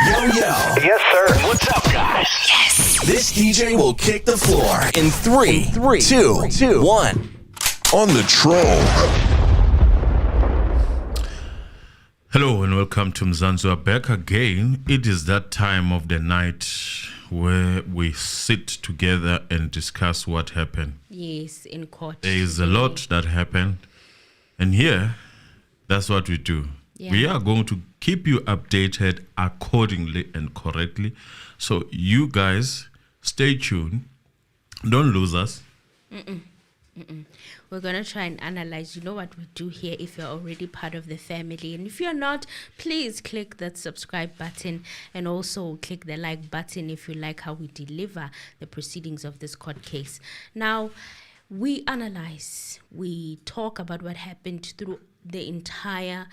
Yo. Yes, sir. What's up, guys? Yes. This DJ will kick the floor in three, two, 1. On the troll. Hello and welcome to Mzanzu back again. It is that time of the night where we sit together and discuss what happened. Yes, in court. There is a lot that happened. And here, that's what we do. Yeah. We are going to keep you updated accordingly and correctly. So you guys, stay tuned. Don't lose us. We're going to try and analyze, you know what we do here if you're already part of the family. And if you're not, please click that subscribe button and also click the like button if you like how we deliver the proceedings of this court case. Now, we analyze, we talk about what happened through the entire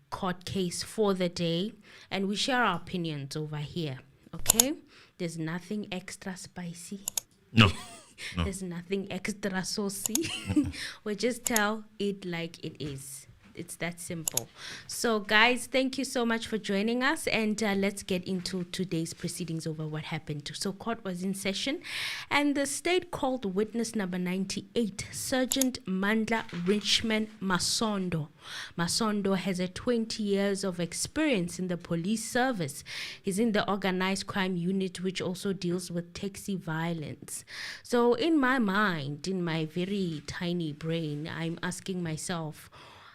court case for the day, and we share our opinions over here, okay? There's nothing extra spicy. No. There's nothing extra saucy. We just tell it like it is. It's that simple. So, guys, thank you so much for joining us. And let's get into today's proceedings over what happened. So, court was in session. And the state called witness number 98, Sergeant Mandla Richmond Masondo. Masondo has a 20 years of experience in the police service. He's in the organized crime unit, which also deals with taxi violence. So, in my mind, in my very tiny brain, I'm asking myself,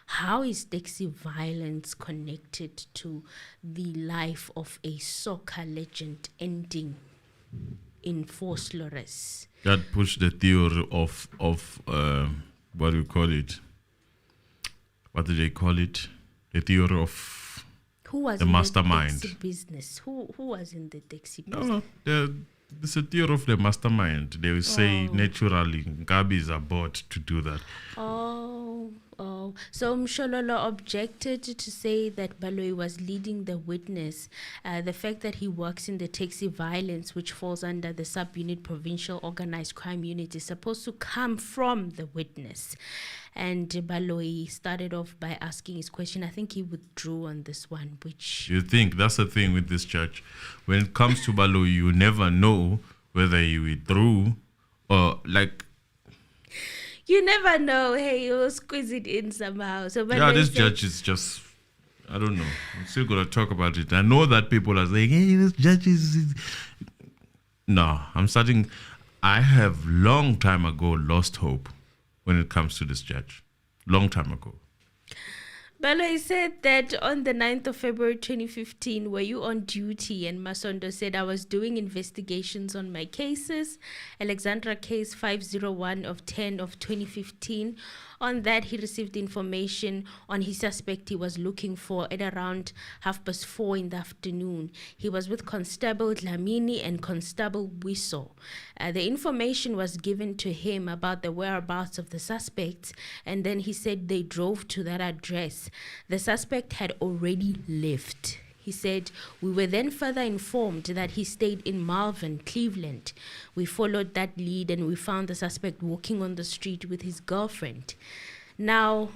how is taxi violence connected to the life of a soccer legend ending in forced lawless? That pushed the theory of what do you call it? What do they call it? The theory of who was the in mastermind. The taxi business? Who was in the taxi business? No, it's a theory of the mastermind. They will say naturally, Gabi is about to do that. So Mshololo objected to say that Baloyi was leading the witness. The fact that he works in the taxi violence, which falls under the subunit provincial organized crime unit, is supposed to come from the witness. And Baloyi started off by asking his question. I think he withdrew on this one, which... You think that's the thing with this judge. When it comes to Baloyi, you never know whether he withdrew or like... You never know. Hey, you'll squeeze it in somehow. So this judge is just... I don't know. I'm still going to talk about it. I know that people are saying, hey, this judge is... No, I have long time ago lost hope when it comes to this judge. Long time ago. Baloyi said that on the 9th of February 2015, were you on duty? And Masondo said, I was doing investigations on my cases. Alexandra case 501 of 10 of 2015. On that, he received information on his suspect he was looking for at around 4:30 in the afternoon. He was with Constable Dlamini and Constable Wiso. The information was given to him about the whereabouts of the suspects, and then he said they drove to that address. The suspect had already left. He said, we were then further informed that he stayed in Malvern, Cleveland. We followed that lead and we found the suspect walking on the street with his girlfriend. Now,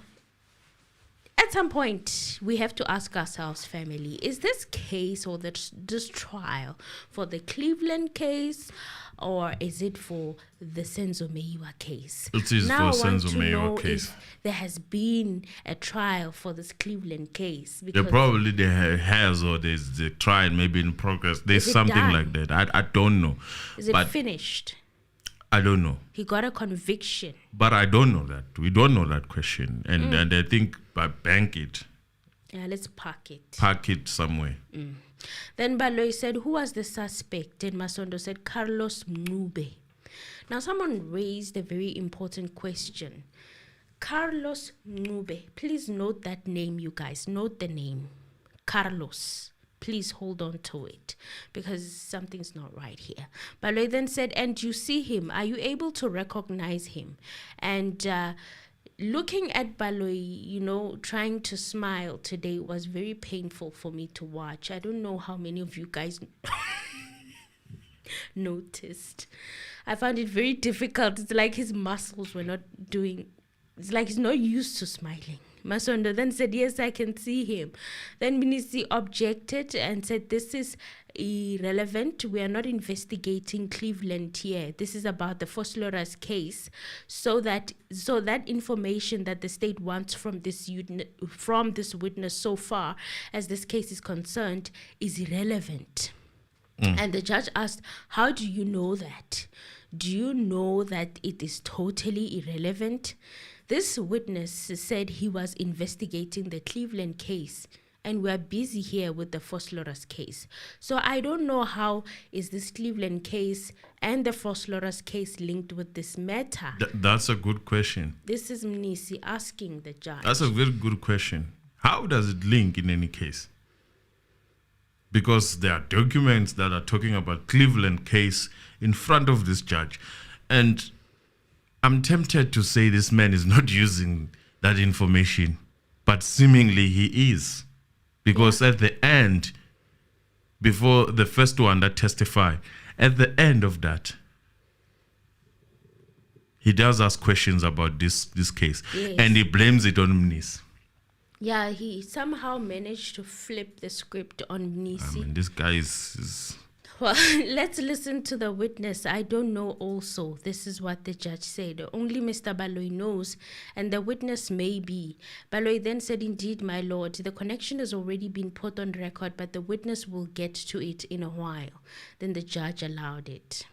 at some point, we have to ask ourselves, family, is this case or this trial for the Cleveland case, or is it for the Senzo Meyiwa case? It is now for Senzo Meyiwa case. If there has been a trial for this Cleveland case. There probably has, or there's the trial maybe in progress. There's something done? like that. I don't know. Is it finished? I don't know. He got a conviction. But I don't know that. We don't know that question. And I think by bank it. Yeah, let's park it. Park it somewhere. Then Baloyi said, who was the suspect? And Masondo said, Carlos Mncube. Now, someone raised a very important question. Carlos Mncube. Please note that name, you guys. Note the name. Carlos. Please hold on to it because something's not right here. Baloyi then said, and you see him. Are you able to recognize him? And looking at Baloyi, trying to smile today was very painful for me to watch. I don't know how many of you guys noticed. I found it very difficult. It's like his muscles were not doing, it's like he's not used to smiling. Masondo then said, yes, I can see him. Then Mnisi objected and said, this is irrelevant. We are not investigating Cleveland here. This is about the Foslorus case. So that information that the state wants from this witness so far as this case is concerned is irrelevant. And the judge asked, how do you know that? Do you know that it is totally irrelevant? This witness said he was investigating the Cleveland case, and we're busy here with the Foslorus case. So I don't know how is this Cleveland case and the Foslorus case linked with this matter. That's a good question. This is Mnisi asking the judge. That's a very good question. How does it link in any case? Because there are documents that are talking about Cleveland case in front of this judge. And I'm tempted to say this man is not using that information, but seemingly he is. Because at the end, before the first one that testified, at the end of that, he does ask questions about this case. Yes. And he blames it on Mnisi. Yeah, he somehow managed to flip the script on Mnisi. I mean, this guy is... Well, let's listen to the witness. I don't know also. This is what the judge said. Only Mr. Baloyi knows, and the witness may be. Baloyi then said, indeed, my lord, the connection has already been put on record, but the witness will get to it in a while. Then the judge allowed it.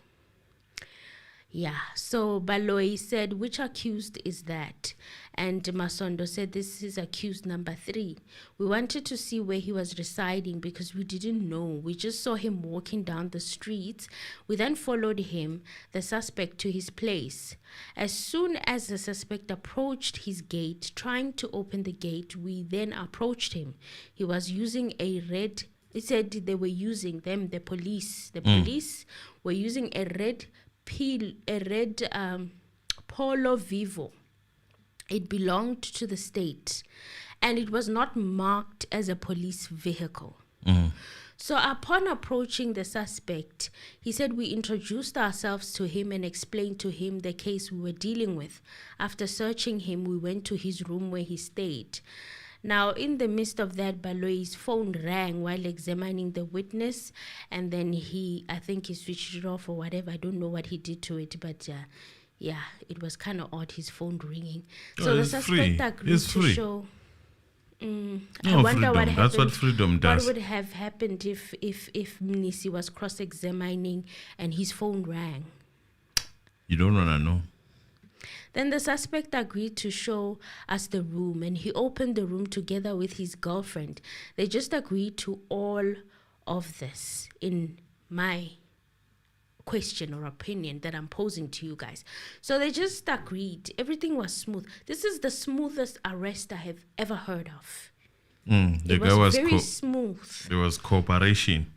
Yeah, so Baloyi said, which accused is that? And Masondo said, this is accused number 3. We wanted to see where he was residing because we didn't know. We just saw him walking down the streets. We then followed him, the suspect, to his place. As soon as the suspect approached his gate, trying to open the gate, we then approached him. He was using a red... He said they were using them, the police. The police were using a red Polo Vivo. It belonged to the state, and it was not marked as a police vehicle. So upon approaching the suspect, he said we introduced ourselves to him and explained to him the case we were dealing with. After searching him, we went to his room where he stayed. Now, in the midst of that, Baloyi's phone rang while examining the witness, and then I think he switched it off or whatever. I don't know what he did to it, but yeah, it was kind of odd, his phone ringing. So the suspect agreed to show... I wonder what happened. That's what freedom does. What would have happened if Mnisi was cross-examining and his phone rang? You don't want to know. Then the suspect agreed to show us the room, and he opened the room together with his girlfriend. They just agreed to all of this, in my question or opinion that I'm posing to you guys. So they just agreed. Everything was smooth. This is the smoothest arrest I have ever heard of. The guy was very smooth. There was cooperation.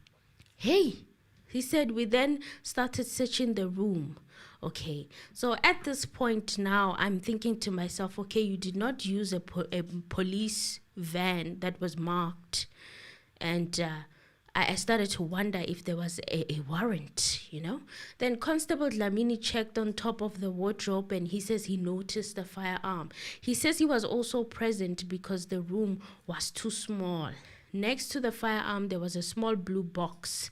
Hey, he said, we then started searching the room. Okay, so at this point now, I'm thinking to myself, okay, you did not use a police van that was marked. And I started to wonder if there was a warrant, you know. Then Constable Dlamini checked on top of the wardrobe, and he says he noticed a firearm. He says he was also present because the room was too small. Next to the firearm, there was a small blue box.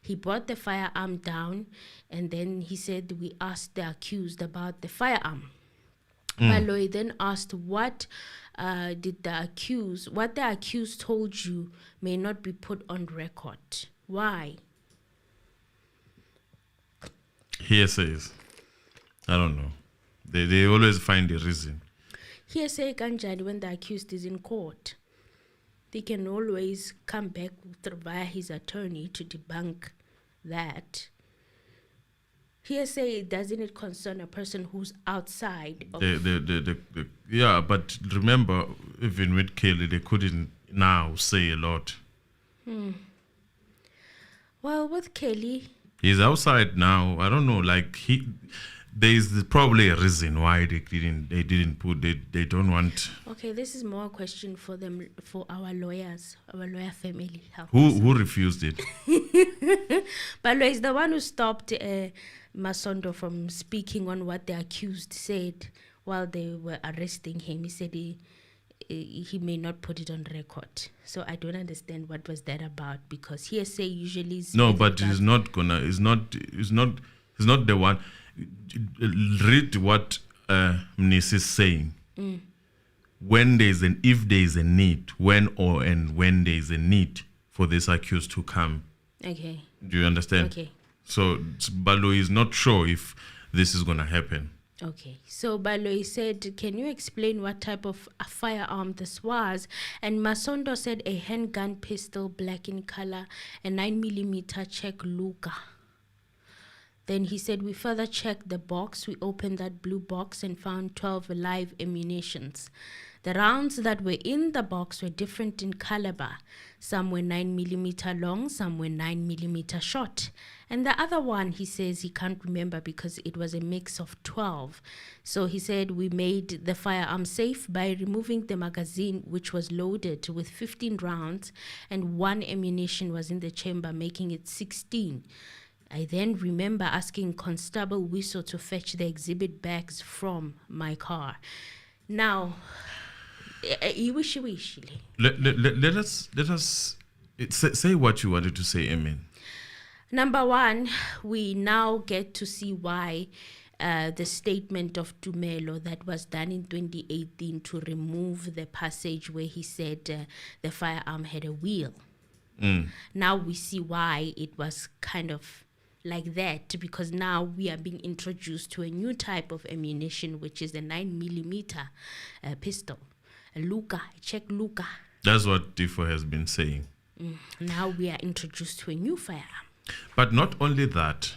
He brought the firearm down, and then he said we asked the accused about the firearm. Baloyi then asked what the accused told you may not be put on record. Why? Hearsays. I don't know. They always find a reason. Hearsay kanjani when the accused is in court. They can always come back via his attorney to debunk that. Hearsay, doesn't it concern a person who's outside of... Yeah, but remember, even with Kelly, they couldn't now say a lot. Well, with Kelly... He's outside now. I don't know, there's probably a reason why they didn't put, they don't want... Okay, this is more a question for them, for our lawyers, our lawyer family. Who refused it? Baloyi is the one who stopped Masondo from speaking on what the accused said while they were arresting him. He said he may not put it on record. So I don't understand what was that about, because hearsay usually is... No, but he's not gonna. He's not the one. Read what Mnis is saying. When if there is a need, when there is a need for this accused to come. Okay. Do you understand? Okay. So Balo is not sure if this is gonna happen. Okay, so Baloyi said, can you explain what type of a firearm this was? And Masondo said a handgun pistol, black in color, a 9mm Czech Luger. Then he said, we further checked the box. We opened that blue box and found 12 live ammunitions. The rounds that were in the box were different in caliber. Some were 9mm long, some were 9mm short. And the other one, he says he can't remember because it was a mix of 12. So he said we made the firearm safe by removing the magazine, which was loaded with 15 rounds, and one ammunition was in the chamber, making it 16. I then remember asking Constable Wiso to fetch the exhibit bags from my car. Now, let us say what you wanted to say, Emin. Number one, we now get to see why the statement of Tumelo that was done in 2018 to remove the passage where he said the firearm had a wheel. Now we see why it was kind of like that, because now we are being introduced to a new type of ammunition, which is a 9mm pistol, a Luger, a Czech Luger. That's what Tifo has been saying. Now we are introduced to a new firearm. But not only that,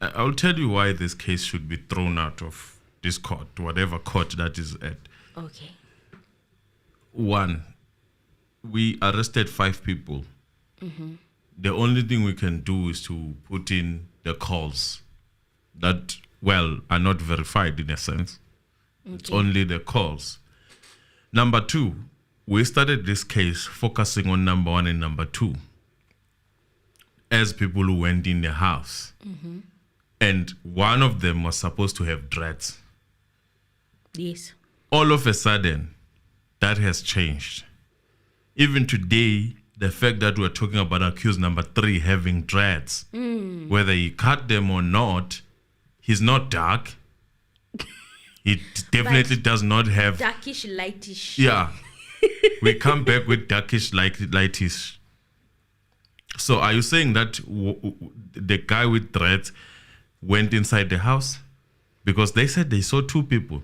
I'll tell you why this case should be thrown out of this court, whatever court that is at. Okay. One, we arrested 5 people. The only thing we can do is to put in the calls that, well, are not verified in a sense. Okay. It's only the calls. Number 2, we started this case focusing on number 1 and number 2 as people who went in the house. And one of them was supposed to have dreads. Yes. All of a sudden, that has changed. Even today, the fact that we're talking about accused number 3 having dreads, whether he cut them or not, he's not dark. He definitely does not have... Darkish, lightish. Yeah. We come back with darkish, lightish. So are you saying that the guy with dreads went inside the house? Because they said they saw 2 people.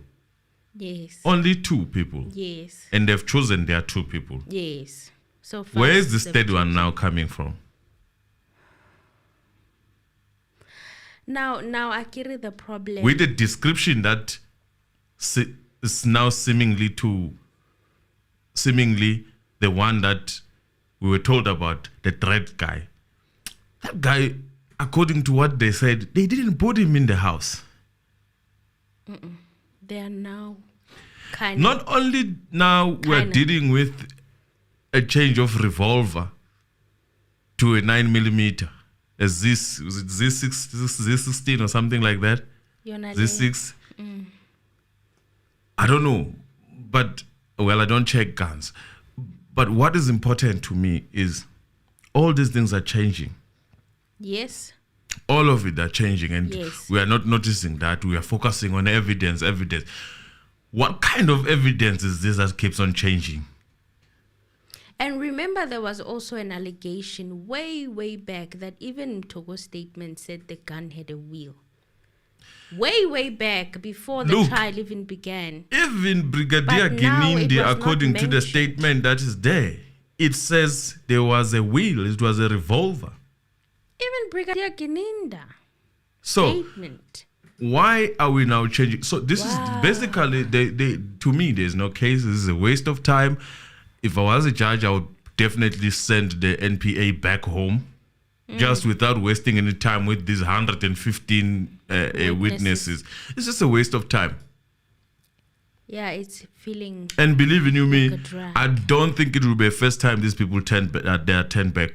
Yes. Only 2 people. Yes. And they've chosen their 2 people. Yes. So where is this third one now coming from? Now Akiri, the problem with the description that is now seemingly the one that we were told about, the dread guy. That guy, according to what they said, they didn't put him in the house. They are now not only now we're dealing with a change of revolver to a 9mm, a Z16 or something like that. Z6. I don't know, but I don't check guns. But what is important to me is all these things are changing. Yes. All of it are changing, and yes. We are not noticing that. We are focusing on evidence. What kind of evidence is this that keeps on changing? And remember, there was also an allegation way back that even Mthoko's statement said the gun had a wheel. Way back, before the trial even began. Even Brigadier Ginindi, according to the statement that is there, it says there was a wheel, it was a revolver. Even Brigadier Gininda. So, statement. Why are we now changing? So this is basically, to me, there's no case. This is a waste of time. If I was a judge, I would definitely send the NPA back home, just without wasting any time with these 115 witnesses. It's just a waste of time. Yeah, it's feeling. And believe in you me, like I don't think it will be the first time these people turn back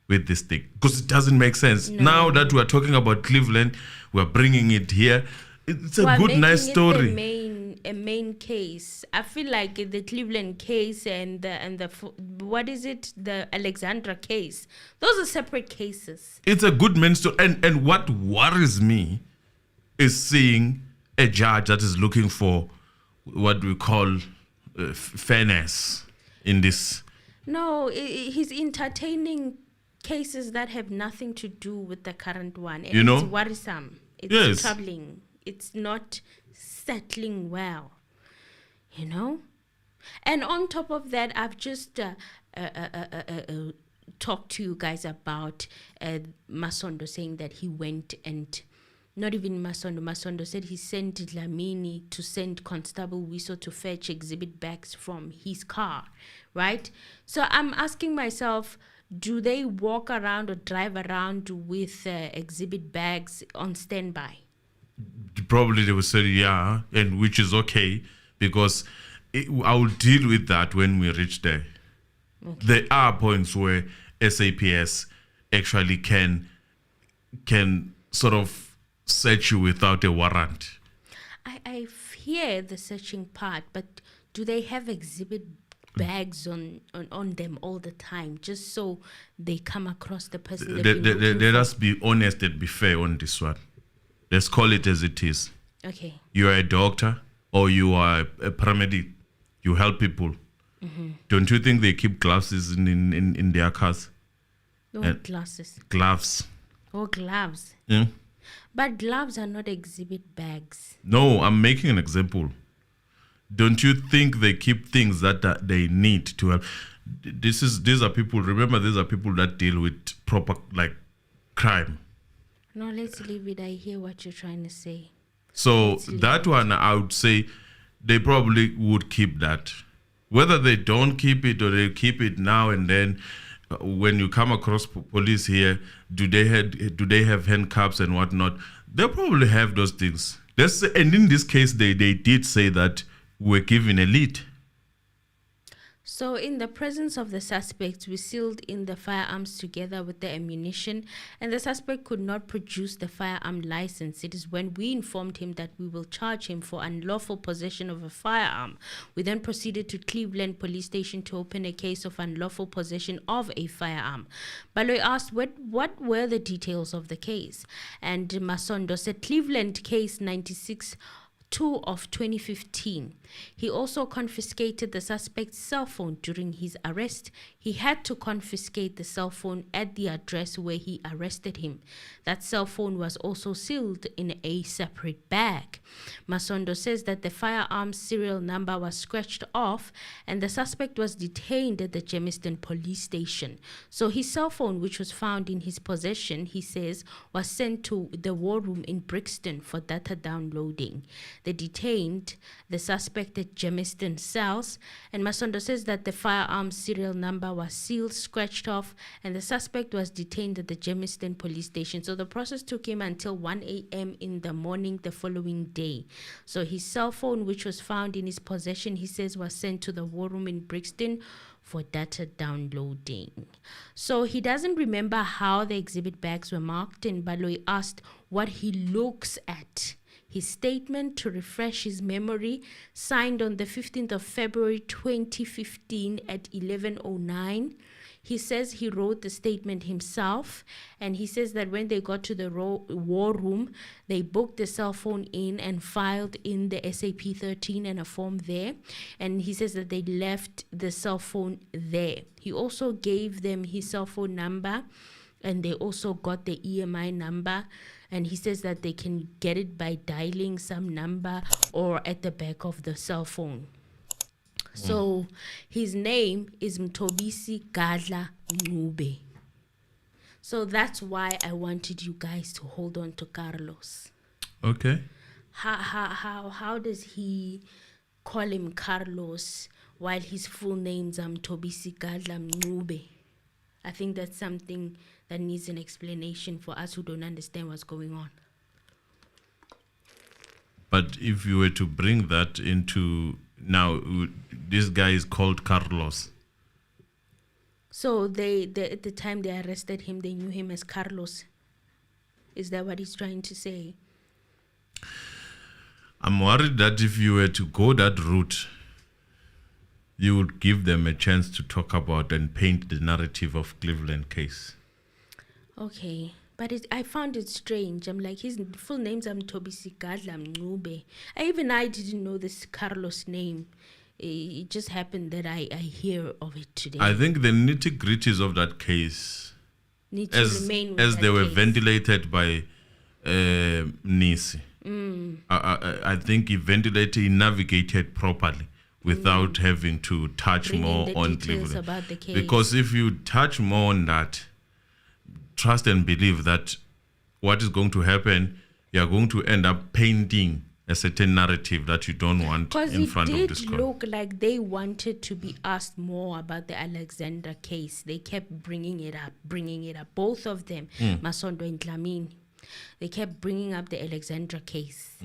with this thing, because it doesn't make sense. No. Now that we're talking about Cleveland, we're bringing it here. It's a good, nice story. The main a main case. I feel like the Cleveland case and the what is it, the Alexandra case, those are separate cases. It's a good man's story. And what worries me is seeing a judge that is looking for what we call fairness in this. No, he's entertaining cases that have nothing to do with the current one. And it's worrisome. It's troubling. It's not settling well, And on top of that, I've just talked to you guys about Masondo saying that he went and... Not even Masondo. Masondo said he sent Dlamini to send Constable Wiso to fetch exhibit bags from his car, right? So I'm asking myself, do they walk around or drive around with exhibit bags on standby? Probably they will say, yeah, and which is okay, because I will deal with that when we reach there. Okay. There are points where SAPS actually can sort of search you without a warrant. I hear the searching part, but do they have exhibit bags on them all the time, just so they come across the person? Let us be honest and be fair on this one. Let's call it as it is. Okay. You are a doctor or you are a paramedic. You help people. Mm-hmm. Don't you think they keep gloves in their cars? No, glasses. Gloves. Oh, gloves. Yeah. But gloves are not exhibit bags. No, I'm making an example. Don't you think they keep things that they need to help? These are people, remember, these are people that deal with proper, crime. No, let's leave it. I hear what you're trying to say. So that one, I would say they probably would keep that. Whether they don't keep it or they keep it now and then, when you come across police here, do they have handcuffs and whatnot? They probably have those things. And in this case, they did say that we're given a lead. So in the presence of the suspects, we sealed in the firearms together with the ammunition, and the suspect could not produce the firearm license. It is when we informed him that we will charge him for unlawful possession of a firearm. We then proceeded to Cleveland Police Station to open a case of unlawful possession of a firearm. Baloyi asked what were the details of the case, and Masondo said Cleveland case 96 2 of 2015. He also confiscated the suspect's cell phone during his arrest. He had to confiscate the cell phone at the address where he arrested him. That cell phone was also sealed in a separate bag. Masondo says that the firearm serial number was scratched off and the suspect was detained at the Germiston police station. So his cell phone, which was found in his possession, he says, was sent to the war room in Brixton for data downloading. They detained the suspect at Germiston cells, and Masondo says that the firearm serial number was sealed, scratched off, and the suspect was detained at the Germiston police station. So the process took him until 1 a.m. in the morning the following day. So his cell phone, which was found in his possession, he says was sent to the war room in Brixton for data downloading. So he doesn't remember how the exhibit bags were marked, and Baloyi asked what he looks at. His statement, to refresh his memory, signed on the 15th of February 2015 at 11:09. He says he wrote the statement himself, and he says that when they got to the war room, they booked the cell phone in and filed in the SAP 13 and a form there. And he says that they left the cell phone there. He also gave them his cell phone number, and they also got the EMI number. And he says that they can get it by dialing some number or at the back of the cell phone. So his name is Mthokozisi Mncube. So that's why I wanted you guys to hold on to Carlos. Okay. How does he call him Carlos while his full name's Mthokozisi Mncube? I think that's something that needs an explanation for us who don't understand what's going on. But if you were to bring that into now, this guy is called Carlos. So they at the time they arrested him, they knew him as Carlos. Is that what he's trying to say? I'm worried that if you were to go that route, you would give them a chance to talk about and paint the narrative of Cleveland case. Okay. But I found it strange. I'm like, his full name's Mthokozisi Mncube. I didn't know this Carlos name. It just happened that I hear of it today. I think the nitty-gritties of that case, Need to remain with as that they were case. ventilated by Nisi, I think he navigated properly without having to touch Bring in more the on details Cleveland. about the case. Because if you touch more on that, trust and believe that what is going to happen, you are going to end up painting a certain narrative that you don't want in front of this Because it court. did look like they wanted to be asked more about the Alexandra case. They kept bringing it up. Both of them, Masondo and Dlamini. They kept bringing up the Alexandra case.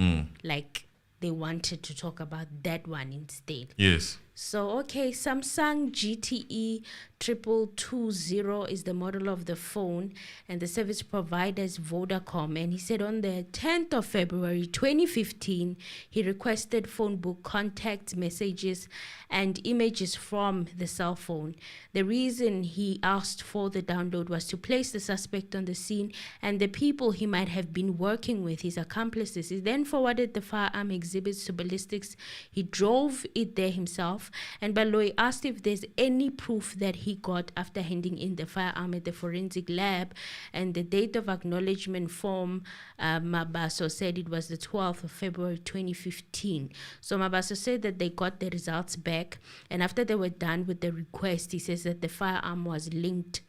Like they wanted to talk about that one instead. Yes. So, okay, Samsung GTE 2220 is the model of the phone, and the service provider is Vodacom. And he said on the 10th of February 2015, he requested phone book contact messages and images from the cell phone. The reason he asked for the download was to place the suspect on the scene and the people he might have been working with, his accomplices. He then forwarded the firearm exhibits to ballistics. He drove it there himself. And Baloyi asked if there's any proof that he got after handing in the firearm at the forensic lab. And the date of acknowledgement form, Mabaso said it was the 12th of February 2015. So Mabaso said that they got the results back. And after they were done with the request, he says that the firearm was linked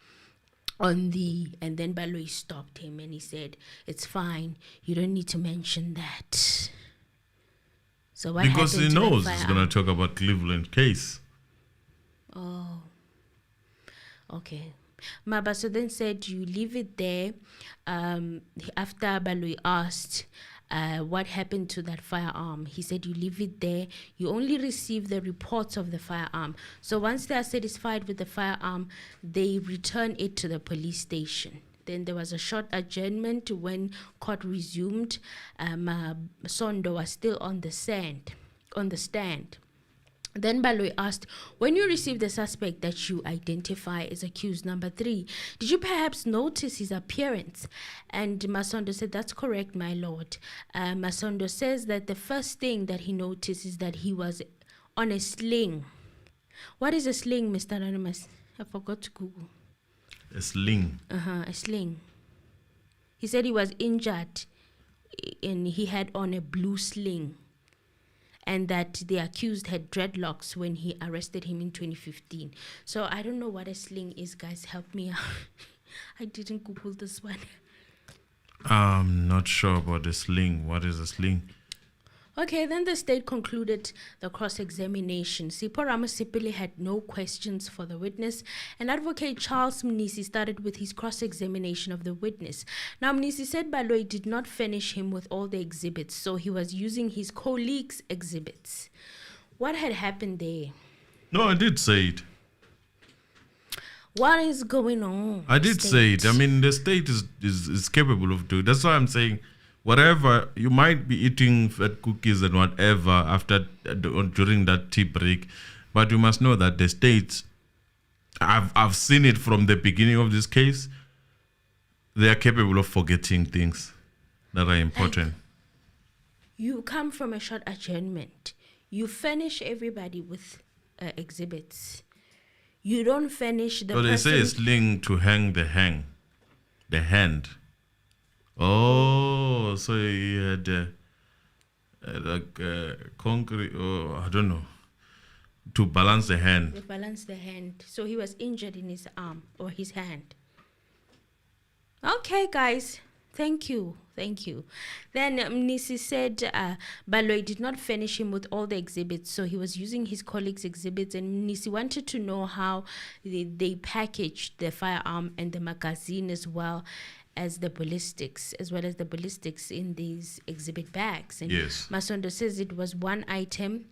on the, and then Baloyi stopped him and he said, "It's fine, you don't need to mention that." So what Because he happened to the knows he's going to talk about Cleveland case. Oh, okay. Mabaso then said you leave it there. After Baloyi asked what happened to that firearm, he said you leave it there. You only receive the reports of the firearm. So once they are satisfied with the firearm, they return it to the police station. Then there was a short adjournment when court resumed. Sondo was still on the stand. Then Baloyi asked, when you received the suspect that you identify as accused number 3, did you perhaps notice his appearance? And Masondo said, that's correct, my lord. Masondo says that the first thing that he noticed is that he was on a sling. What is a sling, Mr. Anonymous? I forgot to Google. A sling. A sling. He said he was injured and he had on a blue sling, and that the accused had dreadlocks when he arrested him in 2015. So I don't know what a sling is, guys. Help me out. I didn't Google this one. I'm not sure about the sling. What is a sling? Okay, then the state concluded the cross-examination. Sipho Ramasipili had no questions for the witness, and Advocate Charles Mnisi started with his cross-examination of the witness. Now, Mnisi said Baloyi did not finish him with all the exhibits, so he was using his colleagues' exhibits. What had happened there? No, I did say it. What is going on? I did say it. I mean, the state is capable of doing. That's why I'm saying, whatever you might be eating fat cookies and whatever after during that tea break, but you must know that the state, I've seen it from the beginning of this case. They are capable of forgetting things that are important. You come from a short adjournment. You finish everybody with exhibits. You don't finish the So they say a sling to hang the hand. Oh, so he had concrete, I don't know, to balance the hand. They balance the hand. So he was injured in his arm or his hand. Okay, guys. Thank you. Then Mnisi said Baloyi did not finish him with all the exhibits, so he was using his colleagues' exhibits, and Mnisi wanted to know how they packaged the firearm and the magazine as well as the ballistics in these exhibit bags. And Yes. Masondo says it was one item,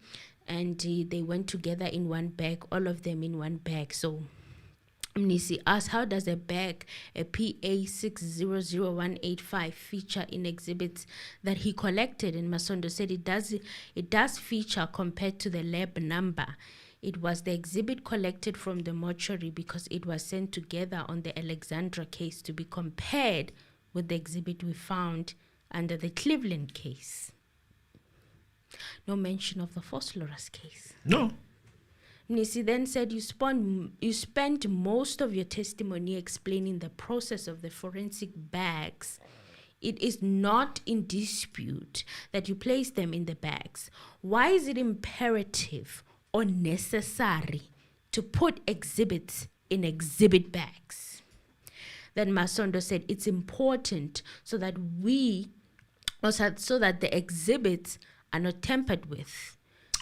and they went together in one bag, all of them in one bag. So Mnisi asked, how does a bag, a PA 600185, feature in exhibits that he collected? And Masondo said it does feature compared to the lab number. It was the exhibit collected from the mortuary because it was sent together on the Alexandra case to be compared with the exhibit we found under the Cleveland case. No mention of the phosphorus case. No. Nisi then said you spent most of your testimony explaining the process of the forensic bags. It is not in dispute that you place them in the bags. Why is it imperative or necessary to put exhibits in exhibit bags? Then Masondo said it's important so that the exhibits are not tampered with.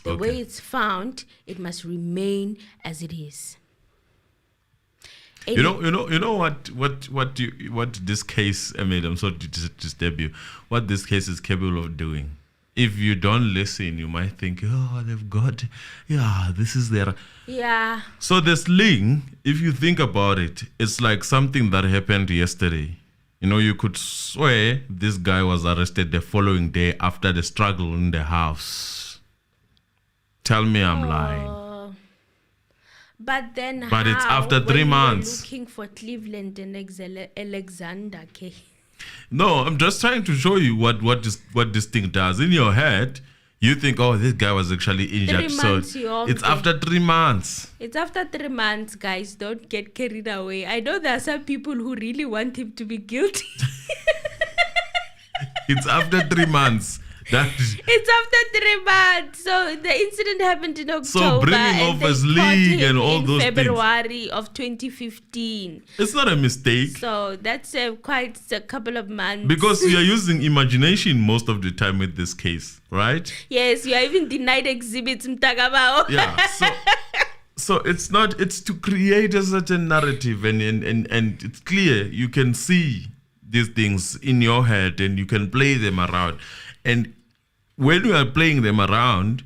The way it's found, it must remain as it is. You know what this case, Emil, I'm sorry to disturb you, what this case is capable of doing. If you don't listen, you might think, oh, they've got, this is their... Yeah. So the sling, if you think about it, it's like something that happened yesterday. You know, you could swear this guy was arrested the following day after the struggle in the house. Tell me I'm lying. But then But it's after 3 months. Looking for Cleveland and Alexander case. No, I'm just trying to show you what this thing does. In your head, you think, oh, this guy was actually injured. 3 So months, it's after 3 months. It's after 3 months, guys. Don't get carried away. I know there are some people who really want him to be guilty. It's after 3 months. It's after 3 months. So the incident happened in October. So bringing off his league and all those things. February of 2015. It's not a mistake. So that's quite a couple of months. Because you are using imagination most of the time with this case, right? Yes, you are even denied exhibits, Mtakabao. Yeah. So it's to create a certain narrative and it's clear you can see these things in your head and you can play them around. And when you are playing them around,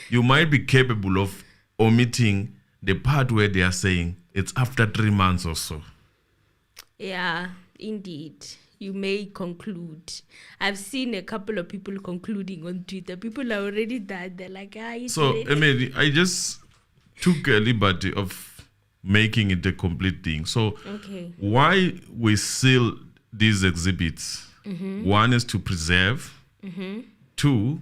you might be capable of omitting the part where they are saying it's after 3 months or so. Yeah, indeed. You may conclude. I've seen a couple of people concluding on Twitter. People are already done. They're like, So, I just took a liberty of making it a complete thing. So, why we seal these exhibits? Mm-hmm. One is to preserve. Mm-hmm. Two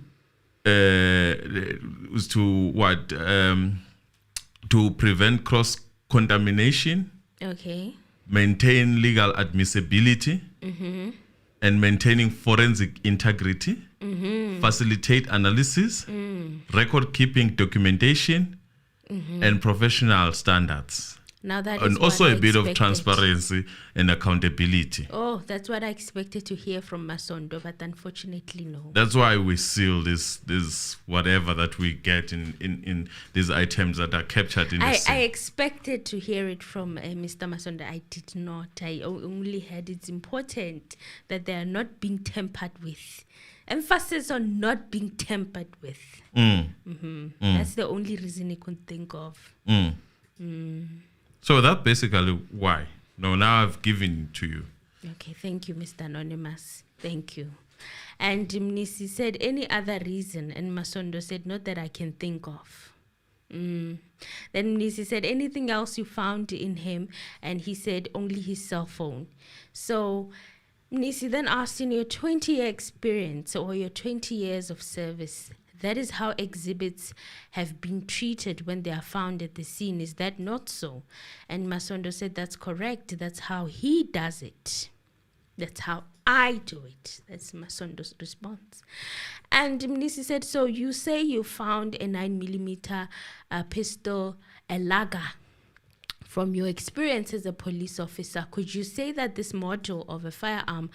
is to what? To prevent cross contamination. Okay. Maintain legal admissibility. Mm-hmm. And maintaining forensic integrity. Mm-hmm. Facilitate analysis. Record keeping documentation. Mm-hmm. And professional standards. Now that and is also what a I bit expected. of transparency and accountability. Oh, that's what I expected to hear from Masondo, but unfortunately, no. That's why we seal this whatever that we get in these items that are captured in the scene. I expected to hear it from Mr. Masondo. I did not. I only heard it's important that they are not being tampered with. Emphasis on not being tampered with. That's the only reason I could think of. So that's basically why. Now I've given it to you. Okay, thank you, Mr. Anonymous. Thank you. And Mnisi said, any other reason? And Masondo said, not that I can think of. Then Mnisi said, anything else you found in him? And he said, only his cell phone. So Mnisi then asked, in your 20-year experience or your 20 years of service, that is how exhibits have been treated when they are found at the scene. Is that not so? And Masondo said, that's correct. That's how he does it. That's how I do it. That's Masondo's response. And Mnisi said, so you say you found a 9mm pistol, a Lager. From your experience as a police officer, could you say that this model of a firearm,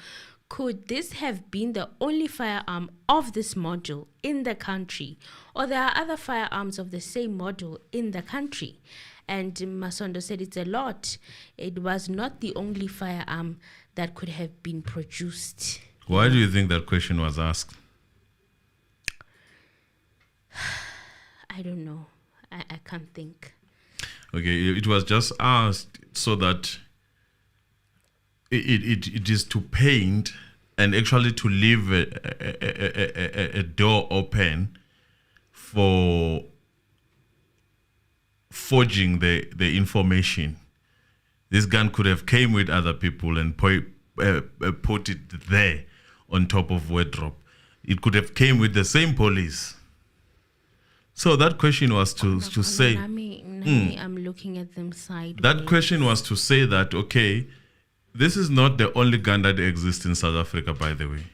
could this have been the only firearm of this model in the country? Or there are other firearms of the same model in the country? And Masondo said it's a lot. It was not the only firearm that could have been produced. Why do you think that question was asked? I don't know. I can't think. Okay, it was just asked so that it is to paint and actually to leave a door open for forging the information. This gun could have came with other people and put it there on top of wardrobe. It could have came with the same police. So that question was to say... I'm looking at them sideways. That question was to say that, okay, this is not the only gun that exists in South Africa, by the way.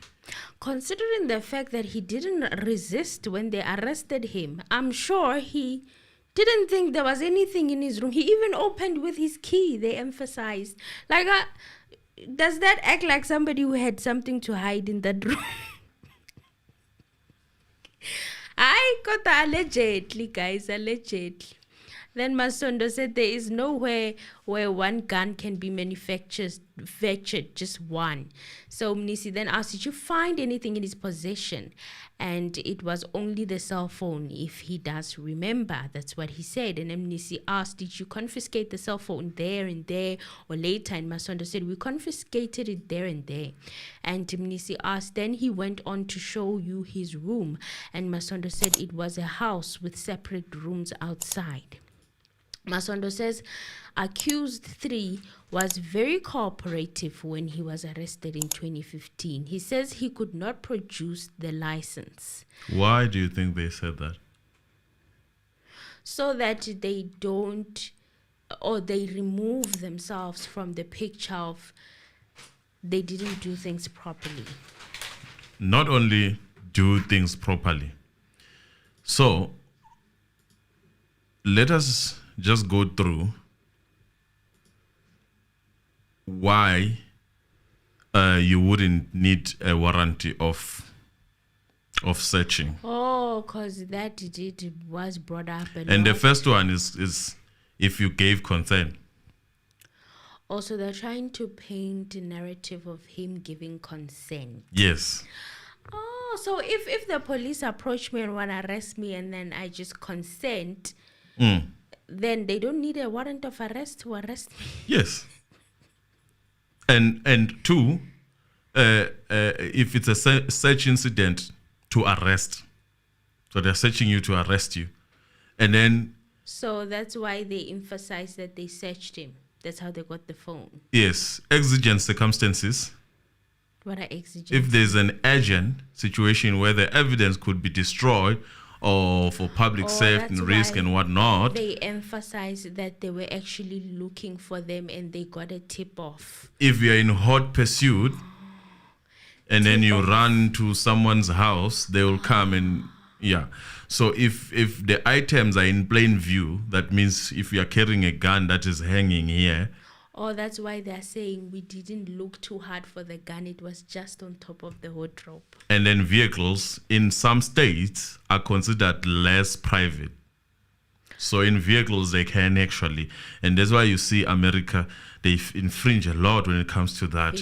Considering the fact that he didn't resist when they arrested him, I'm sure he didn't think there was anything in his room. He even opened with his key, they emphasized. Like, does that act like somebody who had something to hide in that room? I got allegedly, guys, allegedly. Then Masondo said there is nowhere where one gun can be manufactured, just one. So Mnisi then asked, did you find anything in his possession? And it was only the cell phone, if he does remember. That's what he said. And Mnisi asked, did you confiscate the cell phone there and there or later? And Masondo said, we confiscated it there and there. And Mnisi asked, then he went on to show you his room. And Masondo said it was a house with separate rooms outside. Masondo says accused 3 was very cooperative when he was arrested in 2015. He says he could not produce the license. Why do you think they said that? So that they don't, or they remove themselves from the picture of they didn't do things properly. Not only do things properly. So let us just go through why you wouldn't need a warranty of searching. Oh, because that was brought up. And the first one is if you gave consent. Also, they're trying to paint a narrative of him giving consent. Yes. Oh, so if the police approach me and want to arrest me and then I just consent, then they don't need a warrant of arrest to arrest me. Yes. And 2, if it's a search incident, to arrest. So they're searching you to arrest you. And then... So that's why they emphasize that they searched him. That's how they got the phone. Yes. Exigent circumstances. What are exigent? If there's an urgent situation where the evidence could be destroyed or for public safety and risk and whatnot. They emphasize that they were actually looking for them and they got a tip off. If you're in hot pursuit and then you run to someone's house, they will come and So if the items are in plain view, that means if you are carrying a gun that is hanging here. Oh, that's why they're saying we didn't look too hard for the gun. It was just on top of the wardrobe. And then vehicles in some states are considered less private. So in vehicles, they can actually. And that's why you see America, they infringe a lot when it comes to that.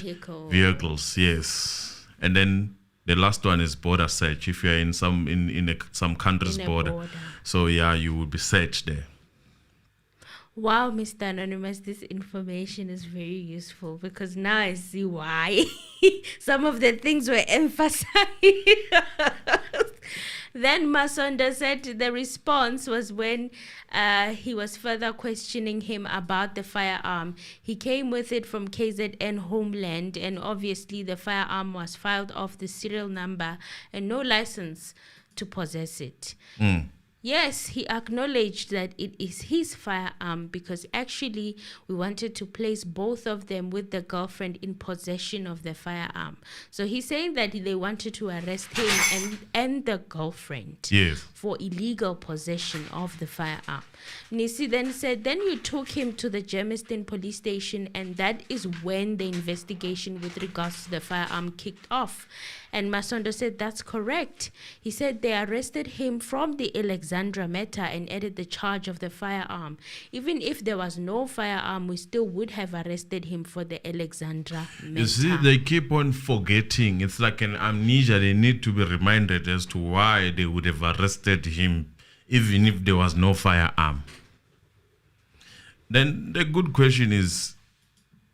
Vehicles, yes. And then the last one is border search. If you're in some country's border. So yeah, you will be searched there. Wow, Mr. Anonymous, this information is very useful because now I see why some of the things were emphasized. Then Masondo said the response was when he was further questioning him about the firearm. He came with it from KZN Homeland, and obviously the firearm was filed off the serial number and no license to possess it. Yes, he acknowledged that it is his firearm because actually we wanted to place both of them with the girlfriend in possession of the firearm. So he's saying that they wanted to arrest him and the girlfriend for illegal possession of the firearm. Nisi then said, then you took him to the Germiston police station and that is when the investigation with regards to the firearm kicked off. And Masondo said, that's correct. He said they arrested him from the Alexandra matter and added the charge of the firearm. Even if there was no firearm, we still would have arrested him for the Alexandra matter. You see, they keep on forgetting. It's like an amnesia. They need to be reminded as to why they would have arrested him, even if there was no firearm. Then the good question is,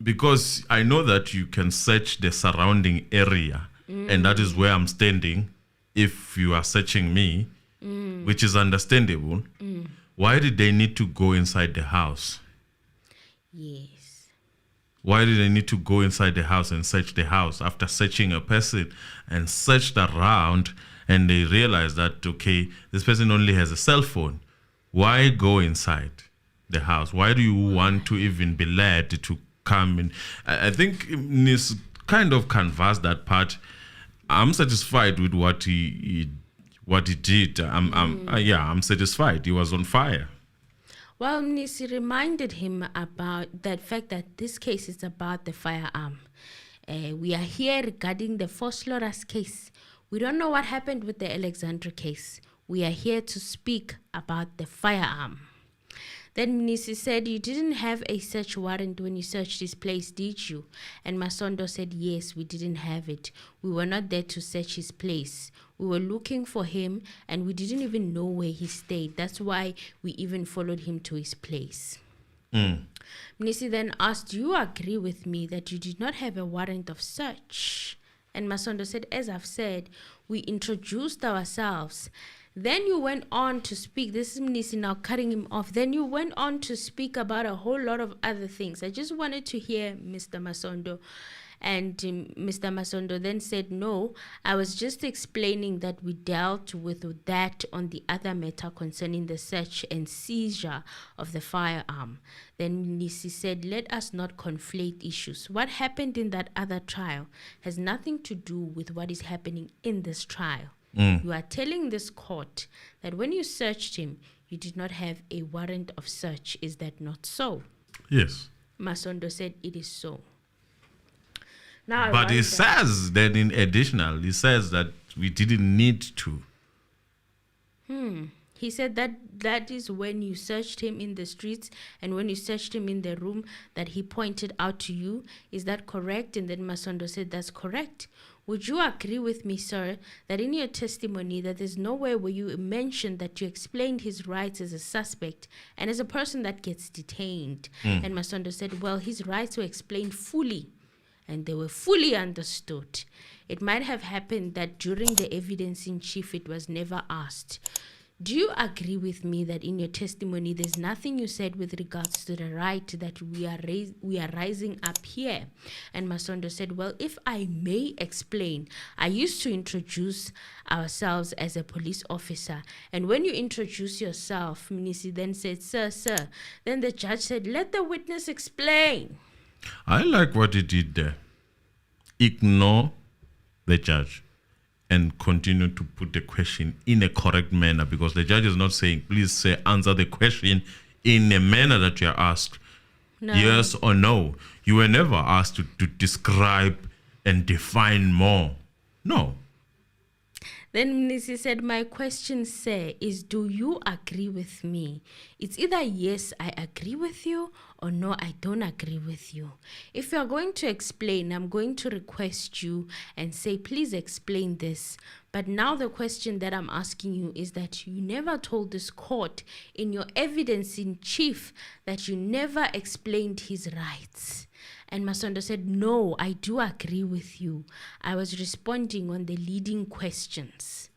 because I know that you can search the surrounding area, and that is where I'm standing if you are searching me, which is understandable. Why did they need to go inside the house? Yes. Why did they need to go inside the house and search the house after searching a person and searched around and they realized that, okay, this person only has a cell phone? Why go inside the house? Why do you want to even be led to come in? I think Nis kind of canvassed that part. I'm satisfied with what he did. I'm satisfied. He was on fire. Well, Nisi reminded him about that fact that this case is about the firearm. We are here regarding the Foslorus case. We don't know what happened with the Alexandra case. We are here to speak about the firearm. Then Nisi said, you didn't have a search warrant when you searched his place, did you? And Masondo said, yes, we didn't have it. We were not there to search his place. We were looking for him and we didn't even know where he stayed. That's why we even followed him to his place. Nisi then asked, do you agree with me that you did not have a warrant of search? And Masondo said, as I've said, we introduced ourselves. Then you went on to speak. This is Nisi now cutting him off. Then you went on to speak about a whole lot of other things. I just wanted to hear Mr. Masondo. And Mr. Masondo then said, no, I was just explaining that we dealt with that on the other matter concerning the search and seizure of the firearm. Then Nisi said, let us not conflate issues. What happened in that other trial has nothing to do with what is happening in this trial. You are telling this court that when you searched him, you did not have a warrant of search. Is that not so? Yes. Masondo said it is so. Now, but he says that in additional, he says that we didn't need to. He said that is when you searched him in the streets and when you searched him in the room that he pointed out to you. Is that correct? And then Masondo said that's correct. Would you agree with me, sir, that in your testimony that there's nowhere where you mentioned that you explained his rights as a suspect and as a person that gets detained? And Masondo said, well, his rights were explained fully and they were fully understood. It might have happened that during the evidence in chief, it was never asked. Do you agree with me that in your testimony, there's nothing you said with regards to the right that we are rising up here? And Masondo said, well, if I may explain, I used to introduce ourselves as a police officer. And when you introduce yourself, Mnisi then said, sir. Then the judge said, let the witness explain. I like what he did there. Ignore the judge and continue to put the question in a correct manner, because the judge is not saying, please say, answer the question in a manner that you are asked. No. Yes or no. You were never asked to describe and define more. No. Then Mnisi said, my question, sir, is do you agree with me? It's either yes, I agree with you, or no, I don't agree with you. If you're going to explain, I'm going to request you and say, please explain this. But now the question that I'm asking you is that you never told this court in your evidence in chief that you never explained his rights. And Masondo said, no, I do agree with you. I was responding on the leading questions.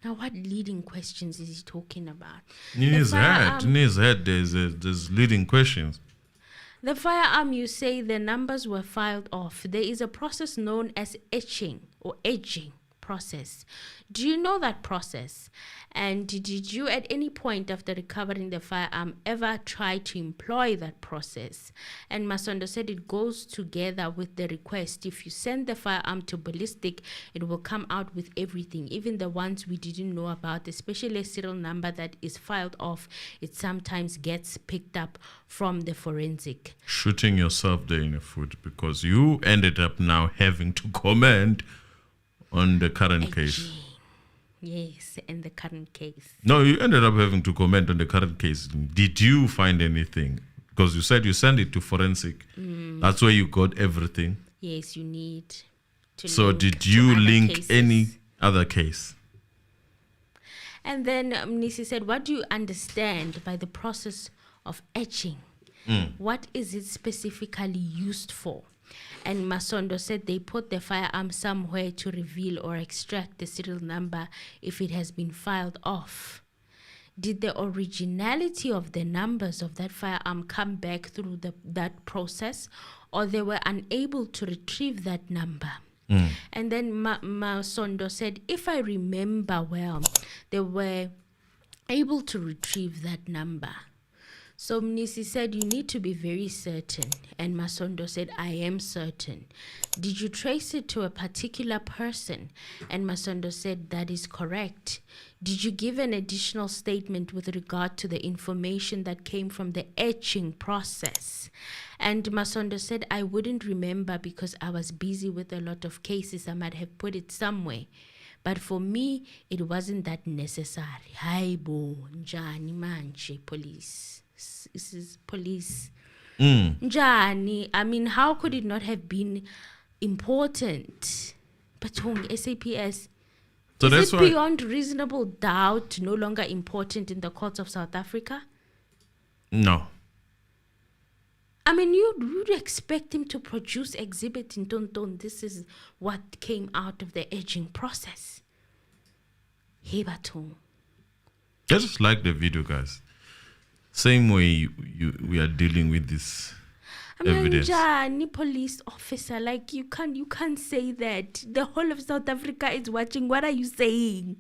Now, what leading questions is he talking about? In his head, there's leading questions. The firearm, you say the numbers were filed off. There is a process known as etching or edging process. Do you know that process? And did you at any point after recovering the firearm ever try to employ that process? And Masondo said it goes together with the request. If you send the firearm to ballistic, it will come out with everything, even the ones we didn't know about, especially a serial number that is filed off. It sometimes gets picked up from the forensic. Shooting yourself there in the foot because you ended up now having to comment on the current case. Yes, in the current case. No, you ended up having to comment on the current case. Did you find anything? Because you said you sent it to forensic. That's where you got everything. Yes, you need to. So did you link any other case? And then Nisi said, what do you understand by the process of etching? What is it specifically used for? And Masondo said they put the firearm somewhere to reveal or extract the serial number if it has been filed off. Did the originality of the numbers of that firearm come back through that process, or they were unable to retrieve that number? And then Masondo said, if I remember well, they were able to retrieve that number. So Mnisi said, you need to be very certain. And Masondo said, I am certain. Did you trace it to a particular person? And Masondo said, that is correct. Did you give an additional statement with regard to the information that came from the etching process? And Masondo said, I wouldn't remember because I was busy with a lot of cases. I might have put it somewhere. But for me, it wasn't that necessary. Haibo, njani manje, police. This is police. Njani, I mean, how could it not have been important? Patong, SAPS. So Is it beyond reasonable doubt no longer important in the courts of South Africa? No. I mean, you'd expect him to produce exhibit in Tonton. This is what came out of the edging process. Hey, Batong. I just like the video, guys. Same way we are dealing with this evidence. Jani, police officer, like you can't say that. The whole of South Africa is watching. What are you saying?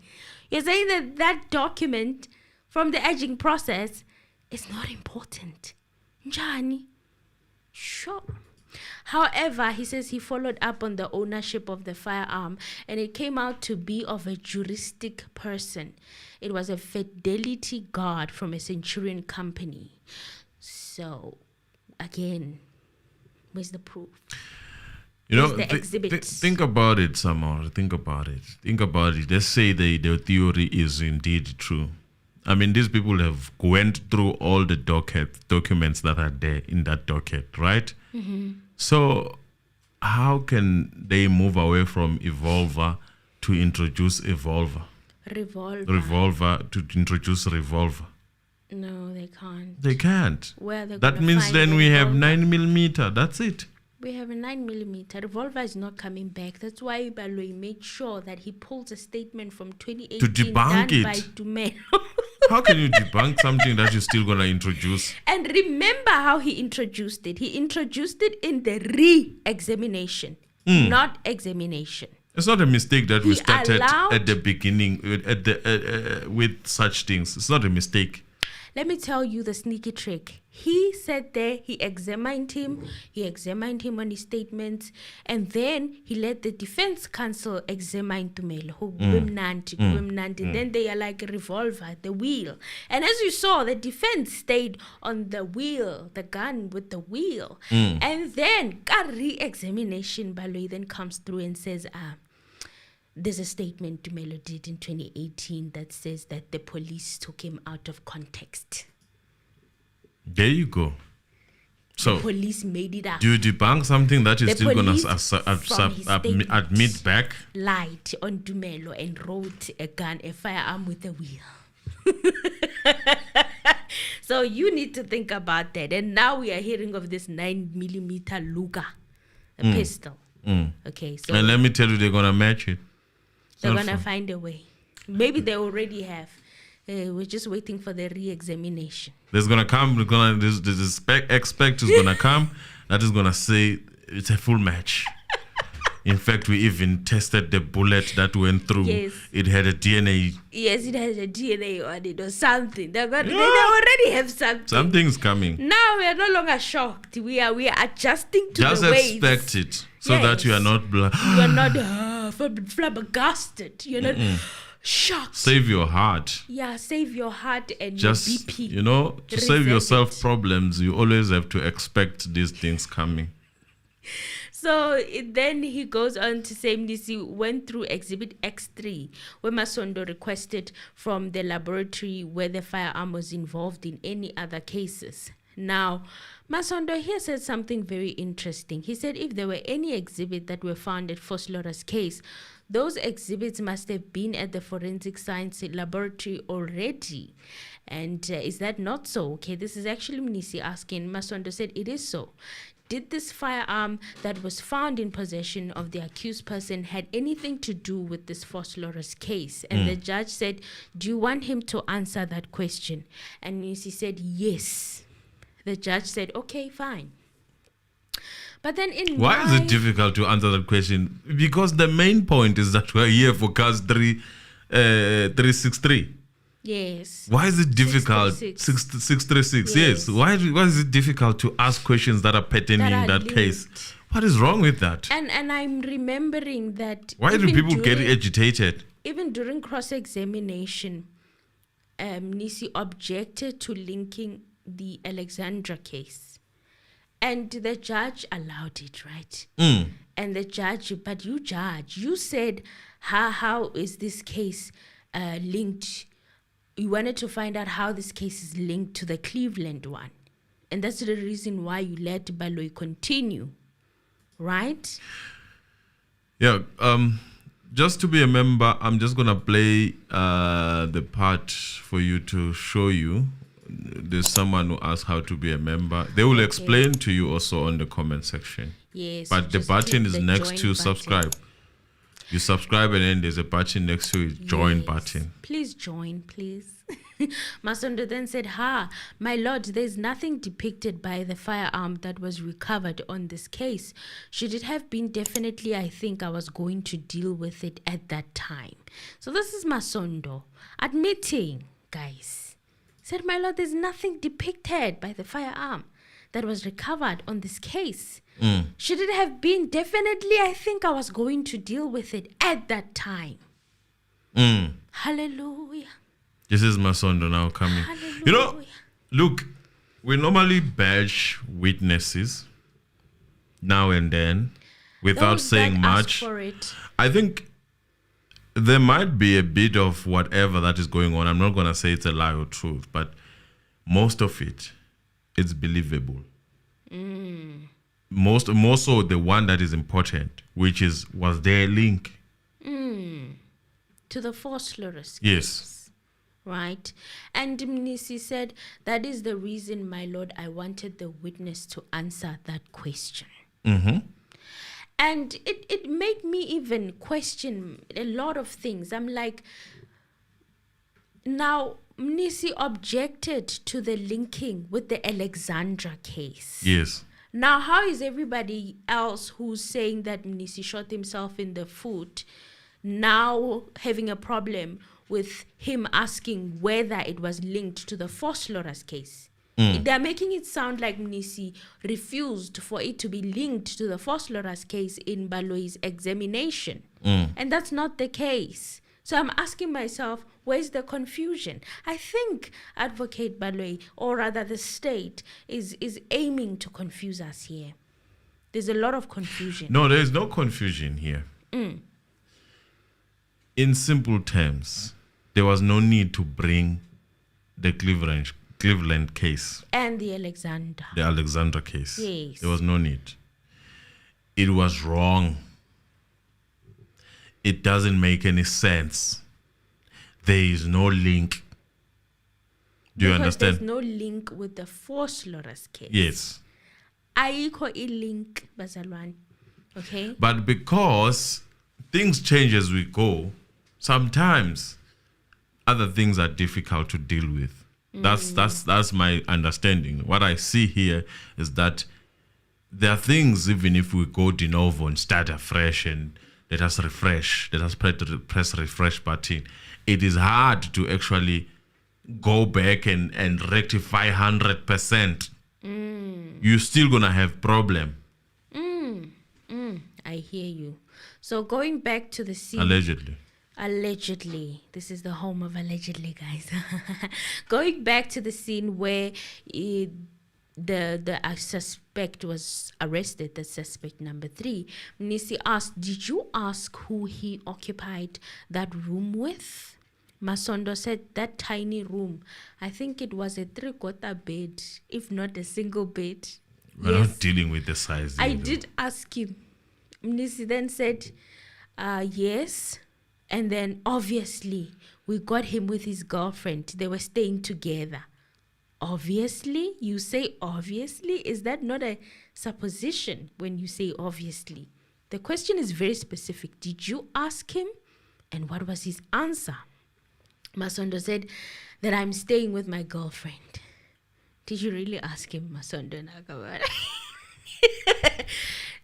You're saying that document from the edging process is not important. Jani. Sure. However, he says he followed up on the ownership of the firearm and it came out to be of a juristic person. It was a fidelity guard from a Centurion company. So, again, where's the proof? You know, the exhibit? Think about it, Samar. Think about it. Let's say the theory is indeed true. I mean, these people have went through all the documents that are there in that docket, right? So how can they move away from Evolver to introduce Evolver? Revolver to introduce Revolver? No, they can't. They can't. Where they're that gonna means find then the we have revolver? 9mm. That's it. We have a 9mm. Revolver is not coming back. That's why Baloi made sure that he pulls a statement from 2018 To debunk done it. by Dumelo. How can you debunk something that you're still going to introduce? And remember how he introduced it. He introduced it in the re-examination, not examination. It's not a mistake that we He started allowed- at the beginning with such things. It's not a mistake. Let me tell you the sneaky trick. He said there, he examined him on his statements, and then he let the defense counsel examine Tumelo. Then they are like a revolver, the wheel. And as you saw, the defense stayed on the wheel, the gun with the wheel. And then, re-examination, Baloi then comes through and says, there's a statement Tumelo did in 2018 that says that the police took him out of context. There you go. So, Police made it up. do you debunk something that you're The still going police, to from his admit back? Lied on Dumelo and wrote a firearm with a wheel. So you need to think about that. And now we are hearing of this 9mm Luger, a pistol. Okay, so And let me tell you, they're going to match it. they're going to find a way. Maybe they already have. We're just waiting for the re-examination. There's going to come, this expert is going to come that is going to say it's a full match. In fact, we even tested the bullet that went through. Yes. It had a DNA. Yes, it has a DNA on it or something. They already have something. Something's coming. Now we are no longer shocked. We are adjusting to Just the ways. expect it so that you are not You are not flabbergasted. You're not shocked. Save your heart. Yeah, save your heart and Just, your BP. you know, to save Reset yourself it. problems, you always have to expect these things coming. So then he goes on to say Mnisi went through Exhibit X3, where Masondo requested from the laboratory whether firearm was involved in any other cases. Now, Masondo here said something very interesting. He said if there were any exhibit that were found at Foslora's case, those exhibits must have been at the forensic science laboratory already. And is that not so? Okay, this is actually Mnisi asking. Masondo said it is so. Did this firearm that was found in possession of the accused person had anything to do with this phosphorus case? And the judge said, do you want him to answer that question? And Mnisi said, yes. The judge said, okay, fine. But then Why is it difficult to answer that question? Because the main point is that we're here for case 363. Yes. Why is it difficult? 636. Yes. Why is it difficult to ask questions that are pertaining in that case? What is wrong with that? And I'm remembering that. Why do people get agitated? Even during cross-examination, Nisi objected to linking the Alexandra case. And the judge allowed it, right? And the judge, but you said, how is this case linked? You wanted to find out how this case is linked to the Cleveland one. And that's the reason why you let Baloyi continue, right? Yeah. Just to be a member, I'm just going to play the part for you to show you. There's someone who asked how to be a member. They will explain to you also on the comment section. Yes. But the button is next to subscribe. You subscribe and then there's a button next to it, join button. Please join, please. Masondo then said, my lord, there's nothing depicted by the firearm that was recovered on this case. Should it have been, definitely, I think I was going to deal with it at that time. So this is Masondo admitting, guys. Said, my lord, there's nothing depicted by the firearm that was recovered on this case. Should it have been, definitely, I think I was going to deal with it at that time. Hallelujah. This is Masondo now coming. Hallelujah. You know, look, we normally badge witnesses now and then without Those saying that much. ask for it. I think there might be a bit of whatever that is going on. I'm not going to say it's a lie or truth, but most of it's believable. More so the one that is important, which was there a link? To the phosphorus. Yes. Right. And Mnisi said, that is the reason, my lord, I wanted the witness to answer that question. And it made me even question a lot of things. I'm like, now, Mnisi objected to the linking with the Alexandra case. Yes. Now, how is everybody else who's saying that Mnisi shot himself in the foot now having a problem with him asking whether it was linked to the phosphorus case? They're making it sound like Mnisi refused for it to be linked to the phosphorus case in Baloyi's examination. And that's not the case. So I'm asking myself, where's the confusion? I think Advocate Baloyi, or rather the state, is aiming to confuse us here. There's a lot of confusion. No, there is no confusion here. In simple terms, there was no need to bring the Cleveland case. And the Alexandra case. Yes. There was no need. It was wrong. It doesn't make any sense. There is no link. Do you understand? There's no link with the phosphorus case. Yes. Ayikho link, bazalwane. Okay? But because things change as we go, sometimes other things are difficult to deal with. That's my understanding. What I see here is that there are things, even if we go de novo and start afresh and let us press refresh button, it is hard to actually go back and rectify 100%. You're still gonna have problem. I hear you. So going back to the scene. Allegedly. This is the home of allegedly, guys. Going back to the scene where the suspect was arrested, the suspect number 3, Mnisi asked, did you ask who he occupied that room with? Masondo said, that tiny room. I think it was a 3/4 bed, if not a single bed. We're not dealing with the size. I did ask him. Mnisi then said, yes. And then obviously we got him with his girlfriend. They were staying together. Obviously? You say obviously? Is that not a supposition when you say obviously? The question is very specific. Did you ask him? And what was his answer? Masondo said that I'm staying with my girlfriend. Did you really ask him, Masondo Nakabara?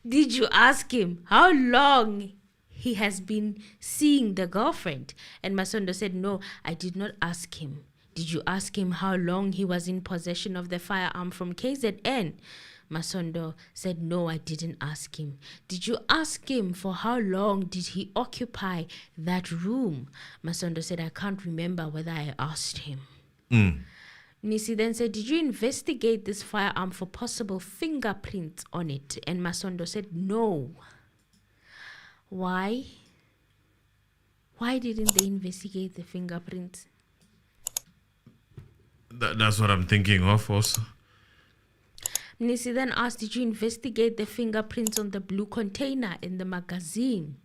Did you ask him how long he has been seeing the girlfriend? And Masondo said, no, I did not ask him. Did you ask him how long he was in possession of the firearm from KZN? Masondo said, no, I didn't ask him. Did you ask him for how long did he occupy that room? Masondo said, I can't remember whether I asked him. Nisi then said, did you investigate this firearm for possible fingerprints on it? And Masondo said, no. Why? Why didn't they investigate the fingerprints? That's what I'm thinking of also. Nisi then asked, did you investigate the fingerprints on the blue container in the magazine?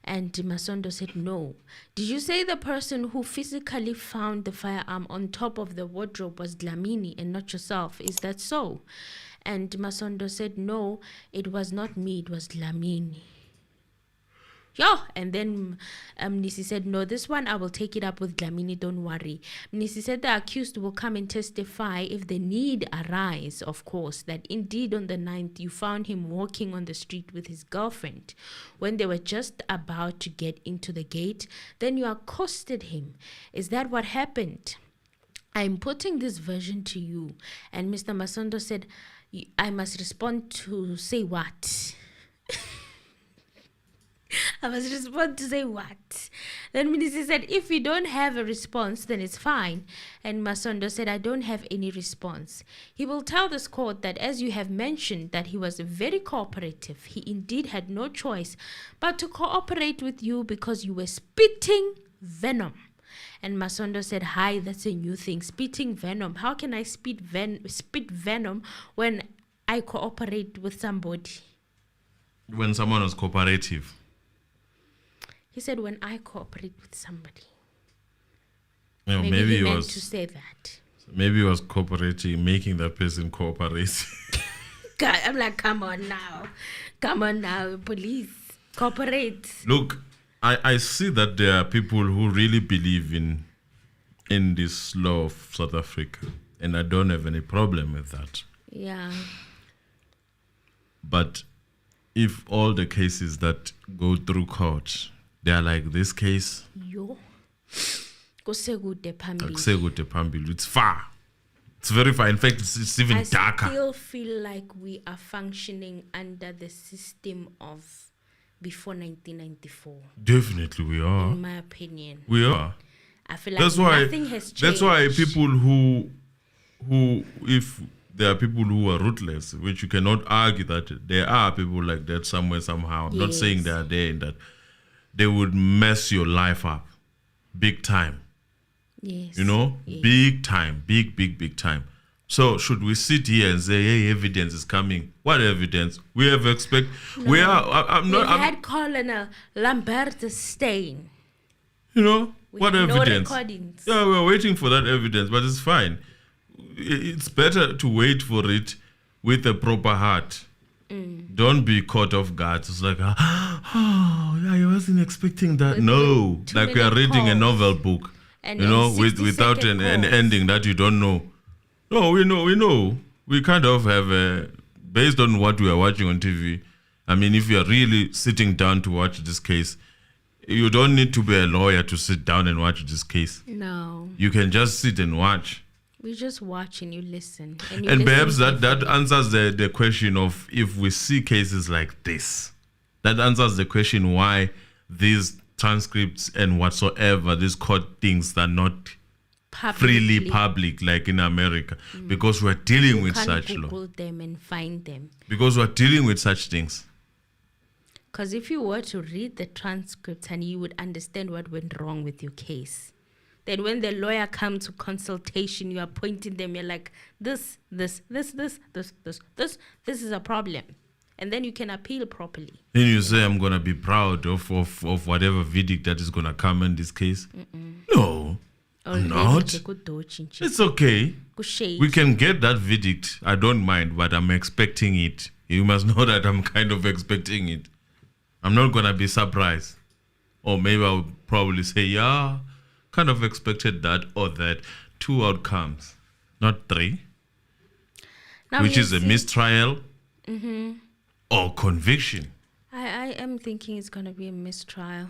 And Masondo said, no. Did you say the person who physically found the firearm on top of the wardrobe was Dlamini and not yourself? Is that so? And Masondo said, no, it was not me, it was Dlamini. And then Nisi said, no, this one I will take it up with Dlamini, don't worry. Nisi said the accused will come and testify if the need arise, of course, that indeed on the 9th you found him walking on the street with his girlfriend. When they were just about to get into the gate, then you accosted him. Is that what happened? I'm putting this version to you. And Mr. Masondo said, I must respond to say what? I must respond to say what? Then Minister said, if you don't have a response, then it's fine. And Masondo said, I don't have any response. He will tell this court that as you have mentioned that he was very cooperative, he indeed had no choice but to cooperate with you because you were spitting venom. And Masondo said, hi, that's a new thing, spitting venom. How can I spit venom when I cooperate with somebody? When someone was cooperative. He said, when I cooperate with somebody. Yeah, maybe he meant was to say that. Maybe he was cooperating, making that person cooperate. God, I'm like, come on now, police, cooperate. Look, I see that there are people who really believe in this law of South Africa, and I don't have any problem with that. Yeah. But if all the cases that go through court, they are like this case, Kusekude phambili. It's far. It's very far. In fact, it's even darker. I still feel like we are functioning under the system of before 1994. Definitely we are. In my opinion. We are. I feel like nothing has changed. That's why people who if there are people who are ruthless, which you cannot argue that there are people like that somewhere, somehow. I'm not saying they are there in that. They would mess your life up. Big time. Yes. You know? Yes. Big time. Big time. So should we sit here and say, hey, evidence is coming? What evidence? We have We had Colonel Lambert Stein. You know? What evidence? No recordings. Yeah, we're waiting for that evidence, but it's fine. It's better to wait for it with a proper heart. Don't be caught off guard. It's like, yeah, I wasn't expecting that. No, like we are reading a novel book, and you know, without an ending that you don't know. No, we know. We kind of have based on what we are watching on TV. I mean, if you are really sitting down to watch this case, you don't need to be a lawyer to sit down and watch this case. No. You can just sit and watch. We just watch and you listen. And perhaps that answers the question of if we see cases like this. That answers the question why these transcripts and whatsoever, these court things are not freely public like in America. Because we're dealing with such law. Google them and find them. Because we're dealing with such things. Because if you were to read the transcripts and you would understand what went wrong with your case. Then when the lawyer comes to consultation, you are pointing them, you're like, this is a problem. and then you can appeal properly. Then you say, I'm going to be proud of whatever verdict that is going to come in this case. No, I'm not. It's okay. We can get that verdict. I don't mind, but I'm expecting it. You must know that I'm kind of expecting it. I'm not going to be surprised. Or maybe I'll probably say, yeah, kind of expected that or that. 2 outcomes, not 3. Now which is a see, mistrial or conviction. I am thinking it's going to be a mistrial.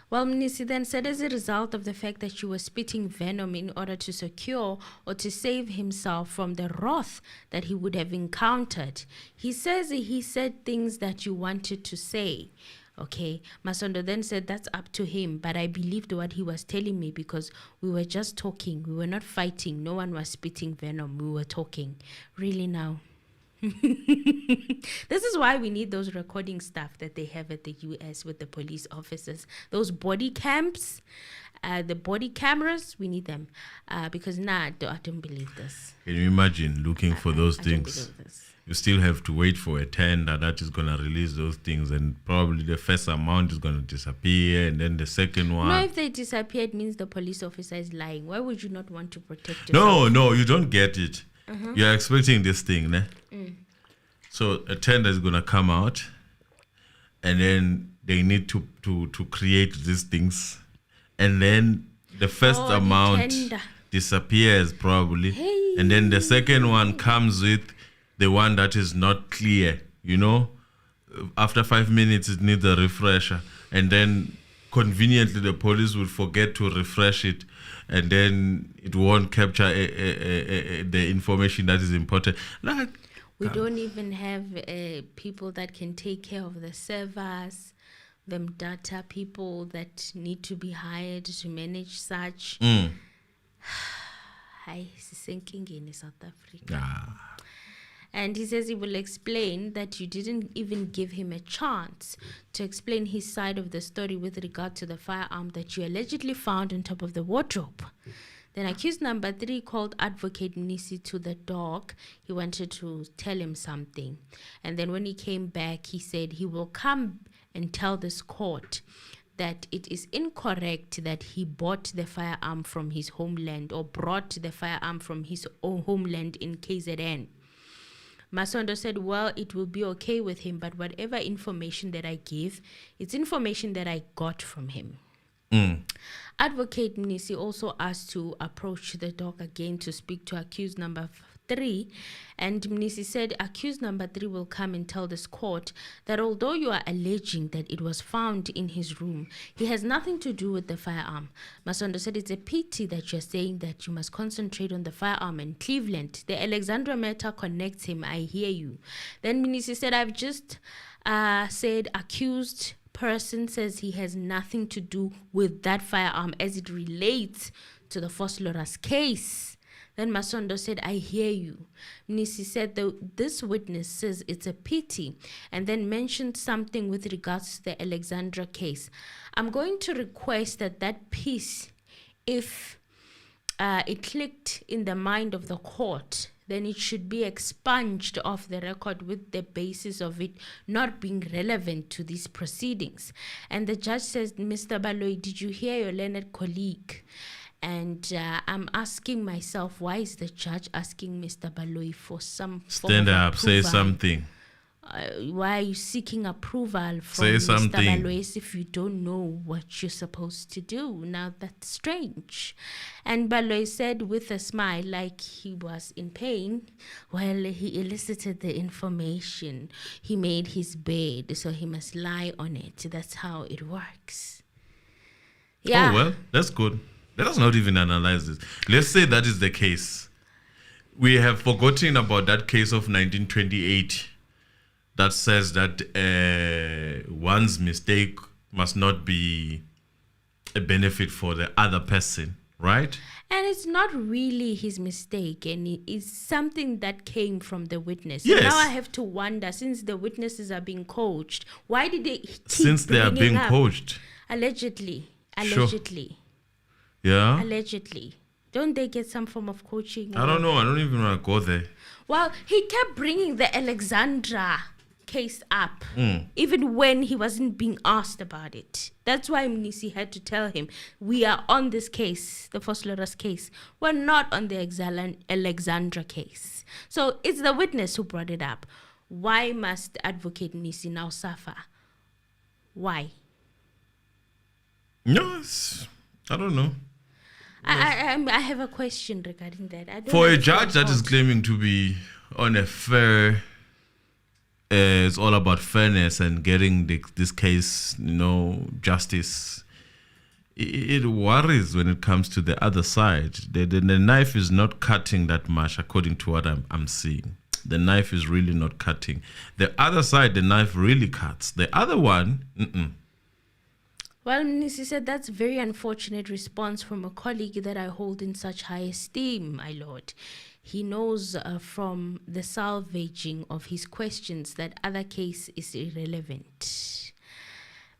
Well, Mnisi then said, as a result of the fact that she was spitting venom in order to secure or to save himself from the wrath that he would have encountered, he says he said things that you wanted to say. Okay, Masondo then said that's up to him, but I believed what he was telling me because we were just talking. We were not fighting. No one was spitting venom. We were talking. Really now? This is why we need those recording stuff that they have at the US with the police officers. Those body cams, the body cameras, we need them. Because I don't believe this. Can you imagine looking for those things? I don't believe this. You still have to wait for a tender that is going to release those things, and probably the first amount is going to disappear, and then the second one. No, if they disappear, it means the police officer is lying. Why would you not want to protect yourself? No, you don't get it. You're expecting this thing, ne? So a tender is going to come out, and then they need to create these things, and then the first amount disappears probably, and then the second one comes with the one that is not clear, after 5 minutes it needs a refresher, and then conveniently the police will forget to refresh it, and then it won't capture the information that is important. We don't even have people that can take care of the servers, them data people that need to be hired to manage such. Hi, sinking in South Africa. And he says he will explain that you didn't even give him a chance to explain his side of the story with regard to the firearm that you allegedly found on top of the wardrobe. Then accused number 3 called Advocate Nisi to the dog. He wanted to tell him something. And then when he came back, he said he will come and tell this court that it is incorrect that he bought the firearm from his homeland or brought the firearm from his own homeland in KZN. Masondo said, well, it will be okay with him, but whatever information that I give, it's information that I got from him. Advocate Mnisi also asked to approach the dog again to speak to accused number 3, and Mnisi said accused number 3 will come and tell this court that although you are alleging that it was found in his room, he has nothing to do with the firearm. Masondo said it's a pity that you're saying that you must concentrate on the firearm in Cleveland. The Alexandra matter connects him. I hear you. Then Mnisi said, I've just said accused person says he has nothing to do with that firearm as it relates to the Foslorus case. Then Masondo said, I hear you. Mnisi said this witness says it's a pity, and then mentioned something with regards to the Alexandra case. I'm going to request that piece, if it clicked in the mind of the court, then it should be expunged off the record with the basis of it not being relevant to these proceedings. And the judge says, Mr. Baloyi, did you hear your learned colleague? And I'm asking myself, why is the judge asking Mr. Baloyi for some stand up, say something? Why are you seeking approval from say Mr. something. Baloyi if you don't know what you're supposed to do? Now that's strange. And Baloyi said with a smile, like he was in pain, well, he elicited the information. He made his bed, so he must lie on it. That's how it works. Yeah. Oh, well, that's good. Let us not even analyze this. Let's say that is the case. We have forgotten about that case of 1928 that says that one's mistake must not be a benefit for the other person, right? And it's not really his mistake, and it's something that came from the witness. Yes. So now I have to wonder, since the witnesses are being coached, why did they keep Since they are bringing being up? coached. Allegedly. Sure. Yeah? Allegedly. Don't they get some form of coaching? I don't know. I don't even want to go there. Well, he kept bringing the Alexandra case up, even when he wasn't being asked about it. That's why Mnisi had to tell him, we are on this case, the Vosloorus case. We're not on the Alexandra case. So it's the witness who brought it up. Why must Advocate Mnisi now suffer? Why? No, I don't know. I have a question regarding that. I don't For a understand judge that is what- claiming to be on a fair, it's all about fairness and getting this case, justice. It worries when it comes to the other side. The knife is not cutting that much, according to what I'm seeing. The knife is really not cutting. The other side, the knife really cuts. The other one, Well, Mnisi said that's a very unfortunate response from a colleague that I hold in such high esteem, my lord. He knows from the salvaging of his questions that other case is irrelevant.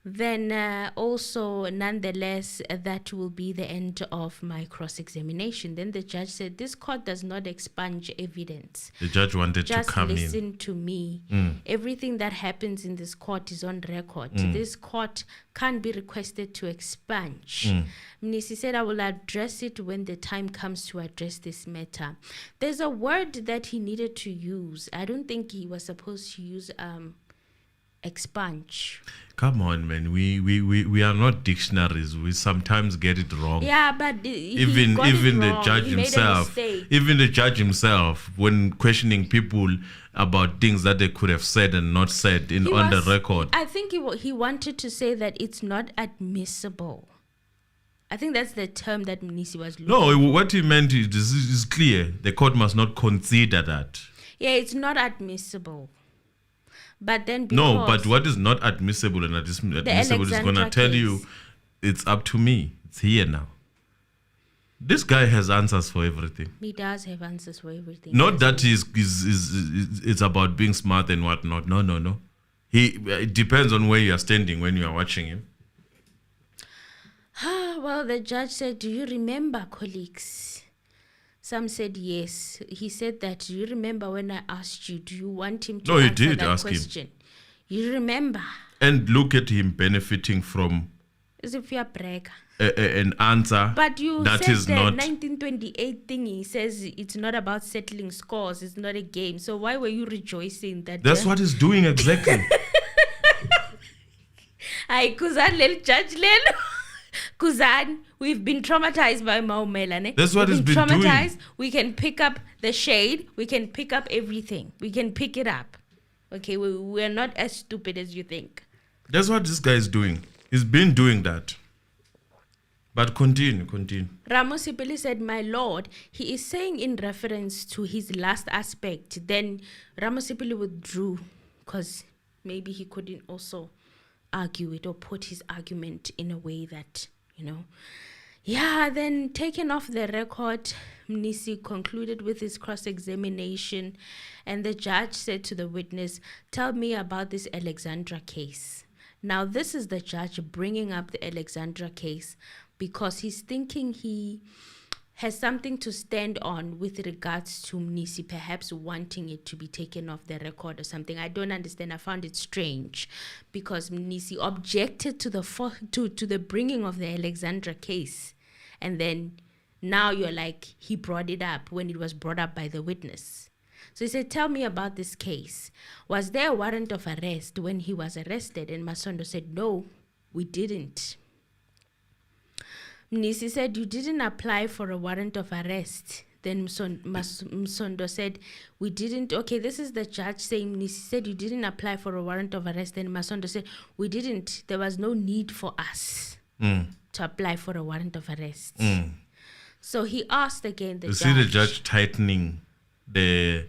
Then also, nonetheless, that will be the end of my cross-examination. Then the judge said, this court does not expunge evidence. the judge wanted Just to come listen to me. Everything that happens in this court is on record. This court can't be requested to expunge. Mnisi said, I will address it when the time comes to address this matter. There's a word that he needed to use. I don't think he was supposed to use expunge. Come on, man. We are not dictionaries. We sometimes get it wrong. Yeah, but Even the judge himself, even the judge himself, when questioning people about things that they could have said and not said on the record. I think he wanted to say that it's not admissible. I think that's the term that Mnisi was looking No, for. what he meant is clear. The court must not consider that. Yeah, it's not admissible. But then No, but what is not admissible and admissible is going to Alexandra tell you case. it's up to me. It's here now. This guy has answers for everything. He does have answers for everything. Not that it's about being smart and whatnot. No. It depends on where you are standing when you are watching him. Well, the judge said, do you remember, colleagues? Some said yes. He said that, do you remember when I asked you, do you want him to No, he answer did that ask him. question? You remember? And look at him benefiting from As if you're a breaker. an answer But you that said is the not. 1928 thingy says it's not about settling scores. It's not a game. So why were you rejoicing that? That's what he's doing exactly. Ay, Kuzan lel judge lel. Kuzan, we've been traumatized by Maumela. That's what We've he's been doing. traumatized. We can pick up the shade. We can pick up everything. We can pick it up. Okay, we're not as stupid as you think. That's what this guy is doing. He's been doing that. But continue. Ramosipeli said, my lord, he is saying in reference to his last aspect. Then Ramosipeli withdrew because maybe he couldn't also argue it or put his argument in a way that, Yeah, then taken off the record, Mnisi concluded with his cross-examination, and the judge said to the witness, tell me about this Alexandra case. Now, this is the judge bringing up the Alexandra case because he's thinking he has something to stand on with regards to Mnisi perhaps wanting it to be taken off the record or something. I don't understand. I found it strange because Mnisi objected to the bringing of the Alexandra case. And then now you're like, he brought it up when it was brought up by the witness. So he said, tell me about this case. Was there a warrant of arrest when he was arrested? And Masondo said, no, we didn't. Mnisi said, you didn't apply for a warrant of arrest. Then Msondo said, we didn't. Okay, this is the judge saying, Mnisi said, you didn't apply for a warrant of arrest. Then Masondo said, we didn't. There was no need for us to apply for a warrant of arrest. So he asked again the You judge. see the judge tightening the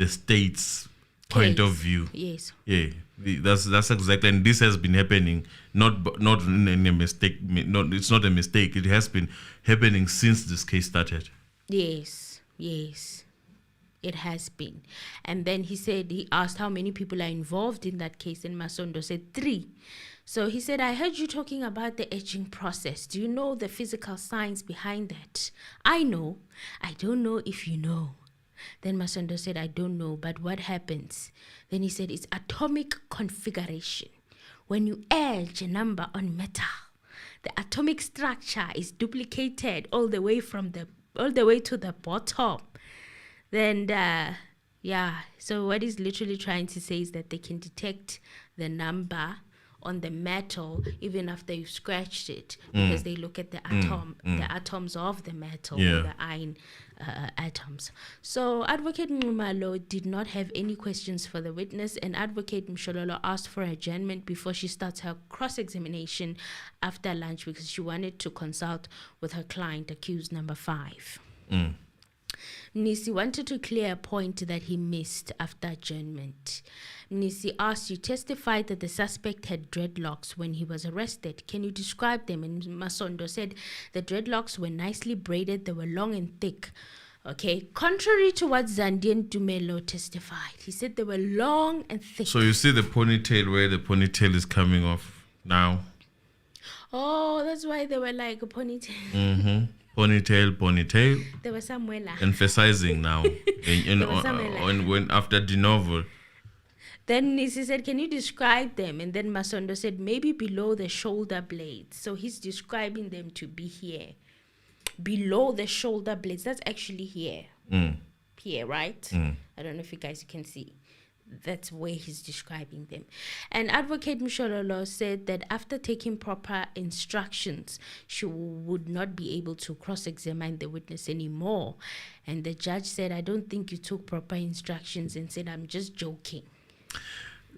state's point of Case. view. Yes. Yeah, that's exactly, and this has been happening. Not in a mistake. It's not a mistake. It has been happening since this case started. Yes. It has been. And then he asked how many people are involved in that case, and Masondo said 3. So he said, I heard you talking about the etching process. Do you know the physical science behind that? I know. I don't know if you know. Then Masondo said, I don't know, but what happens? Then he said, it's atomic configuration. When you edge a number on metal, the atomic structure is duplicated all the way to the bottom. Then, so what he's literally trying to say is that they can detect the number on the metal even after you've scratched it, because they look at the the atoms of the metal, or the iron atoms. So Advocate Nxumalo did not have any questions for the witness, and Advocate Mshololo asked for adjournment before she starts her cross-examination after lunch, because she wanted to consult with her client, accused number 5. Mnisi wanted to clear a point that he missed after adjournment. Mnisi asked, you testified that the suspect had dreadlocks when he was arrested. Can you describe them? And Masondo said the dreadlocks were nicely braided, they were long and thick. Okay, contrary to what Zandien Dumelo testified, he said they were long and thick. So you see the ponytail, where the ponytail is coming off now? Oh, that's why they were like a ponytail. Ponytail. They were somewhere like. Emphasizing now. When after de novo. Then Nisi said, can you describe them? And then Masondo said, maybe below the shoulder blades. So he's describing them to be here. Below the shoulder blades. That's actually here. Here, right? I don't know if you guys can see. That's where he's describing them. And Advocate Mshololo said that after taking proper instructions, she would not be able to cross-examine the witness anymore. And the judge said, I don't think you took proper instructions, and said, I'm just joking.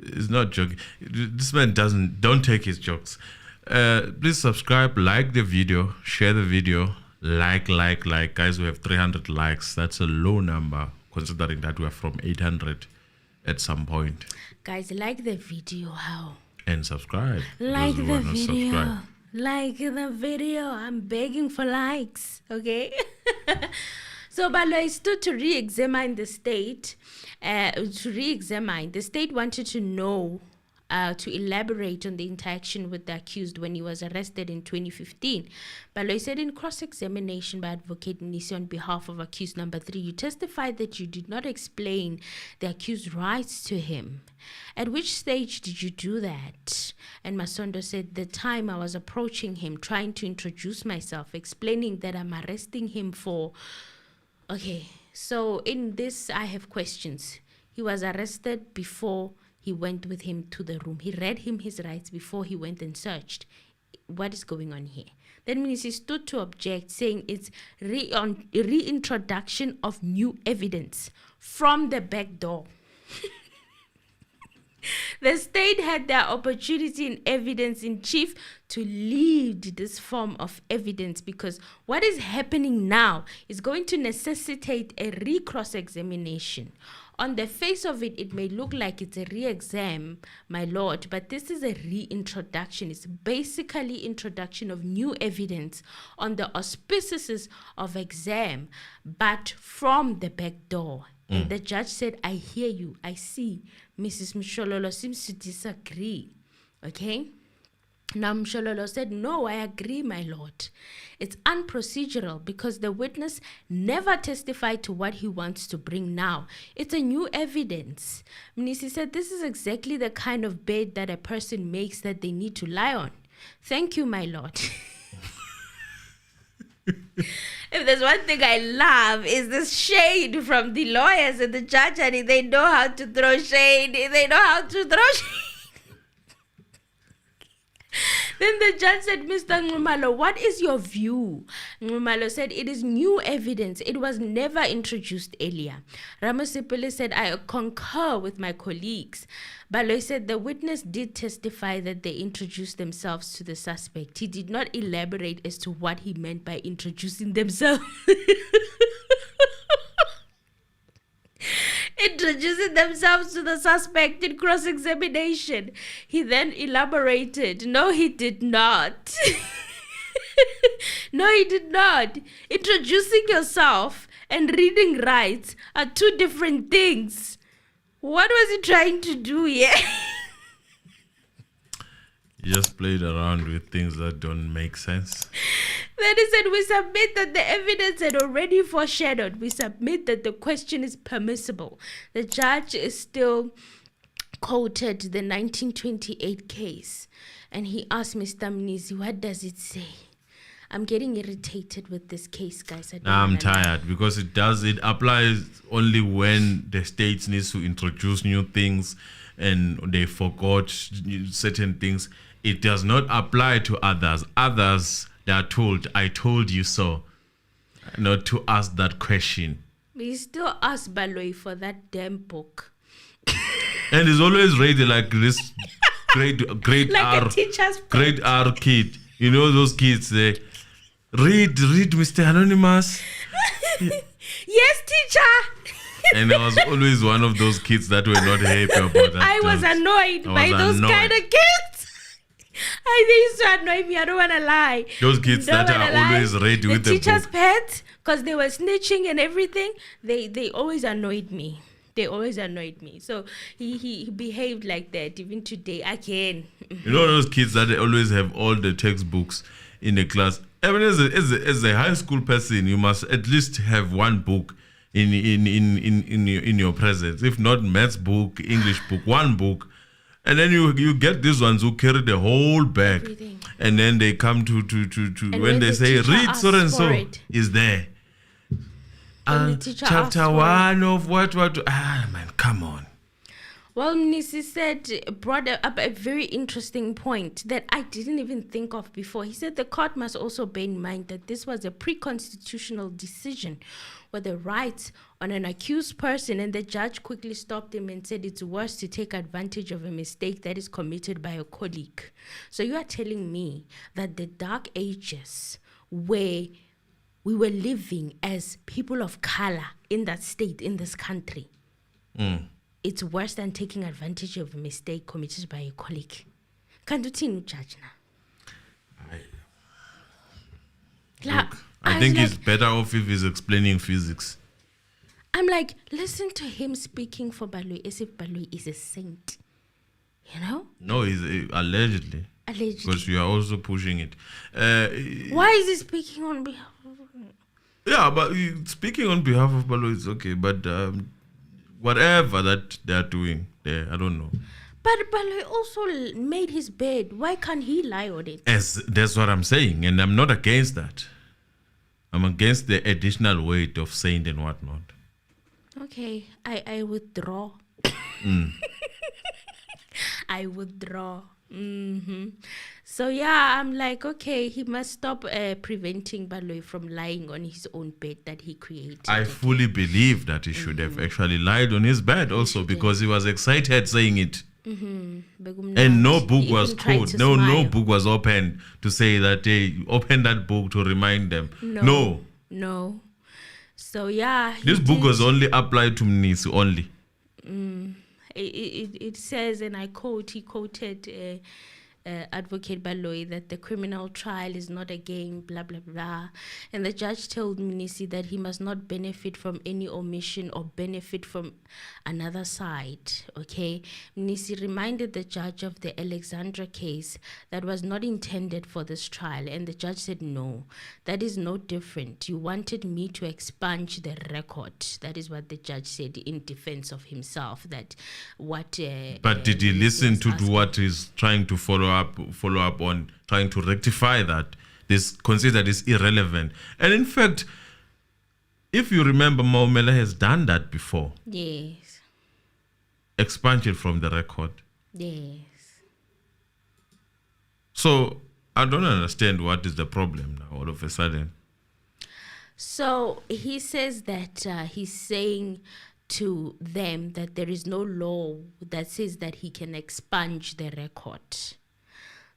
It's not joking. This man don't take his jokes. Please subscribe, like the video, share the video, like. Guys, we have 300 likes. That's a low number, considering that we are from 800 at some point. Guys, like the video. How? And subscribe. Like the video. Like the video. I'm begging for likes. Okay? So Baloyi stood to re-examine the state. The state wanted to know, to elaborate on the interaction with the accused when he was arrested in 2015. Baloyi said in cross-examination by Advocate Nisi on behalf of accused number 3, you testified that you did not explain the accused's rights to him. At which stage did you do that? And Masondo said, the time I was approaching him, trying to introduce myself, explaining that I'm arresting him for... Okay, so in this, I have questions. He was arrested before he went with him to the room. He read him his rights before he went and searched. What is going on here? Then Minister stood to object, saying it's reintroduction of new evidence from the back door. The state had their opportunity in evidence in chief to lead this form of evidence, because what is happening now is going to necessitate a re-cross-examination. On the face of it, it may look like it's a re-exam, my lord, but this is a reintroduction. It's basically introduction of new evidence on the auspices of exam, but from the back door. And the judge said, I hear you, I see. Mrs. Mshololo seems to disagree. Okay? Now Mshololo said, no, I agree, my lord. It's unprocedural because the witness never testified to what he wants to bring now. It's a new evidence. Mnisi said, this is exactly the kind of bed that a person makes that they need to lie on. Thank you, my lord. If there's one thing I love, is this shade from the lawyers and the judge, and they know how to throw shade. They know how to throw shade. Then the judge said, Mr. Nxumalo, what is your view? Nxumalo said, it is new evidence. It was never introduced earlier. Ramosipele said, I concur with my colleagues. Baloyi said the witness did testify that they introduced themselves to the suspect. He did not elaborate as to what he meant by introducing themselves. Introducing themselves to the suspect in cross-examination. He then elaborated. No, he did not. No, he did not. Introducing yourself and reading rights are two different things. What was he trying to do here? You just played around with things that don't make sense. Then he said, we submit that the evidence had already foreshadowed. We submit that the question is permissible. The judge is still quoted the 1928 case. And he asked Mr. Mnisi, what does it say? I'm getting irritated with this case, guys. I'm tired because it applies only when the states needs to introduce new things and they forgot certain things. It does not apply to others. Others, they are told, I told you so. Not to ask that question. We still ask Baloyi for that damn book. And he's always rated like this grade Like R, a teacher's pet. grade R kid. You know those kids, they read Mr. Anonymous. Yes, teacher. And I was always one of those kids that were not happy about that. I was annoyed by those kind of kids. They used to annoy me. I don't want to lie. Those kids Don't that wanna are lie. always ready with the teacher's book. pets, because they were snitching and everything. They always annoyed me. They always annoyed me. So he behaved like that. Even today, again. You know those kids that always have all the textbooks in the class. I mean, as a high school person, you must at least have one book in your presence. If not maths book, English book, one book. And then you get these ones who carry the whole bag. Everything. And then they come to when they the say teacher read so and asks so for it. is there. And the teacher asks Chapter for 1 of what man, come on. Well, Nisi brought up a very interesting point that I didn't even think of before. He said the court must also bear in mind that this was a pre-constitutional decision with the rights on an accused person, and the judge quickly stopped him and said it's worse to take advantage of a mistake that is committed by a colleague. So you are telling me that the dark ages where we were living as people of color in that state, in this country, it's worse than taking advantage of a mistake committed by a colleague. Can't you think, Judge? I think it's better off if he's explaining physics. I'm like, listen to him speaking for Baloyi as if Baloyi is a saint. You know? No, he's allegedly. Allegedly. Because you are also pushing it. Why is he speaking on behalf of... Yeah, but speaking on behalf of Baloyi is okay. But whatever that they are doing there, I don't know. But Baloyi also made his bed. Why can't he lie on it? That's what I'm saying. And I'm not against that. I'm against the additional weight of saint and whatnot. Okay, I withdraw. I withdraw. So yeah, I'm like, okay, he must stop preventing Baloyi from lying on his own bed that he created. I fully believe that he should have actually lied on his bed also because he was excited saying it. And no book was closed. No book was opened to say that they open that book to remind them. No. So yeah, this book was only applied to Mnisi only. It says, and I quote, he quoted Advocate Baloyi that the criminal trial is not a game, blah, blah, blah. And the judge told Mnisi that he must not benefit from any omission or benefit from another side, okay? Mnisi reminded the judge of the Alexandra case that was not intended for this trial. And the judge said, no, that is no different. You wanted me to expunge the record. That is what the judge said in defense of himself. That what... but did he listen to what he's trying to follow up on, trying to rectify that? This considered is irrelevant. And in fact, if you remember, Maumela has done that before. Yes. Expunged it from the record. Yes. So I don't understand what is the problem now all of a sudden. So he says that he's saying to them that there is no law that says that he can expunge the record.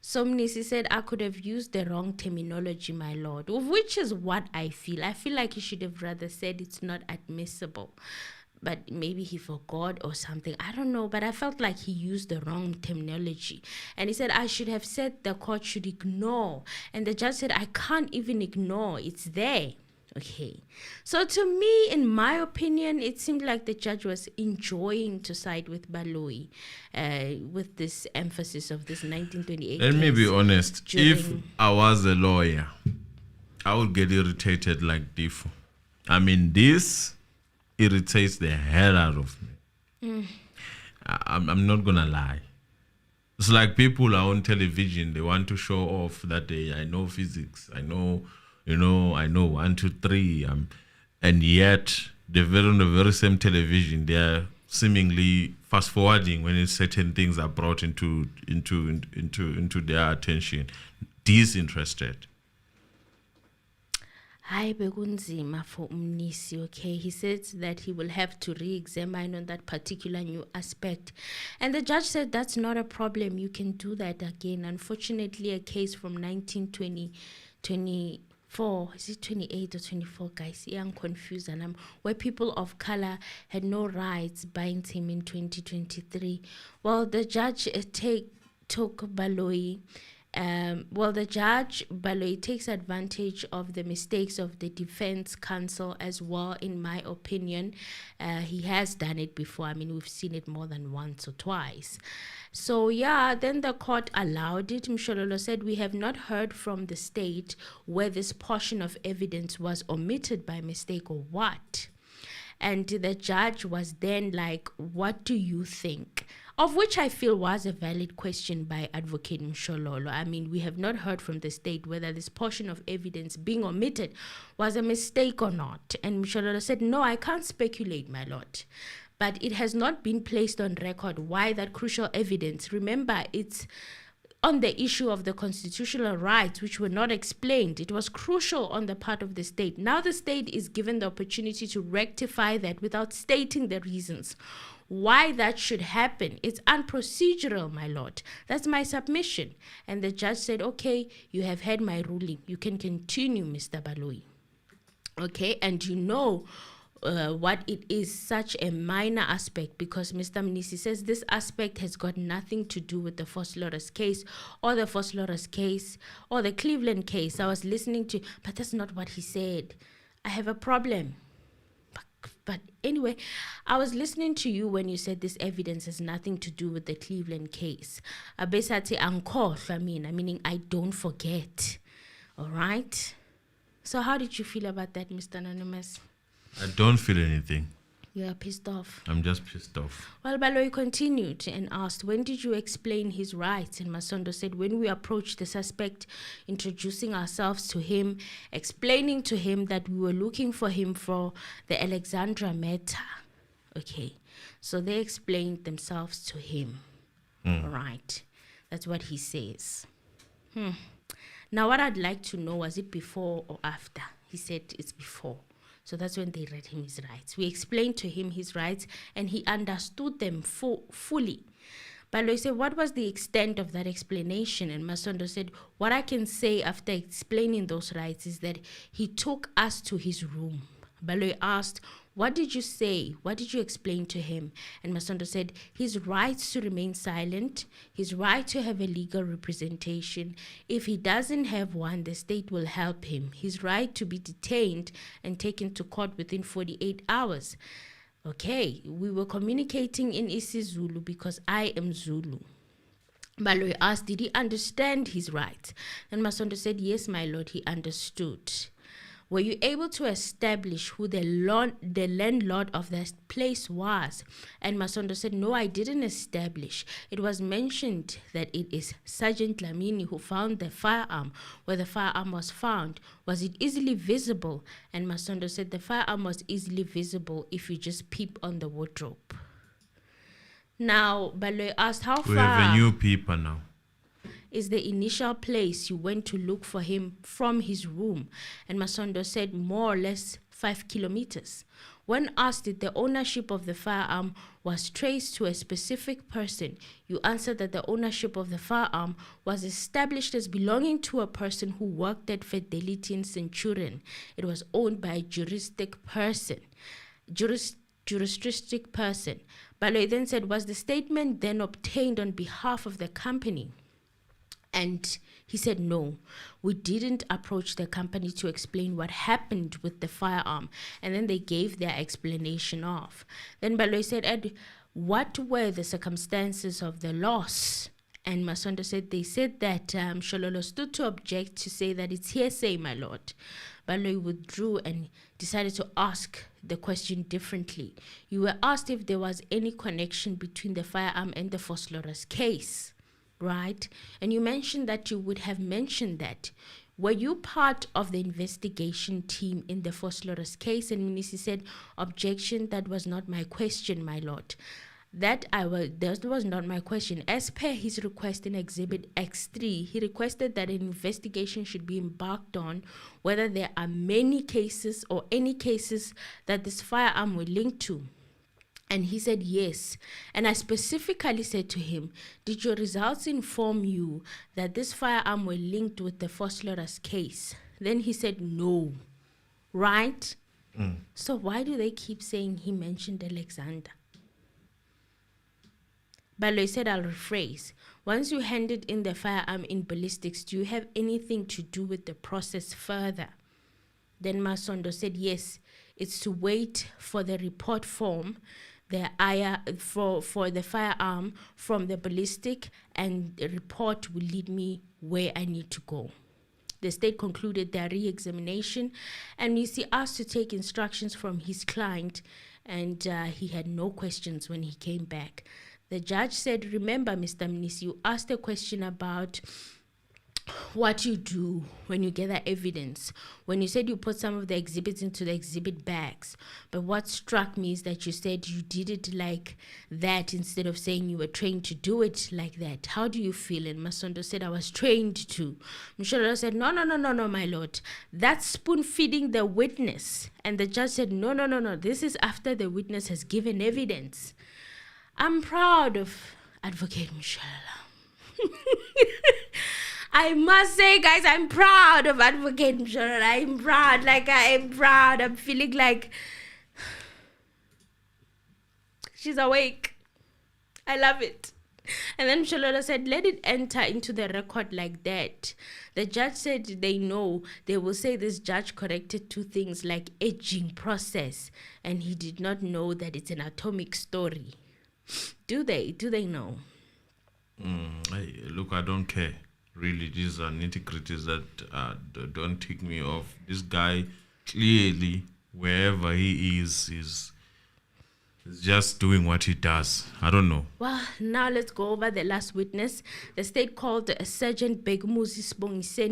So Mnisi said, I could have used the wrong terminology, my lord, which is what I feel. I feel like he should have rather said it's not admissible. But maybe he forgot or something. I don't know. But I felt like he used the wrong terminology. And he said, I should have said the court should ignore. And the judge said, I can't even ignore. It's there. Okay. So to me, in my opinion, it seemed like the judge was enjoying to side with Baloyi with this emphasis of this 1928 Let me be case honest. If during- I was a lawyer, I would get irritated like Difo. I mean, this irritates the hell out of me. I'm not gonna lie. It's like people are on television. They want to show off that I know physics. I know 1, 2, 3. And yet, on the very same television, they are seemingly fast forwarding when certain things are brought into their attention. Disinterested. Hayi bekunzima for umnisi, okay? He said that he will have to re-examine on that particular new aspect. And the judge said that's not a problem. You can do that again. Unfortunately, a case from 1924, is it 28 or 24, guys? Yeah, I'm confused. And where people of color had no rights binds him in 2023. Well, the judge took Baloyi. The judge, Baloyi, takes advantage of the mistakes of the defense counsel as well, in my opinion. He has done it before. I mean, we've seen it more than once or twice. So, yeah, then the court allowed it. Mshololo said, we have not heard from the state where this portion of evidence was omitted by mistake or what. And the judge was then like, what do you think? Of which I feel was a valid question by Advocate Mshololo. I mean, we have not heard from the state whether this portion of evidence being omitted was a mistake or not. And Mshololo said, no, I can't speculate, my lord. But it has not been placed on record why that crucial evidence. Remember, it's on the issue of the constitutional rights, which were not explained. It was crucial on the part of the state. Now the state is given the opportunity to rectify that without stating the reasons why that should happen. It's unprocedural, my lord. That's my submission. And the judge said, okay, you have had my ruling. You can continue, Mr. Baloyi. Okay, and you know what it is such a minor aspect, because Mr. Mnisi says this aspect has got nothing to do with the Foslorus case or the Foslorus case or the Cleveland case. I was listening to, but that's not what he said. I have a problem. But anyway, I was listening to you when you said this evidence has nothing to do with the Cleveland case. Abesati ankhohlwa mina, meaning I don't forget. All right? So how did you feel about that, Mr. Anonymous? I don't feel anything. You are pissed off. I'm just pissed off. Well, Baloyi continued and asked, when did you explain his rights? And Masondo said, when we approached the suspect, introducing ourselves to him, explaining to him that we were looking for him for the Alexandra matter. Okay, so they explained themselves to him. All right, that's what he says. Now, what I'd like to know, was it before or after? He said it's before. So that's when they read him his rights. We explained to him his rights and he understood them fully. Baloyi said, what was the extent of that explanation? And Masondo said, what I can say after explaining those rights is that he took us to his room. Baloyi asked, what did you say? What did you explain to him? And Masondo said, his rights to remain silent, his right to have a legal representation. If he doesn't have one, the state will help him. His right to be detained and taken to court within 48 hours. Okay, we were communicating in isiZulu because I am Zulu. Baloyi asked, did he understand his rights? And Masondo said, yes, my lord, he understood. Were you able to establish who the landlord of that place was? And Masondo said, no, I didn't establish. It was mentioned that it is Sergeant Lamini who found the firearm. Where the firearm was found, was it easily visible? And Masondo said the firearm was easily visible if you just peep on the wardrobe. Now, Baloyi asked, how far... We have a new peeper now. Is the initial place you went to look for him from his room? And Masondo said more or less 5 kilometers. When asked if the ownership of the firearm was traced to a specific person, you answered that the ownership of the firearm was established as belonging to a person who worked at Fidelity in Centurion. It was owned by a juristic person. Juristic person. Baloyi then said, was the statement then obtained on behalf of the company? And he said, no, we didn't approach the company to explain what happened with the firearm. And then they gave their explanation off. Then Baloyi said, Ed, what were the circumstances of the loss? And Masondo said, they said that Shololo stood to object to say that it's hearsay, my lord. Baloyi withdrew and decided to ask the question differently. You were asked if there was any connection between the firearm and the Vosloorus case. Right? And you mentioned that you would have mentioned that. Were you part of the investigation team in the Vosloorus case? And Mnisi said, objection, that was not my question, my lord. That was not my question. As per his request in Exhibit X3, he requested that an investigation should be embarked on whether there are many cases or any cases that this firearm were linked to. And he said yes. And I specifically said to him, did your results inform you that this firearm were linked with the Vosloorus case? Then he said no. Right? So why do they keep saying he mentioned Alexander? Baloyi said, I'll rephrase. Once you handed in the firearm in ballistics, do you have anything to do with the process further? Then Masondo said, yes, it's to wait for the report form, for the firearm from the ballistic, and the report will lead me where I need to go. The state concluded their re-examination, and Mnisi asked to take instructions from his client, and he had no questions when he came back. The judge said, remember, Mr. Mnisi, you asked a question about what you do when you gather evidence. When you said you put some of the exhibits into the exhibit bags. But what struck me is that you said you did it like that instead of saying you were trained to do it like that. How do you feel? And Masondo said, I was trained to. Mshololo said, no, my lord. That's spoon feeding the witness. And the judge said, no. This is after the witness has given evidence. I'm proud of Advocate Mshololo. I must say, guys, I'm proud of Advocate Mshololo. I'm proud. I'm feeling like she's awake. I love it. And then Mshololo said, let it enter into the record like that. The judge said they know. They will say this judge corrected two things like aging process. And he did not know that it's an atomic story. Do they know? Look, I don't care. Really, these are nitty-gritties that don't tick me off. This guy, clearly, wherever he is just doing what he does. I don't know. Well, now let's go over the last witness. The state called Sergeant Bengumuzi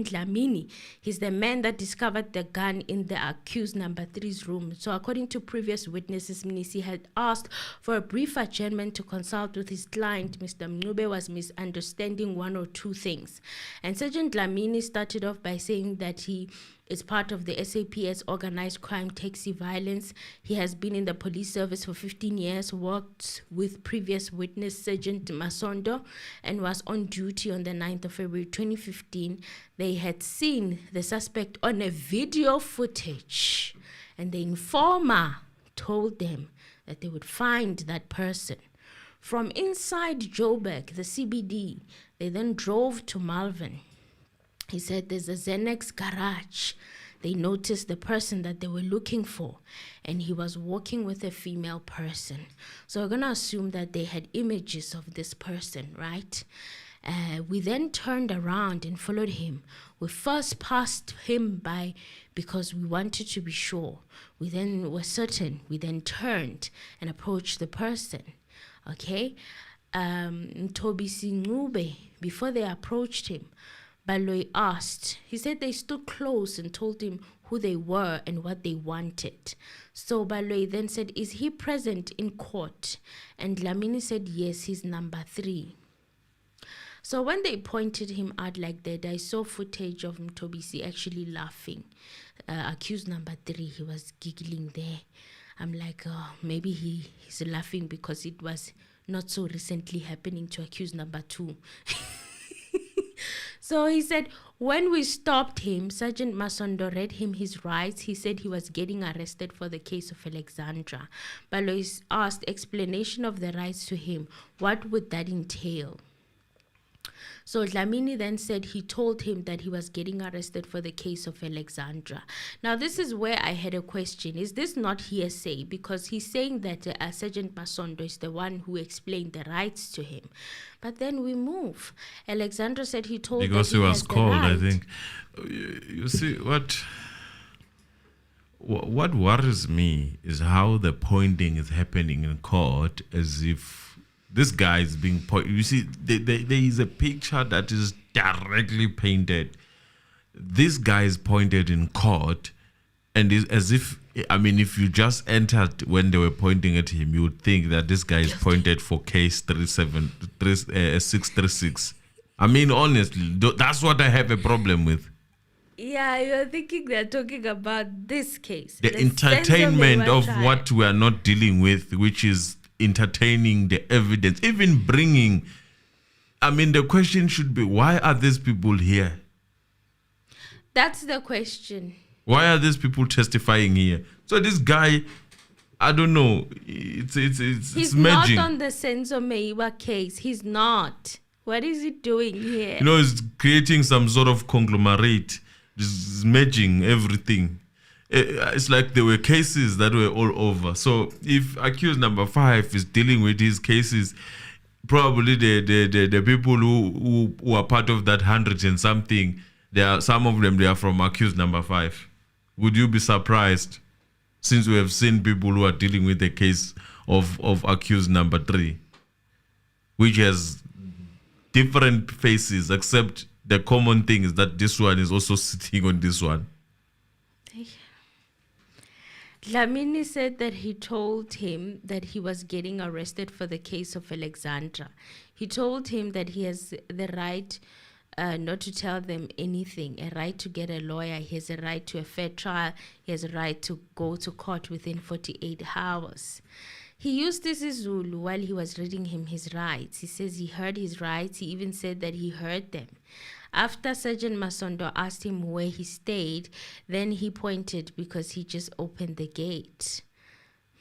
Dlamini. He's the man that discovered the gun in the accused number 3's room. So according to previous witnesses, Mnisi had asked for a brief adjournment to consult with his client. Mr. Mncube was misunderstanding one or two things. And Sergeant Dlamini started off by saying that he is part of the SAPS organized crime taxi violence. He has been in the police service for 15 years, worked with previous witness Sergeant Masondo, and was on duty on the 9th of February 2015. They had seen the suspect on a video footage, and the informer told them that they would find that person. From inside Joburg, the CBD, they then drove to Malvern. He said there's a Xenex garage. They noticed the person that they were looking for, and he was walking with a female person. So we're going to assume that they had images of this person, right? We then turned around and followed him. We first passed him by because we wanted to be sure. We then were certain. We then turned and approached the person. Okay? Mthokozisi Maphisa, before they approached him, Baloyi asked. He said they stood close and told him who they were and what they wanted. So Baloyi then said, is he present in court? And Dlamini said, yes, he's number 3. So when they pointed him out like that, I saw footage of Mthokozisi actually laughing. Accused number 3, he was giggling there. I'm like, oh, maybe he's laughing because it was not so recently happening to accused number 2. So he said, when we stopped him, Sergeant Masondo read him his rights. He said he was getting arrested for the case of Alexandra. Baloyi asked explanation of the rights to him. What would that entail? So Dlamini then said he told him that he was getting arrested for the case of Alexandra. Now, this is where I had a question. Is this not hearsay? Because he's saying that Sergeant Masondo is the one who explained the rights to him. But then we move. Alexandra said he told Because that he he was has the called, right. I think. You see, what worries me is how the pointing is happening in court, as if this guy is being pointed. You see, there is a picture that is directly painted. This guy is pointed in court, and is as if, I mean, if you just entered when they were pointing at him, you would think that this guy is pointed for case 636. I mean, honestly, that's what I have a problem with. Yeah, you're thinking they're talking about this case. The Senzo entertainment Meyiwa of Trial. what we are not dealing with, which is entertaining the evidence, even bringing. I mean, the question should be, why are these people here? That's the question. Why are these people testifying here? So this guy, I don't know. It's He's merging. not on the Senzo Meyiwa case. He's not. What is he doing here? You know, it's creating some sort of conglomerate, just merging everything. It's like there were cases that were all over. So if accused number 5 is dealing with his cases, probably the people who are part of that 100 and something, there are some of them, they are from accused number 5. Would you be surprised, since we have seen people who are dealing with the case of accused number 3, which has different faces, except the common thing is that this one is also sitting on this one. Dlamini said that he told him that he was getting arrested for the case of Alexandra. He told him that he has the right not to tell them anything, a right to get a lawyer, he has a right to a fair trial, he has a right to go to court within 48 hours. He used this Zulu while he was reading him his rights. He says he heard his rights. He even said that he heard them. After Sergeant Masondo asked him where he stayed, then he pointed because he just opened the gate.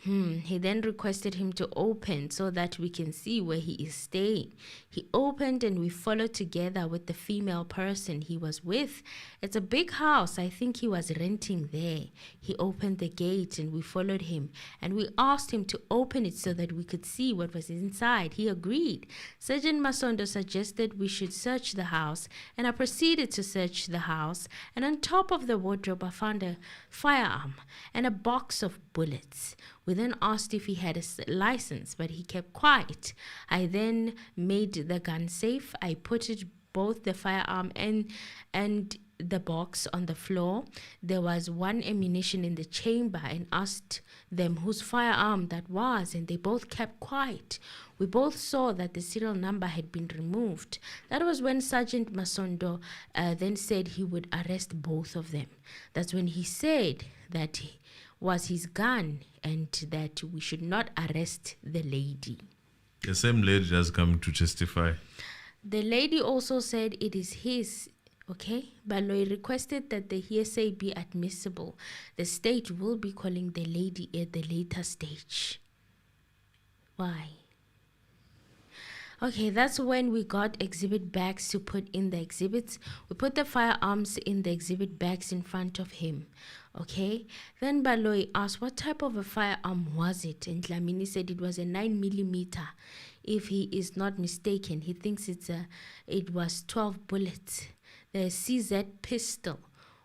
He then requested him to open so that we can see where he is staying. He opened and we followed together with the female person he was with. It's a big house. I think he was renting there. He opened the gate and we followed him. And we asked him to open it so that we could see what was inside. He agreed. Sergeant Masondo suggested we should search the house, and I proceeded to search the house. And on top of the wardrobe, I found a firearm and a box of bullets. We then asked if he had a license, but he kept quiet. I then made the gun safe. I put both the firearm and the box on the floor. There was one ammunition in the chamber, and asked them whose firearm that was, and they both kept quiet. We both saw that the serial number had been removed. That was when Sergeant Masondo then said he would arrest both of them. That's when he said that was his gun and that we should not arrest the lady. The same lady has come to testify. The lady also said it is his, okay? Baloyi requested that the hearsay be admissible. The state will be calling the lady at the later stage. Why? Okay, that's when we got exhibit bags to put in the exhibits. We put the firearms in the exhibit bags in front of him. Okay, then Baloyi asked what type of a firearm was it, and Dlamini said it was a 9mm. If he is not mistaken, he thinks it was 12 bullets. The CZ pistol,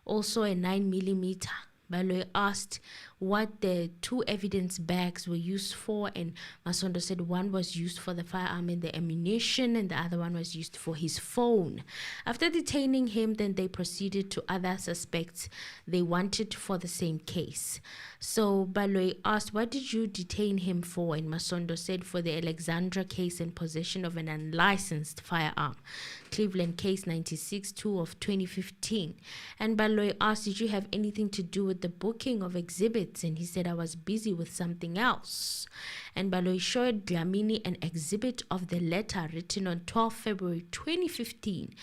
also a 9mm. Baloyi asked what the 2 evidence bags were used for, and Masondo said one was used for the firearm and the ammunition, and the other one was used for his phone. After detaining him, then they proceeded to other suspects they wanted for the same case. So Baloyi asked, what did you detain him for? And Masondo said for the Alexandra case and possession of an unlicensed firearm. Cleveland case 96-2 of 2015. And Baloyi asked, did you have anything to do with the booking of exhibits? And he said, I was busy with something else. And Baloyi showed Dlamini an exhibit of the letter written on 12 February 2015.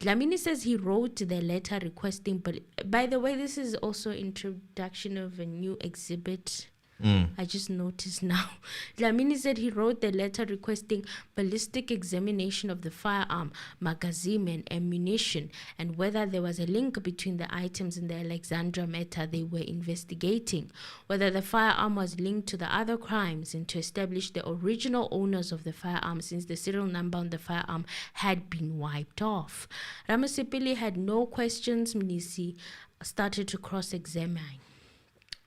Dlamini says he wrote the letter requesting, but by the way, this is also introduction of a new exhibit. I just noticed now. Dlamini said he wrote the letter requesting ballistic examination of the firearm, magazine, and ammunition, and whether there was a link between the items in the Alexandra matter they were investigating, whether the firearm was linked to the other crimes, and to establish the original owners of the firearm since the serial number on the firearm had been wiped off. Ramasipili had no questions. Mnisi started to cross-examine.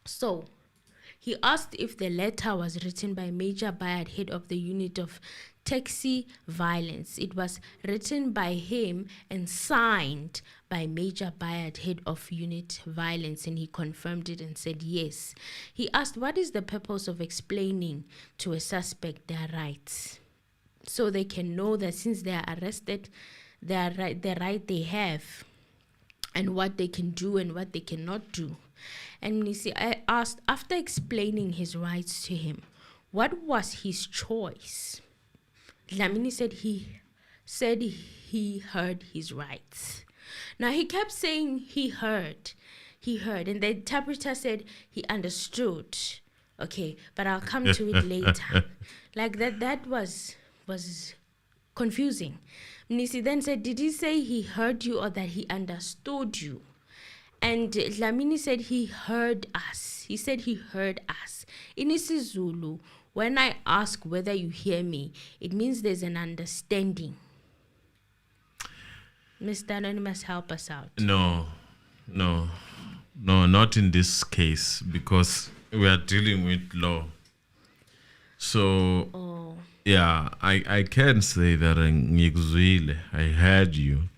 So, he asked if the letter was written by Major Bayard, head of the unit of taxi violence. It was written by him and signed by Major Bayard, head of unit violence, and he confirmed it and said yes. He asked, what is the purpose of explaining to a suspect their rights? So they can know that since they are arrested, the right they have and what they can do and what they cannot do. And Nisi, I asked, after explaining his rights to him, what was his choice? Dlamini said he heard his rights. Now he kept saying he heard, and the interpreter said he understood. Okay, but I'll come to it later. Like that was confusing. Nisi then said, did he say he heard you or that he understood you? And Dlamini said he heard us. He said he heard us. In isiZulu, when I ask whether you hear me, it means there's an understanding. Mr. Anonymous, help us out. No, not in this case, because we are dealing with law. So, yeah, I can say that I heard you.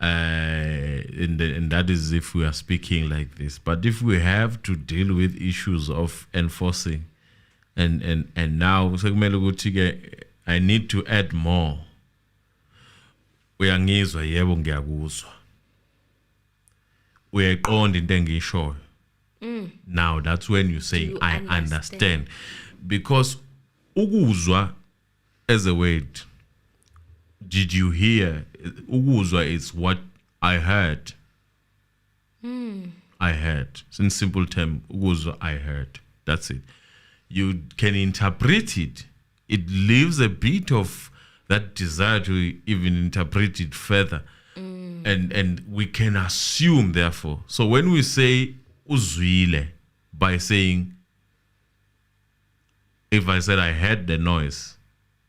And that is if we are speaking like this. But if we have to deal with issues of enforcing, and now I need to add more. Uyangizwa yebo ngiyakuzwa. Uyayiqonda into engiyishoyo. Now that's when you say I understand. Because ukuzwa as a word, did you hear? Ukuzwa is what I heard. I heard. In simple term, ukuzwa, I heard. That's it. You can interpret it. It leaves a bit of that desire to even interpret it further. And we can assume, therefore. So when we say uzwile, by saying, if I said I heard the noise,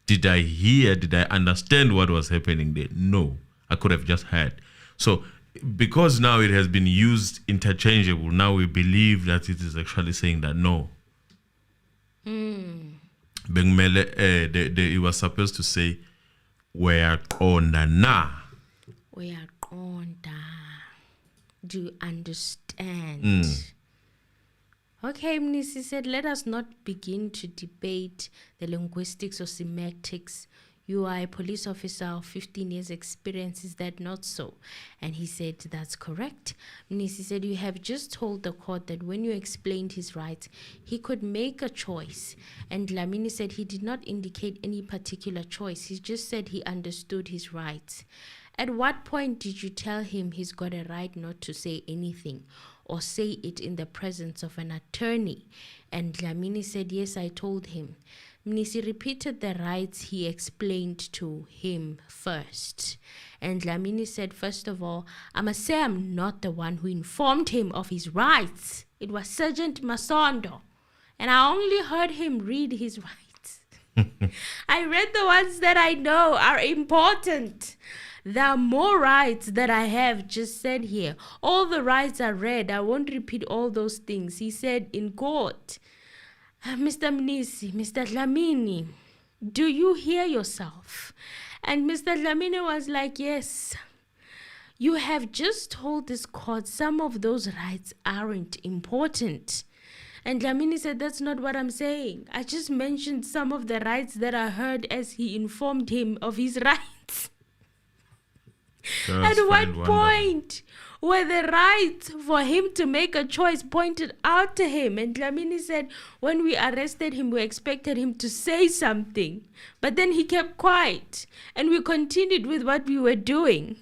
did I hear, did I understand what was happening there? No, I could have just heard. So because now it has been used interchangeable, now we believe that it is actually saying that no. It was supposed to say, uyaqonda na. Uyaqonda. Do you understand? Okay, Mnisi said, let us not begin to debate the linguistics or semantics. You are a police officer of 15 years experience. Is that not so? And he said, that's correct. Mnisi said, you have just told the court that when you explained his rights, he could make a choice. And Dlamini said he did not indicate any particular choice. He just said he understood his rights. At what point did you tell him he's got a right not to say anything or say it in the presence of an attorney? And Dlamini said, yes, I told him. Mnisi repeated the rights he explained to him first. And Dlamini said, first of all, I must say I'm not the one who informed him of his rights. It was Sergeant Masondo. And I only heard him read his rights. I read the ones that I know are important. There are more rights that I have just said here. All the rights are read. I won't repeat all those things. He said in court, Mr. Mnisi, Mr. Dlamini, do you hear yourself? And Mr. Dlamini was like, yes. You have just told this court some of those rights aren't important. And Dlamini said, that's not what I'm saying. I just mentioned some of the rights that I heard as he informed him of his rights. At what point were the rights for him to make a choice pointed out to him? And Dlamini said, when we arrested him, we expected him to say something. But then he kept quiet. And we continued with what we were doing.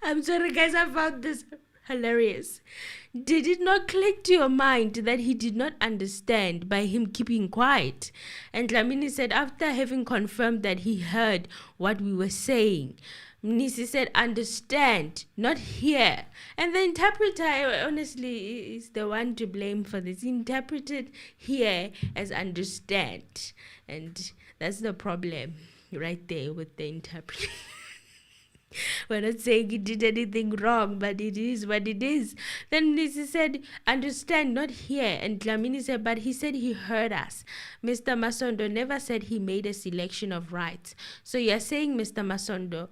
I'm sorry, guys, I found this hilarious. Did it not click to your mind that he did not understand by him keeping quiet? And Dlamini said, after having confirmed that he heard what we were saying, Mnisi said, understand, not hear. And the interpreter, honestly, is the one to blame for this. He interpreted hear as understand. And that's the problem right there with the interpreter. We're not saying he did anything wrong, but it is what it is. Then Nisi said, understand, not hear. And Dlamini said, but he said he heard us. Mr. Masondo never said he made a selection of rights. So you're saying Mr. Masondo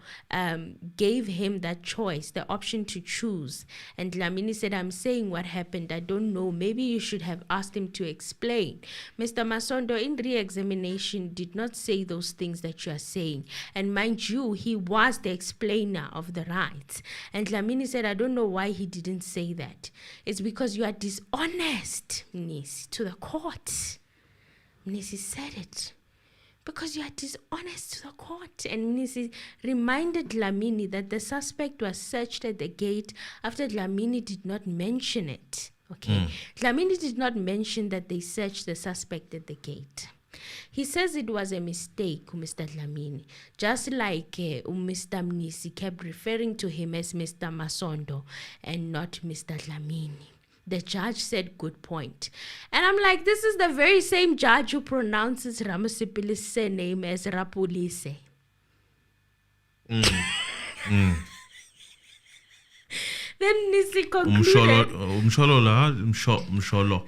gave him that choice, the option to choose. And Dlamini said, I'm saying what happened. I don't know. Maybe you should have asked him to explain. Mr. Masondo, in re-examination, did not say those things that you are saying. And mind you, he was the explainer of the rights. And Dlamini said, I don't know why he didn't say that. It's because you are dishonest, Mnisi, to the court. Mnisi said it. Because you are dishonest to the court. And Mnisi reminded Dlamini that the suspect was searched at the gate after Dlamini did not mention it. Okay. Dlamini did not mention that they searched the suspect at the gate. He says it was a mistake, Mr. Dlamini, just like Mr. Mnisi kept referring to him as Mr. Masondo and not Mr. Dlamini. The judge said, good point. And I'm like, this is the very same judge who pronounces Ramosipili's surname as Rapulise. Then Nisi concluded. Msholo.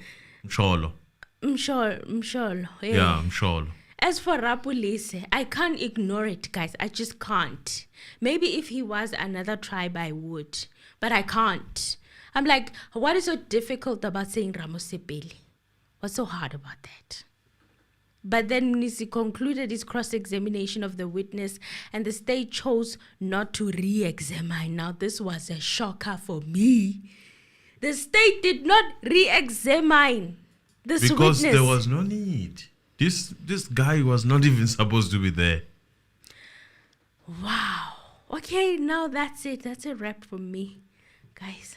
Yeah, Msholo. As for Rapulise, I can't ignore it, guys. I just can't. Maybe if he was another tribe, I would. But I can't. I'm like, what is so difficult about saying Ramosipili? What's so hard about that? But then Nisi concluded his cross-examination of the witness, and the state chose not to re-examine. Now, this was a shocker for me. The state did not re-examine this because witness. There was no need. This guy was not even supposed to be there. Wow. Okay, now that's it. That's a wrap from me, guys.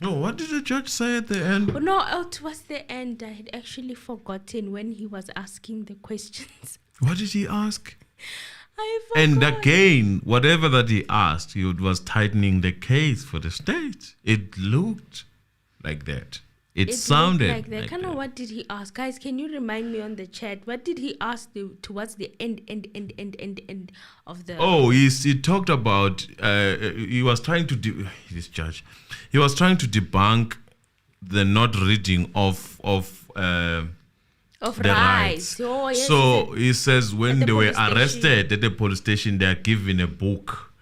No, what did the judge say at the end? Oh, no, towards the end, I had actually forgotten when he was asking the questions. What did he ask? I forgot. And again, whatever that he asked, he was tightening the case for the state. It looked like that. It sounded like that. Kind of what did he ask? Guys, can you remind me on the chat? What did he ask towards the end of the... Oh, he talked about... he was trying to... this judge. He was trying to debunk the not reading of the rights. Oh, yes, so he says when they were police arrested at the police station, they are given a book.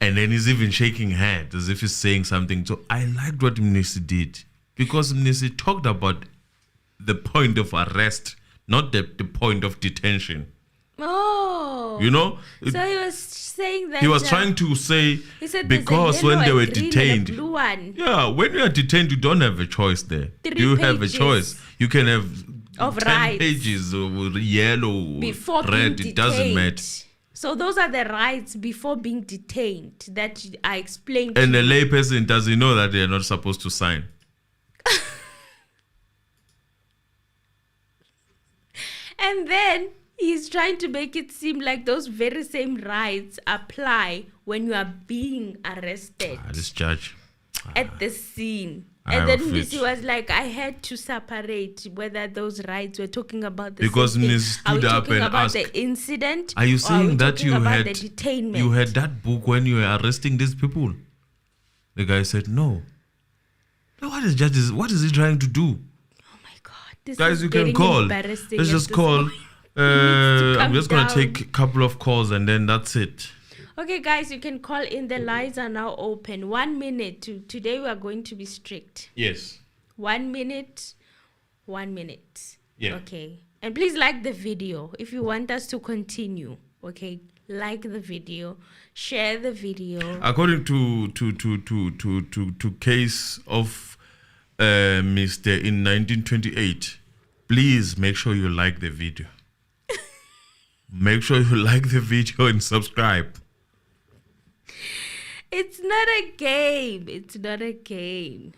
And then he's even shaking hands as if he's saying something. So I liked what Mnisi did. Because Mnisi talked about the point of arrest, not the point of detention. Oh. You know? So he was saying that... He was trying to say, he said because when they were detained... blue one. Yeah, when you are detained, you don't have a choice there. You have a choice. You can have of 10 rights. pages of yellow, Before red, being it doesn't detained. matter. So those are the rights before being detained that I explained And to the you. layperson doesn't know that they are not supposed to sign. And then he's trying to make it seem like those very same rights apply when you are being arrested This judge. at the scene. I And then have Mnisi it. was like, I had to separate whether those rights were talking about the Because same thing. Mnisi Are we stood up talking and about asked, the incident? Are you or saying we that talking you about had the detainment? you had that book when you were arresting these people? The guy said no. Now what is he trying to do? Oh my God. This Guys, is you can getting call. embarrassing Let's at just this call. point. He needs to I'm calm just gonna down. take a couple of calls and then that's it. Okay, guys, you can call in. The lines are now open. 1 minute. Today we are going to be strict. Yes. 1 minute. 1 minute. Yeah. Okay. And please like the video if you want us to continue. Okay. Like the video. Share the video. According to case of Mr. in 1928, please make sure you like the video. Make sure you like the video and subscribe. It's not a game. It's not a game.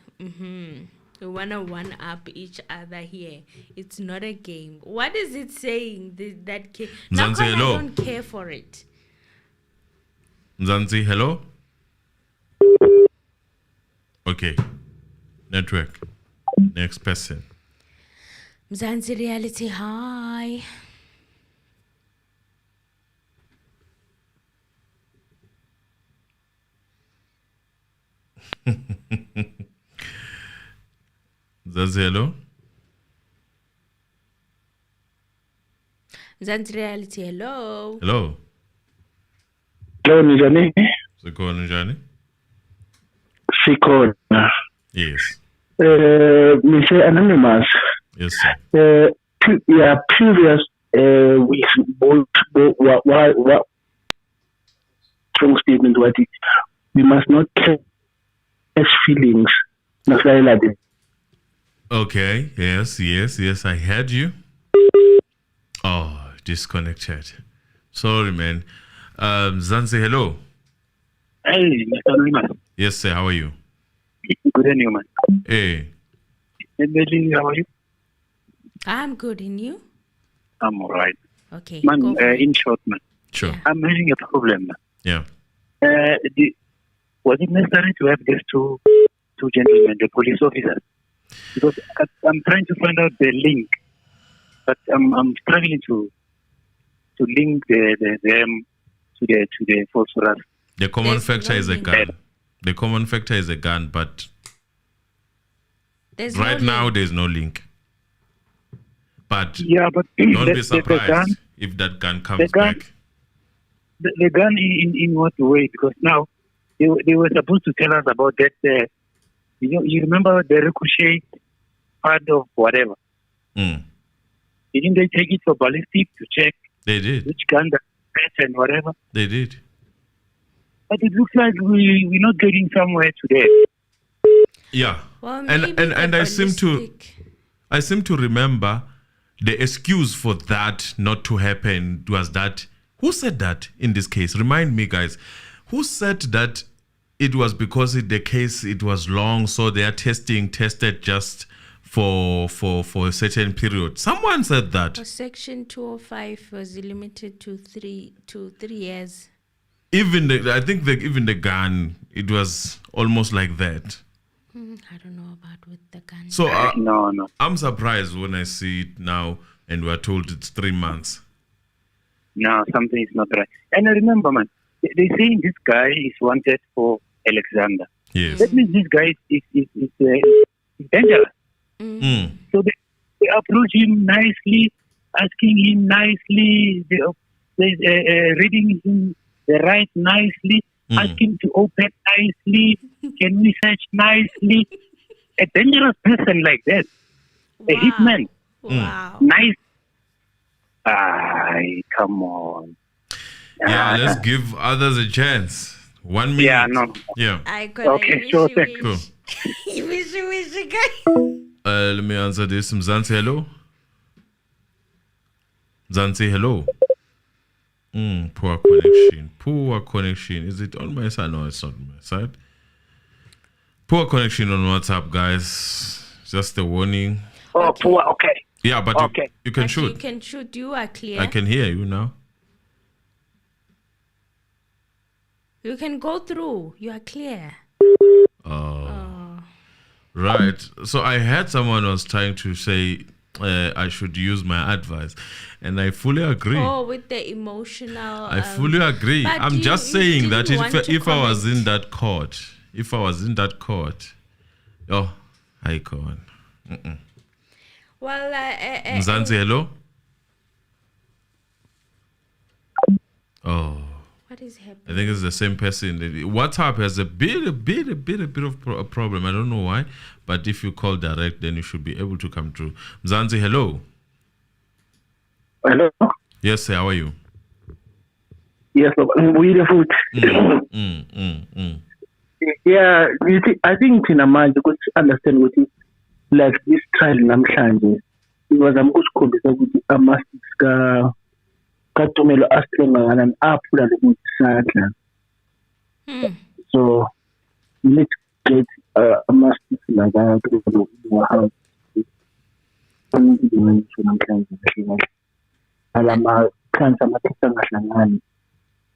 We want to one up each other here. It's not a game. What is it saying? That now Ntanzi, I hello. don't care for it. Ntanzi, hello? Okay. Network. Next person. Mzansi Reality, hi. Ntanzi, hello? Mzansi Reality, hello. Hello? Hello, Nijani. Sikhona njani? Sikhona. Yes. Mr. Anonymous. Yes, sir. Previous weeks, what strong statement, what it, we must not catch feelings. Okay. Yes. I heard you. Oh, disconnected. Sorry, man. Zanzi, hello. Hey, Mr. Anonymous. Yes, sir. How are you? Good evening, man. Hey. Emily, how are you? I'm good, and you? I'm all right. Okay. Man, go for it. in short, man, Sure. Yeah. I'm having a problem. Yeah. Was it necessary to have these two gentlemen, the police officers? Because I'm trying to find out the link, but I'm struggling to link them to the phosphorus. The common There's factor no is a link. gun. The common factor is a gun, but There's right no now link. there's no link. But Yeah, but don't be the surprised gun, if that gun comes gun- back. the gun in what way? Because now they were supposed to tell us about that. You remember the ricochet part of whatever? Mm. Didn't they take it for ballistic to check They did. which gun that fits and whatever? They did. But it looks like we're not getting somewhere today. Yeah. Well, and maybe and the I seem ballistic- to remember the excuse for that not to happen was that who said that in this case? Remind me, guys. Who said that it was because the case it was long, so they are tested just for a certain period? Someone said that. Section 205 was limited to three years. Even the gun, it was almost like that. I don't know about with the gun. So No. I'm surprised when I see it now and we're told it's 3 months. No, something is not right. And I remember, man, they saying this guy is wanted for Alexander. Yes. That means this guy is dangerous. Mm. So they approach him nicely, asking him nicely, reading him the right nicely, ask him to open nicely, can we search nicely. A dangerous person like that, a hitman, Wow. nice. Come on. Yeah, let's give others a chance. 1 minute. Yeah, no. Yeah. I got Okay, sure thing. Cool. Wish, guy. Let me answer this. Mzansi, hello. Mzansi, hello. Poor connection. Is it on my side? No, it's not on my side. Poor connection on WhatsApp, guys. Just a warning. Oh, poor. Okay. Yeah, but Okay. you can But shoot. You can shoot. You are clear. I can hear you now. You can go through. You are clear. Right. So I heard someone was trying to say I should use my advice, and I fully agree. Oh, with the emotional. I fully agree. but I'm just you saying that didn't want to if I was comment. in that court, oh, I can't. Well, Mzansi, hello. Oh, what is I happening? think it's the same person. WhatsApp has a bit of a problem. I don't know why, but if you call direct, then you should be able to come through. Mzansi, hello. Hello. Yes, sir. How are you? Yes, we the food. Yeah, you see, I think in a man you could understand what is like this trial namhlanje. It was amkusikhombisa ukuthi amasika kaTumelo astrengana aphula lokuthi sadla. So you need to get a master like that to know how to do cancer amahlangani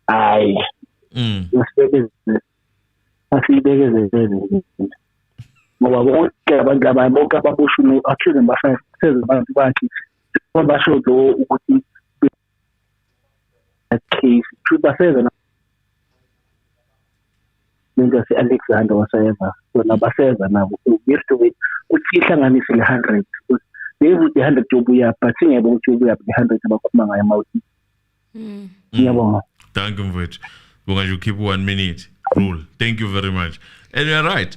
hayi asibekezele ngoba bonke abantu ababusha accuse bafana seze abantu bathi basho lo ukuthi case baseza njengoba Alexander wasayeva bona baseza nabo used to wait uthi ihlanganise le 100 they would the 100 yobuya but singebe ukuthi yobuya the 100 abakhuma ngayo mawuthi ngiyabonga. Thank you mfowethu. Because you keep 1 minute rule. Thank you very much. And you're right.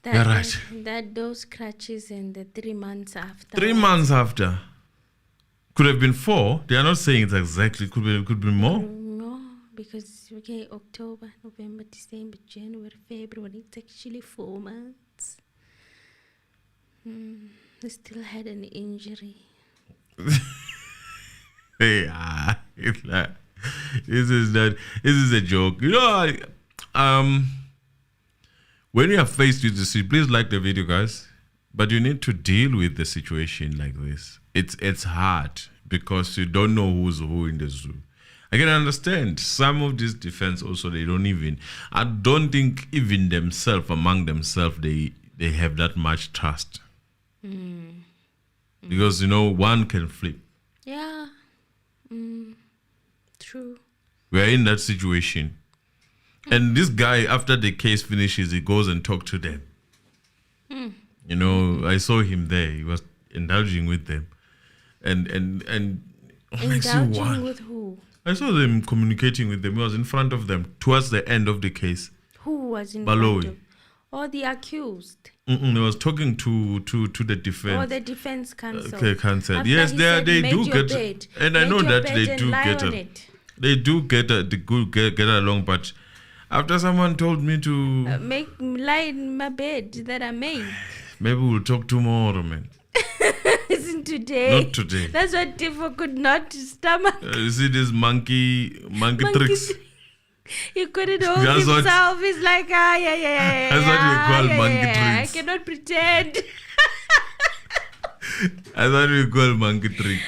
You're right. That those scratches and the 3 months after. 3 months after. Could have been 4. They are not saying it exactly. Could be more. No, because okay, October, November, December, January, February. It's actually 4 months. He still had an injury. Yeah, it's like, this is a joke. You know, when you are faced with this, please like the video, guys. But you need to deal with the situation like this. It's hard because you don't know who's who in the zoo. I can understand some of this defense also, I don't think even themselves, among themselves, they have that much trust. Because, you know, one can flip. Yeah. True. We're in that situation. And this guy, after the case finishes, he goes and talks to them. You know, I saw him there. He was indulging with them. And makes you Indulging want. with who? I saw them communicating with them. He was in front of them towards the end of the case. Who was in Baloyi. front of? Or the accused? He was talking to the defense. Or the defense counsel? Okay, counsel. After Yes, he they said, they "Make do your get, bed. and I Make know your that bed they and do lie get on a, it." they do get along. But after someone told me to Lie in my bed that I made. maybe we'll talk tomorrow, man. Isn't today? Not today. That's what Tifo could not stomach. You see this monkey tricks. He couldn't hold That's what- himself. He's like, yeah. That's what you call yeah, monkey yeah. tricks. I cannot pretend. I thought we call monkey trick.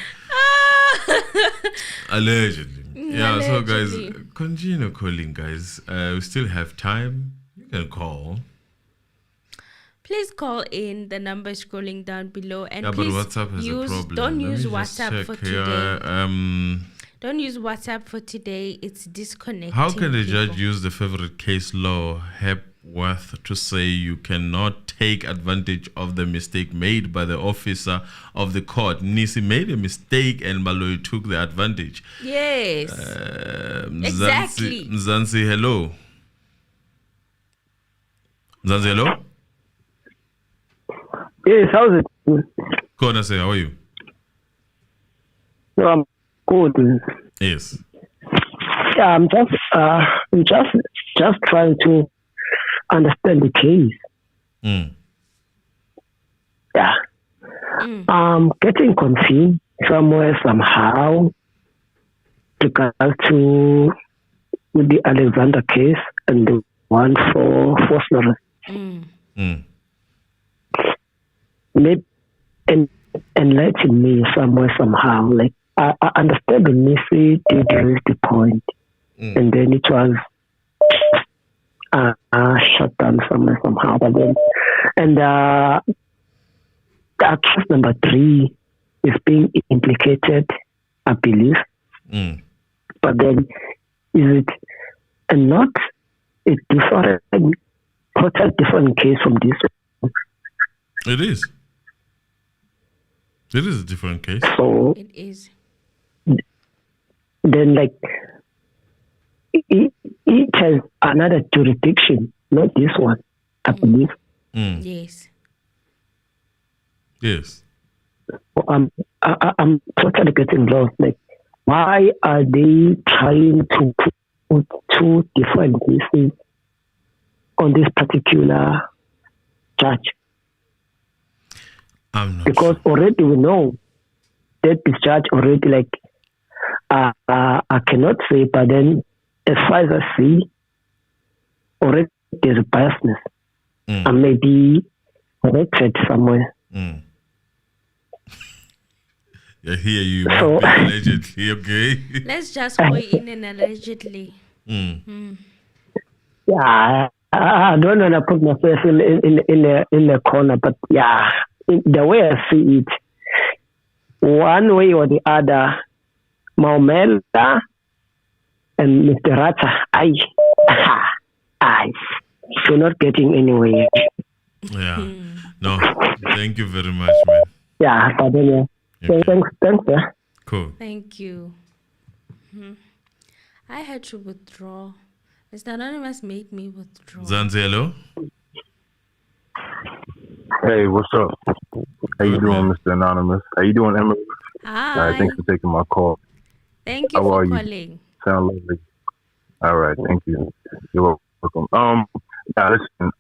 Allegedly. Yeah, so guys, Allegedly. continue calling, guys. We still have time. You can call. Please call in. The number is scrolling down below. And Yeah, but please WhatsApp has a problem. don't Let use me just WhatsApp check for here. today. Don't use WhatsApp for today. It's disconnecting. How can the people. judge use the favorite case law, Hepworth, to say you cannot take advantage of the mistake made by the officer of the court? Nisi made a mistake and Baloyi took the advantage. Yes. Exactly. Mzansi, hello. Mzansi, hello. Yes, how's it? Kona, say, how are you? No, I'm good. Yes. Yeah, I'm just trying to understand the case. Yeah. I'm getting confused somewhere, somehow, regards to with the Alexander case and the one for forced arrest. Maybe enlighten me somewhere, somehow. Like, I understand the Missy did raise the point, and then it was shut down somewhere, somehow. But then, and accused number 3 is being implicated, I believe. But then, is it not a different case from this one? It is. It is a different case. So It is. then, like, it has another jurisdiction, not this one, I believe. Yes. Yes. I'm totally getting lost. Like, why are they trying to put 2 different cases on this particular judge? I'm not Because already we know that this judge already, like, I cannot say, but then as far as I see, already there's a biasness. I may be corrected somewhere. I hear you. So, allegedly, okay? Let's just go in and allegedly. Yeah, I don't want to put myself in a corner, but yeah, the way I see it, one way or the other, Maumela and Mr. Rata, we're not getting anywhere. Yeah. No, thank you very much, man. Yeah, but yeah. Okay. Thanks, yeah. Cool. Thank you. I had to withdraw. Mr. Anonymous made me withdraw. Zanzelo? Hey, what's up? How you doing, Mr. Anonymous? How you doing, Emily? Hi. Thanks for taking my call. Thank you for calling. Sound lovely. All right, thank you. You're welcome. Now listen,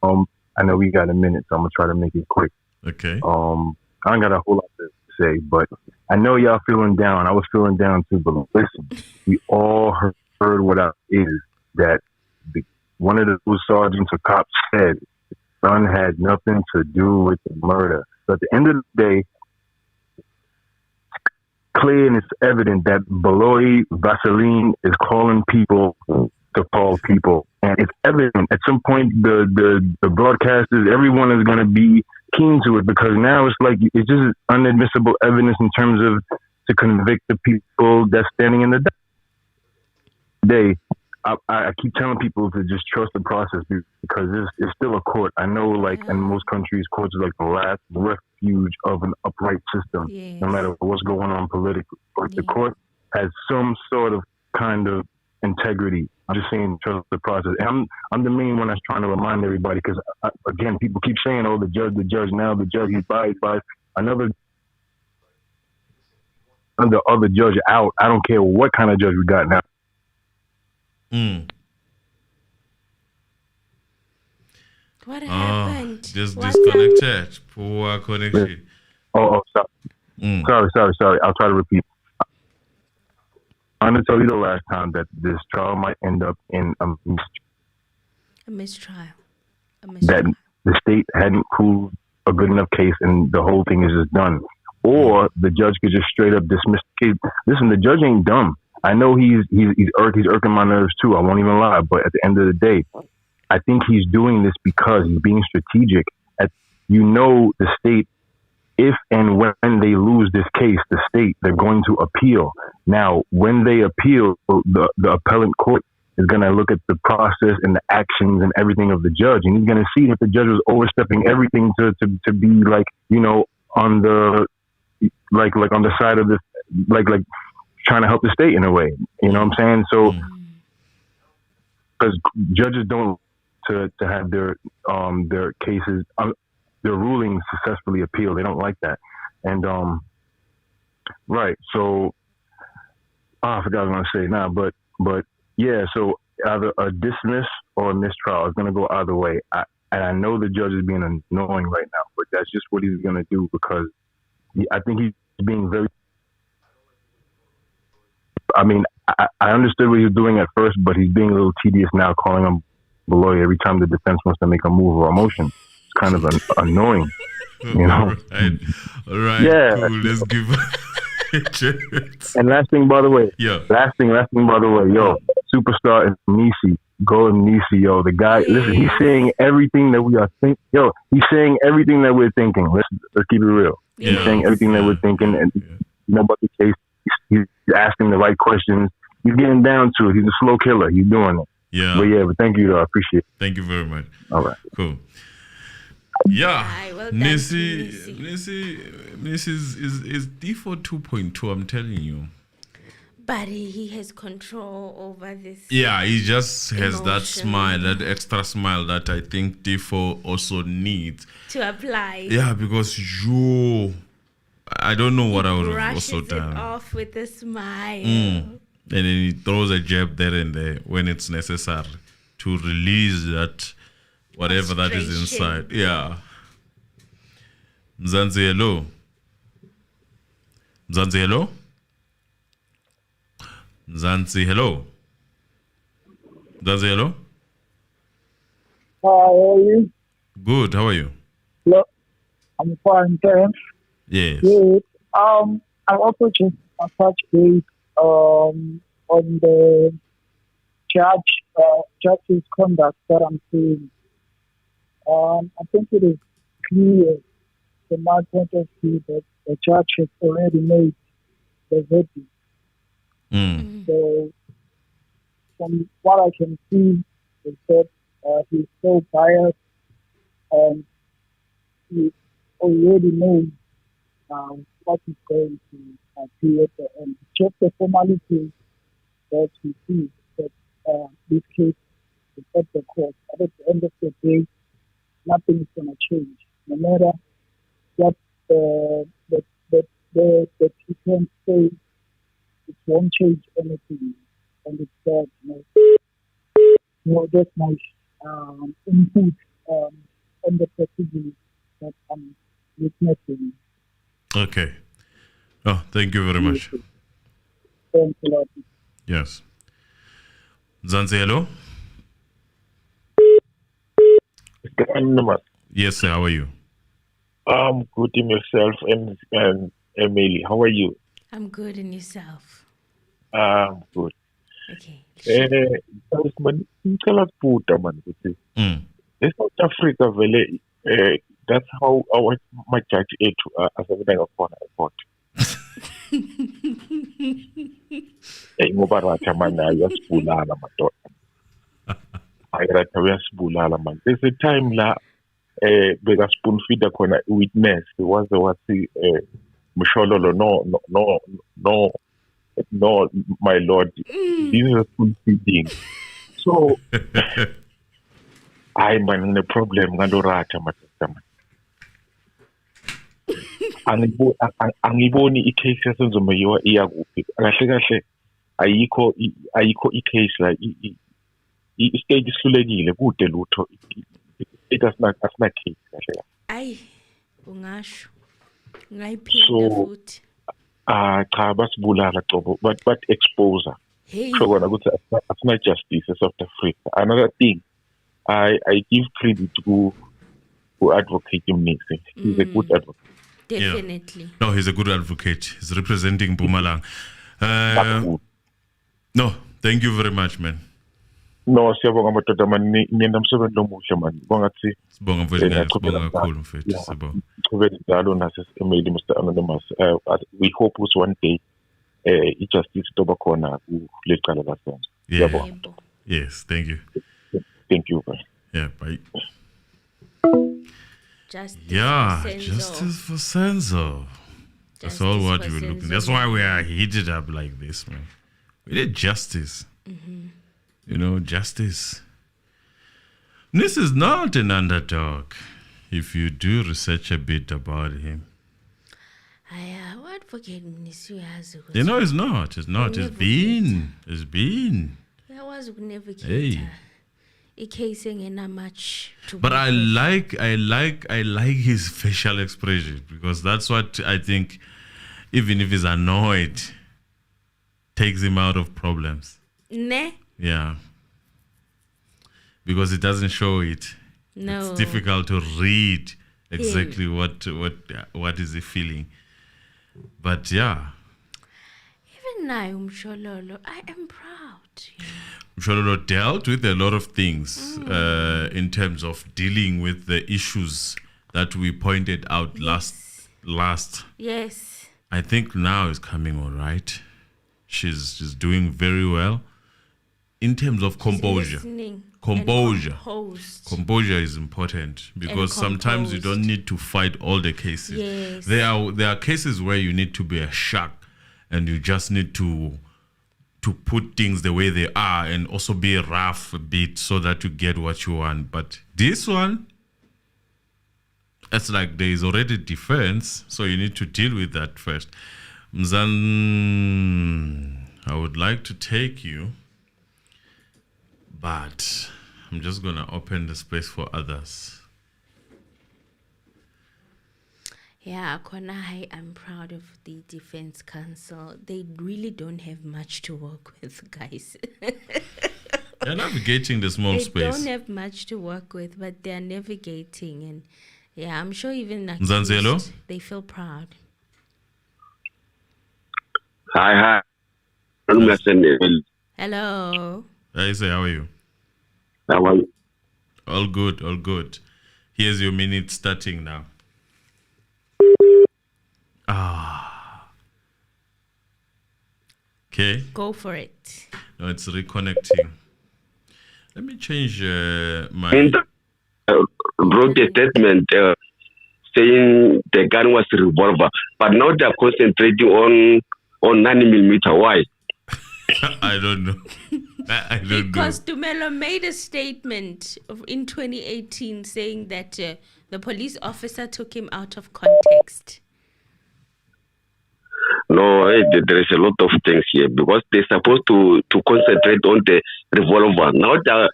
I know we got a minute, so I'm gonna try to make it quick. Okay. I don't got a whole lot to say, but I know y'all feeling down. I was feeling down too, but listen, we all heard what is that one of the sergeants or cops said his son had nothing to do with the murder. So at the end of the day, clear and it's evident that Beloy Vaseline is calling people to call people. And it's evident at some point the broadcasters, everyone is going to be keen to it, because now it's like it's just unadmissible evidence in terms of to convict the people that's standing in the day. I keep telling people to just trust the process, because it's still a court. I know, like in most countries, courts are like the last refuge of an upright system, no matter what's going on politically. But the court has some sort of kind of integrity. I'm just saying, trust the process. And I'm the main one that's trying to remind everybody, because again, people keep saying, "Oh, the judge now, the judge he's biased by another other judge out." I don't care what kind of judge we got now. What happened? Just disconnected. Poor connection. Sorry. I'll try to repeat. I'm going to tell you the last time that this trial might end up in a mistrial. That the state hadn't proved a good enough case and the whole thing is just done. Or the judge could just straight up dismiss the case. Listen, the judge ain't dumb. I know he's irking my nerves too. I won't even lie. But at the end of the day, I think he's doing this because he's being strategic. The state, if and when they lose this case, the state, they're going to appeal. Now, when they appeal, the appellate court is going to look at the process and the actions and everything of the judge, and he's going to see that the judge was overstepping everything to be like, on the on the side of this, like trying to help the state in a way. You know what I'm saying? So, because judges don't to have their cases, their rulings successfully appealed. They don't like that. And right. So I forgot what I was going to say now, but yeah. So either a dismiss or a mistrial is going to go either way. And I know the judge is being annoying right now, but that's just what he's going to do, because I think he's being very. I mean, I understood what he was doing at first, but he's being a little tedious now, calling him Beloy every time the defense wants to make a move or a motion. It's kind of annoying, All right. Yeah. Cool. Let's give. And last thing, by the way. Superstar is Nisi. Golden Nisi, yo. The guy, listen, he's saying everything that we are thinking. Yo, he's saying everything that we're thinking. Let's keep it real. He's saying everything that we're thinking, and about the case. He's asking the right questions. He's getting down to it. He's a slow killer. He's doing it. Yeah. But thank you, though. I appreciate it. Thank you very much. All right. Cool. Yeah. Well done, Nisi is D4 2.2, I'm telling you. But he has control over this. Yeah, he just has emotion. that smile, that extra smile that I think D4 also needs. To apply. Yeah, because I don't know what I would have also brushes it done. off with a smile. And then he throws a jab there and there when it's necessary to release that, whatever that is inside. Yeah. Mzansi, hello. Mzansi, hello. Mzansi, hello. Mzansi, hello. Hi. Good. How are you? Hello. I'm fine, thanks. Yes. Good. I also just touch base on the judge's conduct that I'm seeing. I think it is clear from my point of view that the judge has already made the verdict. So from what I can see is that he's so biased and he already knows what he's going to do at the end. Just the formality that we see that this case is at the court. But at the end of the day, nothing is going to change. No matter what that he can say, it won't change anything. And it's that, that's my input on the proceedings that I'm witnessing. Okay. Oh, thank you very much. Thanks a lot. Yes. Ntanzi, hello? Yes, sir. How are you? I'm good in yourself and Emily. How are you? I'm good in yourself. I'm good. Okay. Man, ngicela ukubuta man ukuthi eSouth Africa vele that's how our majaji ethu asebenza ngakhona ecourt. Ngoba ratha man ayasibulala madoda. Ayratha uyasibulala man. There's a time la beka spoon feeder khona witness waze wathi mshololo no my lord, this is a spoon feeding. So I man in a problem ngalo ratha madoda man. Angiboni i-case yasenzo Meyiwa iyakuphi kahle kahle ayikho i-case la i-state isulekile kude lutho it asina case kahle ayi ungasho ngayiphinda futhi cha basibulala cobo but exposure shokona ukuthi asina justice eSouth Africa. Another thing I give credit to advocate Mnisi. He's a good advocate. Definitely. Yeah. No, he's a good advocate. He's representing Mpumalanga. No, thank you very much, man. No, siyabonga madoda man niyenza umsebenzi omuhle man. Bongathi sibonga mfethu, sibonga kakhulu mfethu, sibonga. Qhubeka njalo naso Emily Mr. Anonymous. We hope ukuthi one day i-justice toba khona kule cala la Senzo. Siyabonga. Yes, thank you. Thank you, bye. Yeah, bye. Justice justice for Senzo. That's all what we were looking. That's why we are heated up like this, man. We need justice. You know, justice. This is not an underdog. If you do research a bit about him. What forget Mnisi has? You know, it's not. It's not. It's been. I was never hey. Much but I like his facial expression because that's what I think, even if he's annoyed, takes him out of problems. Ne? Yeah. Because it doesn't show it. No. It's difficult to read exactly what is he feeling. But yeah. Even now, Mshololo, I am proud. Mshololo dealt with a lot of things in terms of dealing with the issues that we pointed out last. Yes. I think now is coming all right. She's doing very well in terms of composure. Composure is important because sometimes you don't need to fight all the cases. Yes. There are cases where you need to be a shark and you just need to put things the way they are and also be rough a bit so that you get what you want. But this one, it's like there is already defense, so you need to deal with that first. Mzan, I would like to take you, but I'm just going to open the space for others. Yeah, Konahai, I'm proud of the Defense Council. They really don't have much to work with, guys. They're navigating the small They space. don't have much to work with, but they're navigating. And yeah, I'm sure even Mzanzelo? accused, they feel proud. Hi. Hello. I say, how are you? How are you? All good. Here's your minute starting now. Okay. Go for it. No, it's reconnecting. Let me change my... Wrote a statement saying the gun was a revolver, but now they're concentrating on 9mm. Why? I don't know. I don't know. Because Tumelo made a statement in 2018 saying that the police officer took him out of context. No, there is a lot of things here because they're supposed to concentrate on the revolver. Now they're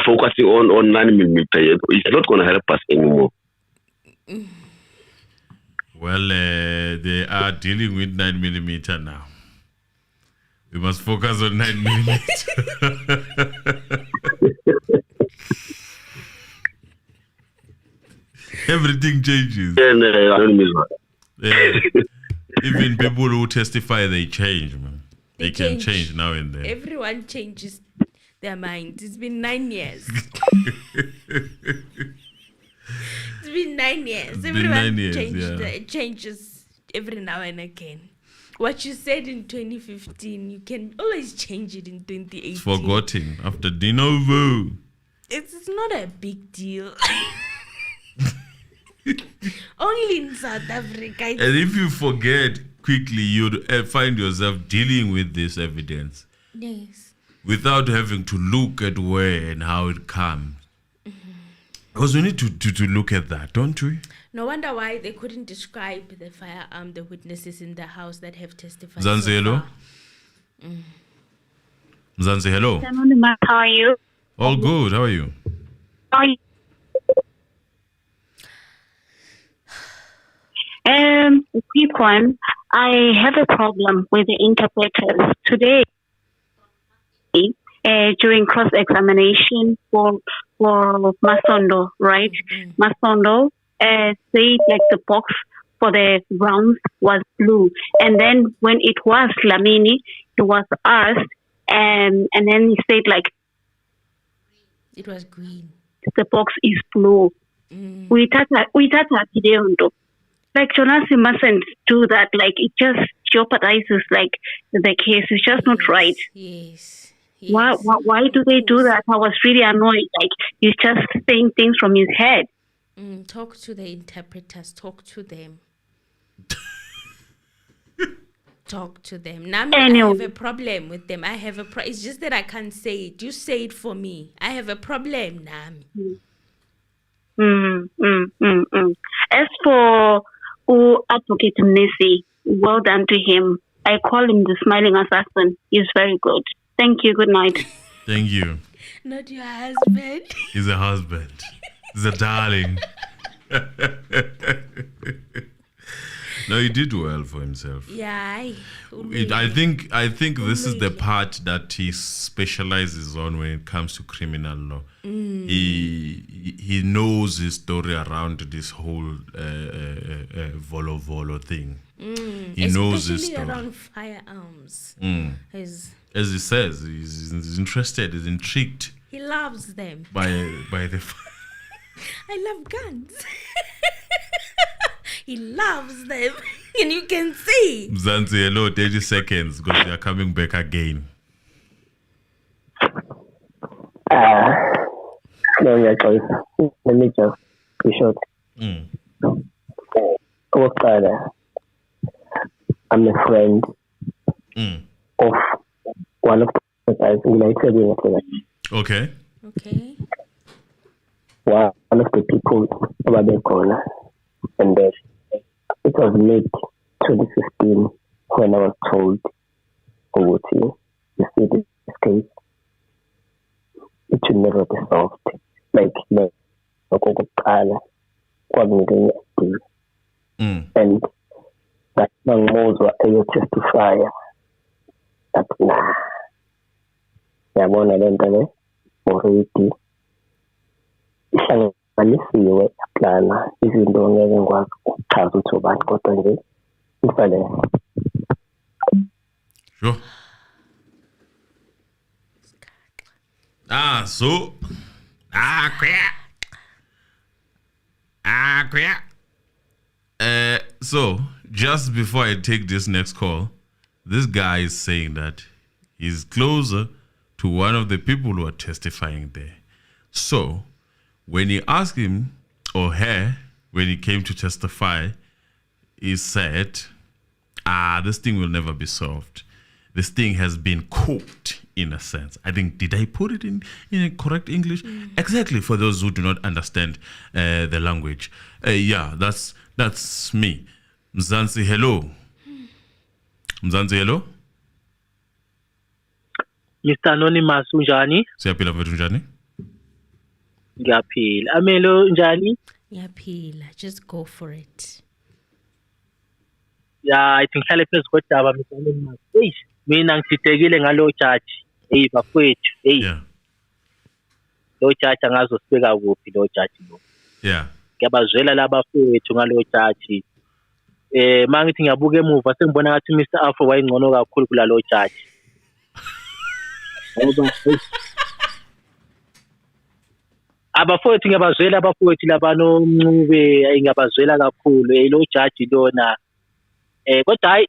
focusing on 9mm. It's not going to help us anymore. Well, they are dealing with 9mm now. We must focus on 9mm. Everything changes. Even people who testify, they change, man. They can change now and then. Everyone changes their mind. It's been 9 years. It's been 9 years. Everyone changes every now and again. What you said in 2015, you can always change it in 2018. It's forgotten after de novo. It's not a big deal. Only in South Africa. And if you forget quickly, you'd find yourself dealing with this evidence. Yes. Without having to look at where and how it comes. Because we need to look at that, don't we? No wonder why they couldn't describe the firearm, the witnesses in the house that have testified. Mzansi, hello? Mzansi, hello? How are you? All good, how are you? Quick one. I have a problem with the interpreters. Today, during cross-examination for Masondo, right? Masondo said like the box for the rounds was blue. And then when it was Lamini, he was asked, and then he said like, it was green. The box is blue. We thought like Jonas, you mustn't do that. Like it just jeopardizes like the case. It's just not right. Yes. Why do they do that? I was really annoyed. Like he's just saying things from his head. Talk to the interpreters. Talk to them. Talk to them. Now I have a problem with them. I have it's just that I can't say it. You say it for me. I have a problem, Nami. As for Advocate Mnisi, well done to him. I call him the smiling assassin. He's very good. Thank you. Good night. Thank you. Not your husband. He's a husband. He's a darling. No, he did well for himself. Yeah. I think this is the part that he specializes on when it comes to criminal law. He knows his story around this whole volo thing. He knows his story. Especially around firearms. As he says, he's interested, he's intrigued. He loves them. By the I love guns. He loves them. And you can see. Mzansi, hello, 30 seconds because they are coming back again. No, your choice. Let me just be short. I'm a friend of one of the guys United in. Okay. One of the people over the corner. And it was late 2015 when I was told, you see this case, it should never be solved. Like, and that young moles were able to testify that, I don't know. already ihlanganisiwe plana izinto ngeke ngikwazi ukuchaza ukuthi ubani kodwa nje kufanele. Sure. So just before I take this next call, this guy is saying that he's closer to one of the people who are testifying there. So when he asked him or her, when he came to testify, he said, this thing will never be solved. This thing has been cooked in a sense. I think, did I put it in a correct English? Exactly, for those who do not understand the language. Yeah, that's me. Mzansi, hello. Mzansi, hello. Mr. Anonymous, unjani? Siyaphila mfethu njani? Ngiyaphila. Amelo njani? Ngiyaphila. Just go for it. Yeah, I think hlale phezu kodaba Mr. Anonymous. Hey, mina ngididekile ngalo judge. Hey bafowethu, hey. Yeah. Lo judge angazosibeka kuphi lo judge lo. Yeah. Ngiyabazwela labafowethu ngalo judge. Mangithi ngiyabuka emuva sengibona ngathi Mr. Afro wayengcono kakhulu kulalo judge. Abafowethu ngiyabazwela abafowethu labano Mncube ngiyabazwela kakhulu lo judge lona kodwa hayi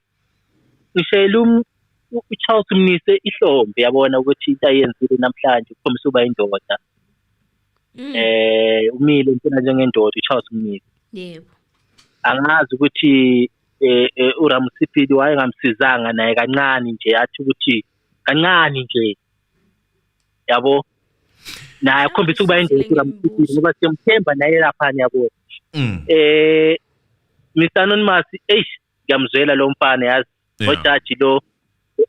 ngishela uCharles Mnise ihlombe yabona ukuthi into ayenzile namhlanje ukhombisa uba indoda umile impela njengendoda uCharles Mnise. Yebo. Angazi ukuthi uRamsipili wayengamsizanga naye kancane nje athi ukuthi kancane nje yabo naye akhombisa ukuba indoda uRamsipili ngoba siyamthemba naye lapha yabo. Mr. Anonymous ngiyamzwela lo mfana yazi ojaji lo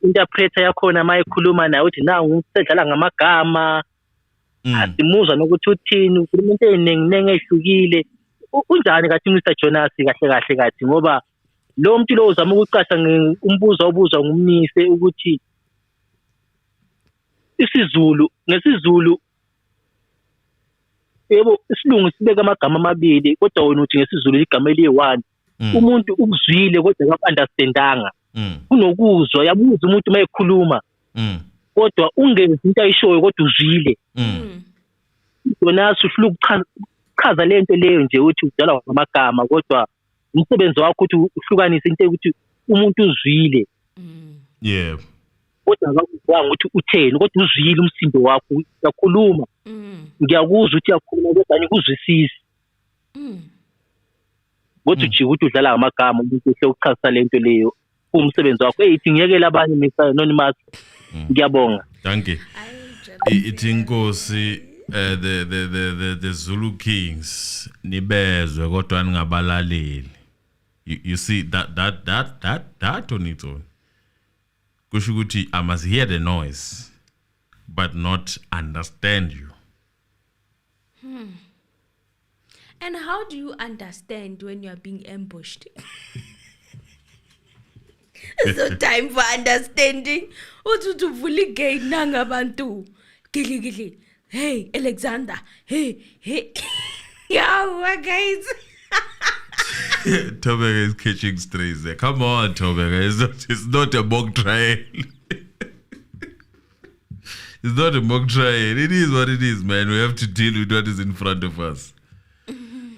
interpreter yakhona mayikhuluma naye uthi nangu usedlala ngamagama asimuzwa nokuthi uthini ukhuluma into eningi ehlukile unjani kathi Mr. Jonas kahle kathi ngoba lo muntu lo uzama ukuqasha umbuzo obuzwa ngumnise ukuthi ngesizulu yebo isilungu sibeka amagama amabili kodwa wena uthi ngesizulu igama eliyi-1 umuntu ukuzwile kodwa akaunderstandanga kunokuzwa yabuza umuntu mayekhuluma kodwa ungenzi into ayishoyo kodwa uzwile Jonas ufuna ukuchaza lento leyo nje uthi udala ngamagama kodwa umsebenzi wakho uthi uhlukanise into ukuthi umuntu uzwile yeah kodwa akakuzwanga ukuthi utheni kodwa uzwile umsindo wakho uyakhuluma ngiyakuzwa ukuthi uyakhuluma kodwa ngikuzwisisi kodwa uthi ukuthi udlala ngamagama umuntu uhle ukuchaza lento leyo umsebenzi wakho idingekela abanye Mr. Anonymous ngiyabonga. Thank you. Ithi inkosi the Zulu Kings nibezwe kodwa ningabalaleli. You see that on its own kusho ukuthi I must hear the noise but not understand you. And how do you understand when you are being ambushed? So time for understanding. Uthi uvula igate nangabantu. Gili. Hey, Alexander. Hey. Yeah, guys. Tobeka is catching strays there. Come on, Tobeka. It's not a mock trial. It's not a mock trial. It is what it is, man. We have to deal with what is in front of us.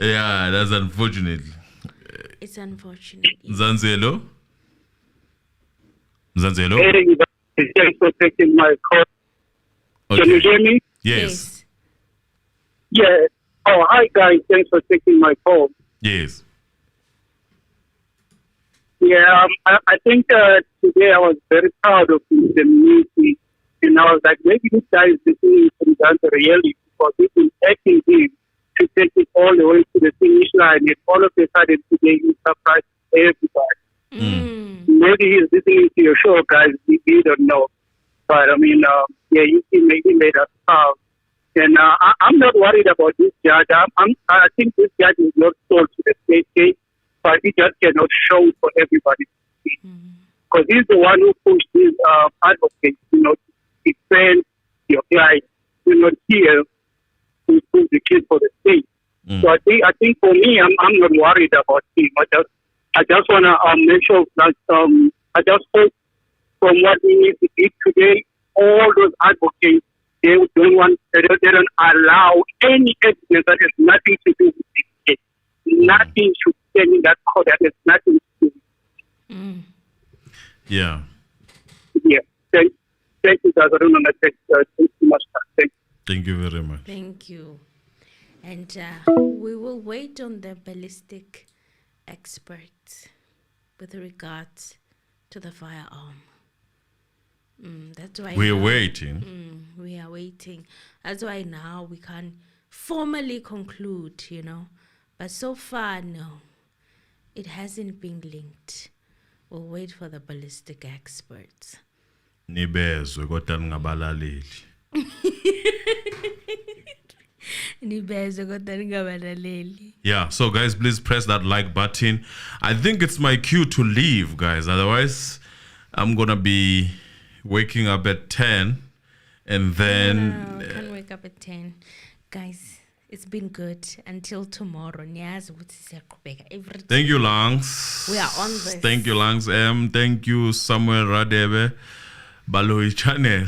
Yeah, that's unfortunate. It's unfortunate. Zanzelo? Hey, thanks for taking my call. Okay. Can you hear me? Yes. Yeah. Oh, hi, guys. Thanks for taking my call. Yes. Yeah, I think today I was very proud of the music. And I was like, maybe this guy is listening to the reality because he's been taking him to take it all the way to the finish line. And all of a sudden today he surprised everybody. Maybe he's listening to your show, guys. We don't know. But I mean, you made us proud. And I'm not worried about this judge. I think this judge is not sold to the state case, but he just cannot show it for everybody to see. Because he's the one who pushed his advocates, to defend your client, here to prove the case for the state. So I think for me, I'm not worried about him. I just want to make sure that I just hope from what he did today, all those advocates, they don't allow any evidence that has nothing to do with this case. Nothing should stand in that court that has nothing to do with it. Yeah. Yeah. Thank you, guys. I don't want to take too much time. Thank you very much. Thank you. And we will wait on the ballistic expert with regards to the firearm. That's why we're waiting. We are waiting. That's why now we can't formally conclude, But so far, no. It hasn't been linked. We'll wait for the ballistic experts. Nibezwe kodwa ningabalaleli. Yeah, so guys, please press that like button. I think it's my cue to leave, guys. Otherwise, I'm gonna be waking up at 10 and then No, can't wake up at 10. Guys, it's been good until tomorrow. Thank you, Langs. We are on this. Thank you, Langs M. Thank you, Samuel Radebe. Baloi Channel.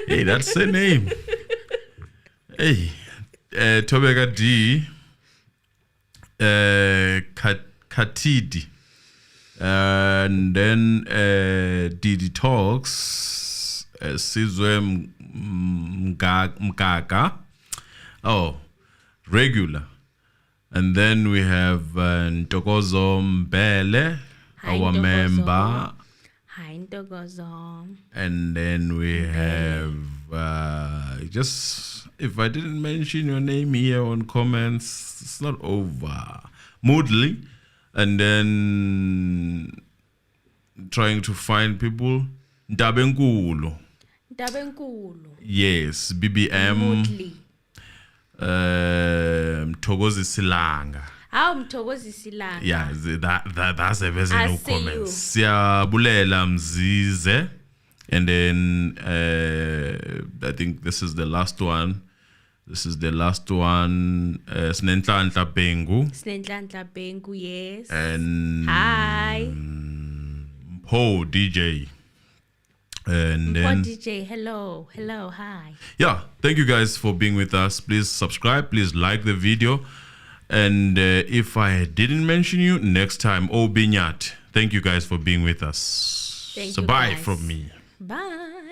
Hey, that's the name. Hey, Tobeka D. Katidi. And then Didi Talks. Sizwe Mkaka. Oh, regular. And then we have Nthokozo Mbele, our member. Hi, Nthokozo. And then we have just, if I didn't mention your name here on comments, it's not over. Moodley. And then trying to find people. Ndabenkulu. Yes, BBM. Moodley. Mthokozisi Maphisa. Mthokozisi Maphisa. Yeah, that's a version of comments. Siyabulela Mzize. And then I think this is the last one. Snenhlanhla Bengu, yes. And hi. Mpo DJ. And then DJ, hello, hi. Yeah, thank you guys for being with us. Please subscribe, please like the video. And if I didn't mention you, next time, Binyat. Thank you guys for being with us. Thank so you bye guys. from me. Bye.